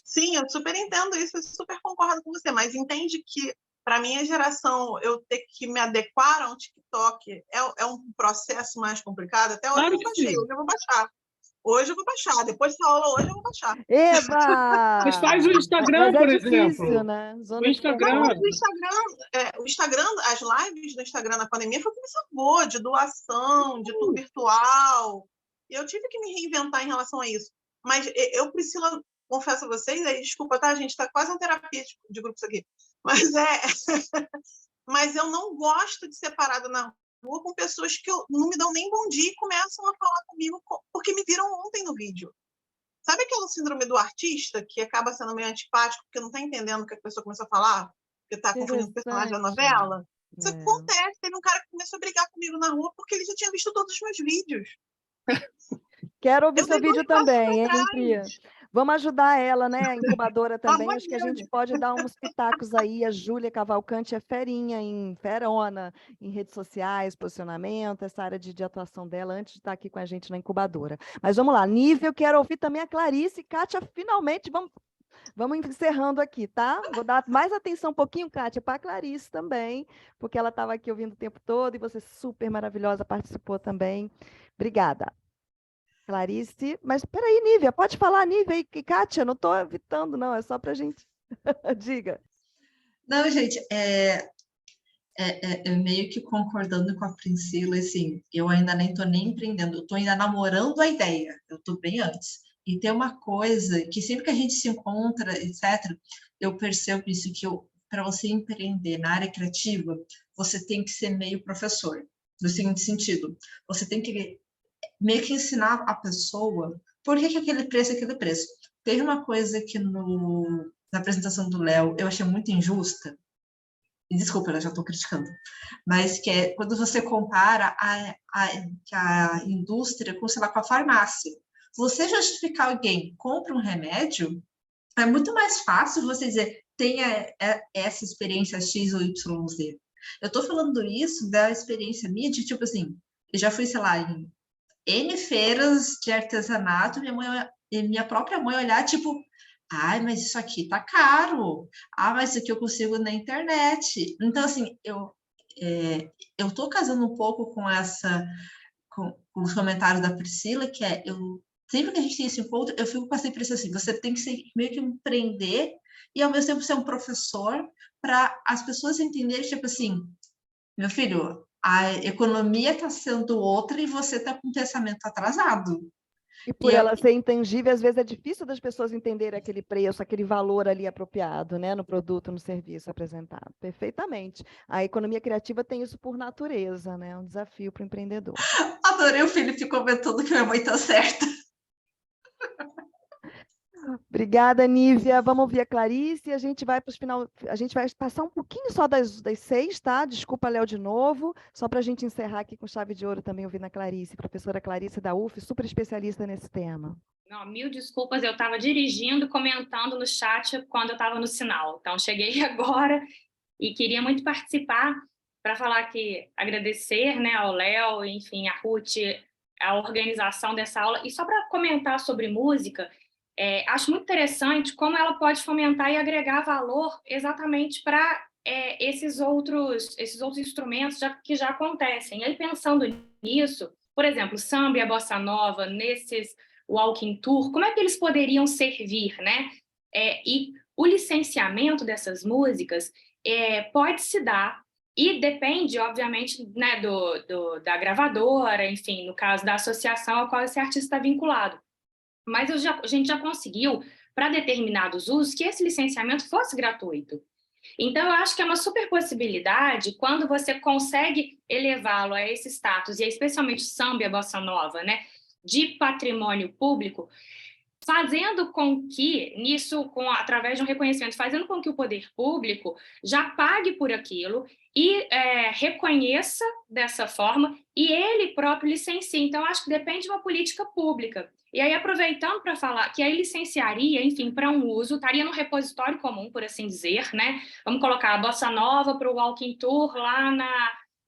Sim, eu super entendo isso, eu super concordo com você, mas entende que, para a minha geração, eu ter que me adequar a um TikTok é um processo mais complicado. Até hoje eu baixei, hoje eu vou baixar. Hoje eu vou baixar, depois dessa aula hoje eu vou baixar. Eba! Mas faz o Instagram, por exemplo. Difícil, né? O Instagram. O Instagram, as lives do Instagram na pandemia foi o que me salvou, de doação, de tudo virtual. E eu tive que me reinventar em relação a isso. Mas eu, Priscila, confesso a vocês, aí, desculpa, tá? A gente está quase em terapia de grupos aqui. Mas eu não gosto de ser parada na rua com pessoas que não me dão nem bom dia e começam a falar comigo porque me viram ontem no vídeo. Sabe aquela síndrome do artista que acaba sendo meio antipático porque não está entendendo o que a pessoa começou a falar? Porque está confundindo o personagem da novela? Isso acontece. Teve um cara que começou a brigar comigo na rua porque ele já tinha visto todos os meus vídeos. Quero ouvir seu vídeo também, hein, Pri? Vamos ajudar ela, né? A incubadora também. Acho que a gente pode dar uns pitacos aí. A Júlia Cavalcante é ferona em redes sociais, posicionamento, essa área de atuação dela, antes de estar aqui com a gente na incubadora. Mas vamos lá, Nívia, eu quero ouvir também a Clarice. Kátia, finalmente, vamos encerrando aqui, tá? Vou dar mais atenção um pouquinho, Kátia, para a Clarice também, porque ela estava aqui ouvindo o tempo todo e você super maravilhosa, participou também. Obrigada. Clarice, mas peraí, Nívia, pode falar, Nívia e Kátia, não estou evitando, não, é só para a gente. Diga. Não, gente, meio que concordando com a Priscila, assim, eu ainda nem estou nem empreendendo, eu estou ainda namorando a ideia, eu estou bem antes. E tem uma coisa que sempre que a gente se encontra, etc., eu percebo isso, que para você empreender na área criativa, você tem que ser meio professor, no seguinte sentido, você tem que meio que ensinar a pessoa por que aquele preço é aquele preço. Teve uma coisa que na apresentação do Léo eu achei muito injusta, e desculpa, eu já estou criticando, mas que é quando você compara a indústria com, sei lá, com a farmácia. Você justificar alguém compra um remédio, é muito mais fácil você dizer, tenha essa experiência X ou Y, Z. Eu estou falando isso da experiência minha de, tipo assim, eu já fui, sei lá, em N feiras de artesanato, minha própria mãe olhar, tipo, ai, mas isso aqui tá caro. Ah, mas isso aqui eu consigo na internet. Então, assim, eu tô casando um pouco com com os comentários da Priscila, que sempre que a gente tem esse encontro, eu fico com essa impressão assim, você tem que meio que empreender e ao mesmo tempo ser um professor para as pessoas entenderem, tipo assim, meu filho, a economia está sendo outra e você está com um pensamento atrasado. E por ela ser intangível, às vezes é difícil das pessoas entenderem aquele preço, aquele valor ali apropriado, né, no produto, no serviço apresentado. Perfeitamente. A economia criativa tem isso por natureza, né? É um desafio para o empreendedor. Adorei o Felipe comentando que minha mãe está certa. Obrigada, Nívia. Vamos ouvir a Clarice e a gente vai para os final. A gente vai passar um pouquinho só das 6, tá? Desculpa, Léo, de novo. Só para a gente encerrar aqui com chave de ouro também ouvindo a Clarice, professora Clarice da UF, super especialista nesse tema. Não, mil desculpas, eu estava dirigindo, comentando no chat quando eu estava no sinal. Então, cheguei agora e queria muito participar para falar que agradecer, né, ao Léo, enfim, a Ruth, a organização dessa aula. E só para comentar sobre música, acho muito interessante como ela pode fomentar e agregar valor exatamente para esses outros instrumentos que já acontecem. E aí, pensando nisso, por exemplo, samba e a bossa nova, nesses walking tour, como é que eles poderiam servir, né? E o licenciamento dessas músicas pode se dar, e depende, obviamente, né, da gravadora, enfim, no caso da associação a qual esse artista está vinculado. Mas a gente já conseguiu, para determinados usos, que esse licenciamento fosse gratuito. Então, eu acho que é uma super possibilidade quando você consegue elevá-lo a esse status, e especialmente o samba e a bossa nova, né, de patrimônio público, fazendo com que, através de um reconhecimento, fazendo com que o poder público já pague por aquilo e reconheça dessa forma e ele próprio licencie. Então, acho que depende de uma política pública. E aí, aproveitando para falar que aí licenciaria, enfim, para um uso, estaria no repositório comum, por assim dizer, né? Vamos colocar a bossa nova para o walking tour lá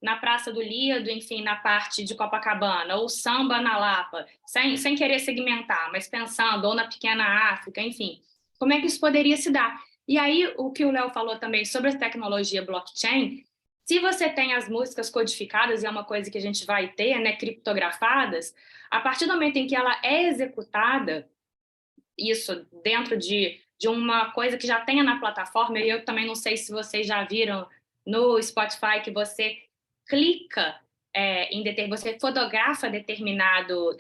na Praça do Lido, enfim, na parte de Copacabana, ou samba na Lapa, sem querer segmentar, mas pensando, ou na pequena África, enfim, como é que isso poderia se dar? E aí, o que o Léo falou também sobre a tecnologia blockchain, se você tem as músicas codificadas, e é uma coisa que a gente vai ter, né, criptografadas, a partir do momento em que ela é executada, isso dentro de uma coisa que já tenha na plataforma, e eu também não sei se vocês já viram no Spotify que você clica você fotografa determinado,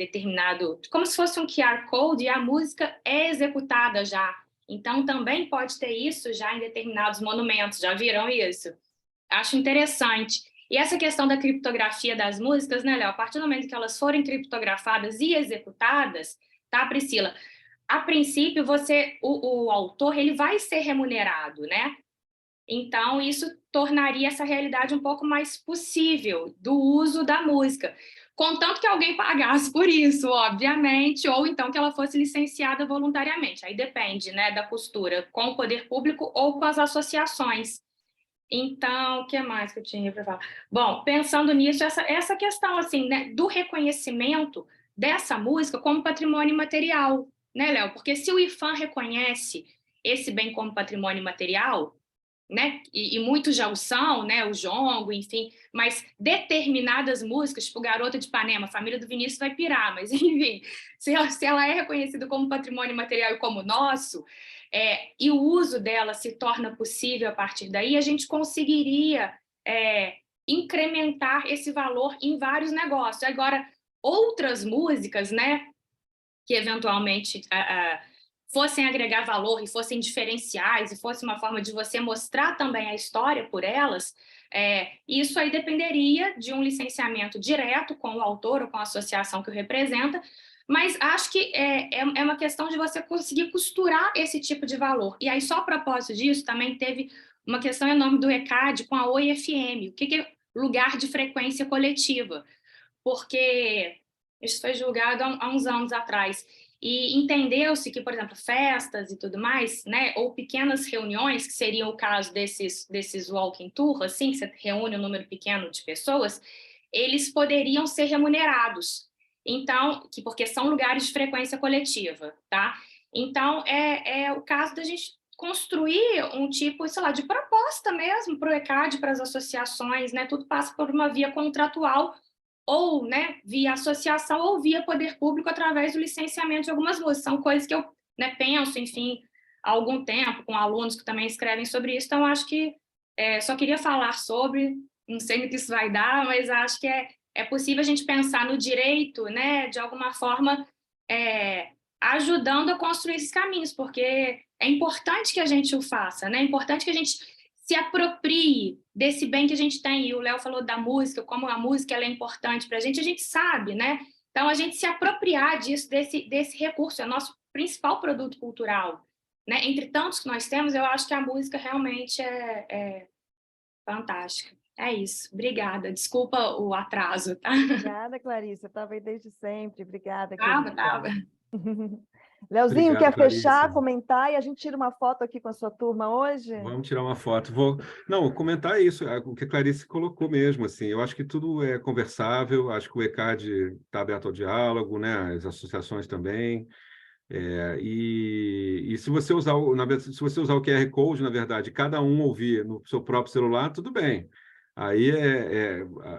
como se fosse um QR Code, e a música é executada já. Então, também pode ter isso já em determinados monumentos. Já viram isso? Acho interessante. E essa questão da criptografia das músicas, né, Léo? A partir do momento que elas forem criptografadas e executadas, tá, Priscila? A princípio, o autor, ele vai ser remunerado, né? Então, isso tornaria essa realidade um pouco mais possível do uso da música. contanto que alguém pagasse por isso, obviamente, ou então que ela fosse licenciada voluntariamente. Aí depende, né, da postura com o poder público ou com as associações. Então, o que mais que eu tinha para falar? Bom, pensando nisso, essa questão assim, né, do reconhecimento dessa música como patrimônio imaterial, né, Léo? Porque se o IPHAN reconhece esse bem como patrimônio imaterial, né, e muitos já o são, né, o jongo, enfim, mas determinadas músicas, tipo Garota de Ipanema, a família do Vinícius vai pirar, mas enfim, se ela é reconhecida como patrimônio imaterial e como nosso, e o uso dela se torna possível a partir daí, a gente conseguiria incrementar esse valor em vários negócios. Agora, outras músicas, né, que eventualmente fossem agregar valor e fossem diferenciais e fosse uma forma de você mostrar também a história por elas, isso aí dependeria de um licenciamento direto com o autor ou com a associação que o representa, mas acho que é uma questão de você conseguir costurar esse tipo de valor. E aí, só a propósito disso, também teve uma questão enorme do ECAD com a Oi FM. O que é lugar de frequência coletiva? Porque isso foi julgado há uns anos atrás. E entendeu-se que, por exemplo, festas e tudo mais, né, ou pequenas reuniões, que seriam o caso desses walking tour, assim, que você reúne um número pequeno de pessoas, eles poderiam ser remunerados. Então, porque são lugares de frequência coletiva, tá? Então, é o caso da gente construir um tipo, sei lá, de proposta mesmo para o ECAD, para as associações, né? Tudo passa por uma via contratual, ou, né, via associação ou via poder público através do licenciamento de algumas músicas. São coisas que eu, né, penso, enfim, há algum tempo, com alunos que também escrevem sobre isso, então acho que só queria falar sobre, não sei no que isso vai dar, mas acho que é possível a gente pensar no direito, né, de alguma forma, ajudando a construir esses caminhos, porque é importante que a gente o faça, né? É importante que a gente se aproprie desse bem que a gente tem. E o Léo falou da música, como a música ela é importante para a gente sabe, né? Então, a gente se apropriar disso, desse recurso, é o nosso principal produto cultural, né? Entre tantos que nós temos, eu acho que a música realmente é fantástica. É isso. Obrigada. Desculpa o atraso, tá? Obrigada, Clarice. Eu estava aí desde sempre. Obrigada, querida. Tava. Leozinho, Obrigado, quer fechar, Clarice. comentar e a gente tira uma foto aqui com a sua turma hoje? Vamos tirar uma foto. Não, comentar isso, o que a Clarice colocou mesmo, assim, eu acho que tudo é conversável, acho que o ECAD está aberto ao diálogo, né, as associações também, e se você usar se você usar o QR Code, na verdade, cada um ouvir no seu próprio celular, tudo bem. Aí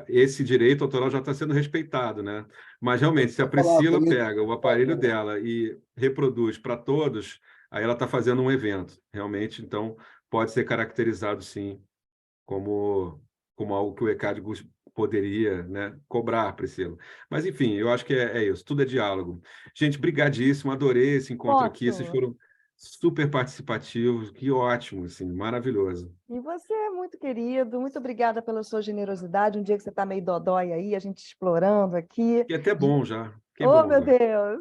esse direito autoral já está sendo respeitado, né? Mas realmente, se a Priscila pega o aparelho dela e reproduz para todos, aí ela está fazendo um evento, realmente. Então, pode ser caracterizado, sim, como algo que o ECAD poderia, né, cobrar, Priscila. Mas, enfim, eu acho que é isso. Tudo é diálogo. Gente, brigadíssimo. Adorei esse encontro aqui. Vocês foram super participativos. Que ótimo, assim, maravilhoso. E você é muito querido. Muito obrigada pela sua generosidade. Um dia que você está meio dodói aí, a gente explorando aqui. E até bom já. Oh, meu Deus!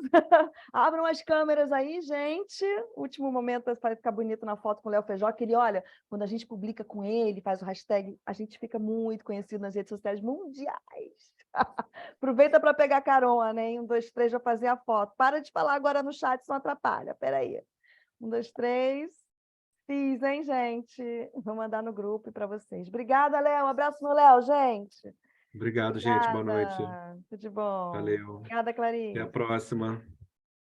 Abram as câmeras aí, gente. Último momento para ficar bonito na foto com o Léo Feijó, que ele, olha, quando a gente publica com ele, faz o hashtag, a gente fica muito conhecido nas redes sociais mundiais. Aproveita para pegar carona, né? 1, 2, 3, já fazer a foto. Para de falar agora no chat, isso não atrapalha. Peraí. 1, 2, 3. Fiz, hein, gente? Vou mandar no grupo para vocês. Obrigada, Léo. Um abraço no Léo, gente. Obrigado, gente. Boa noite. Tudo de bom. Valeu. Obrigada, Clarice. Até a próxima.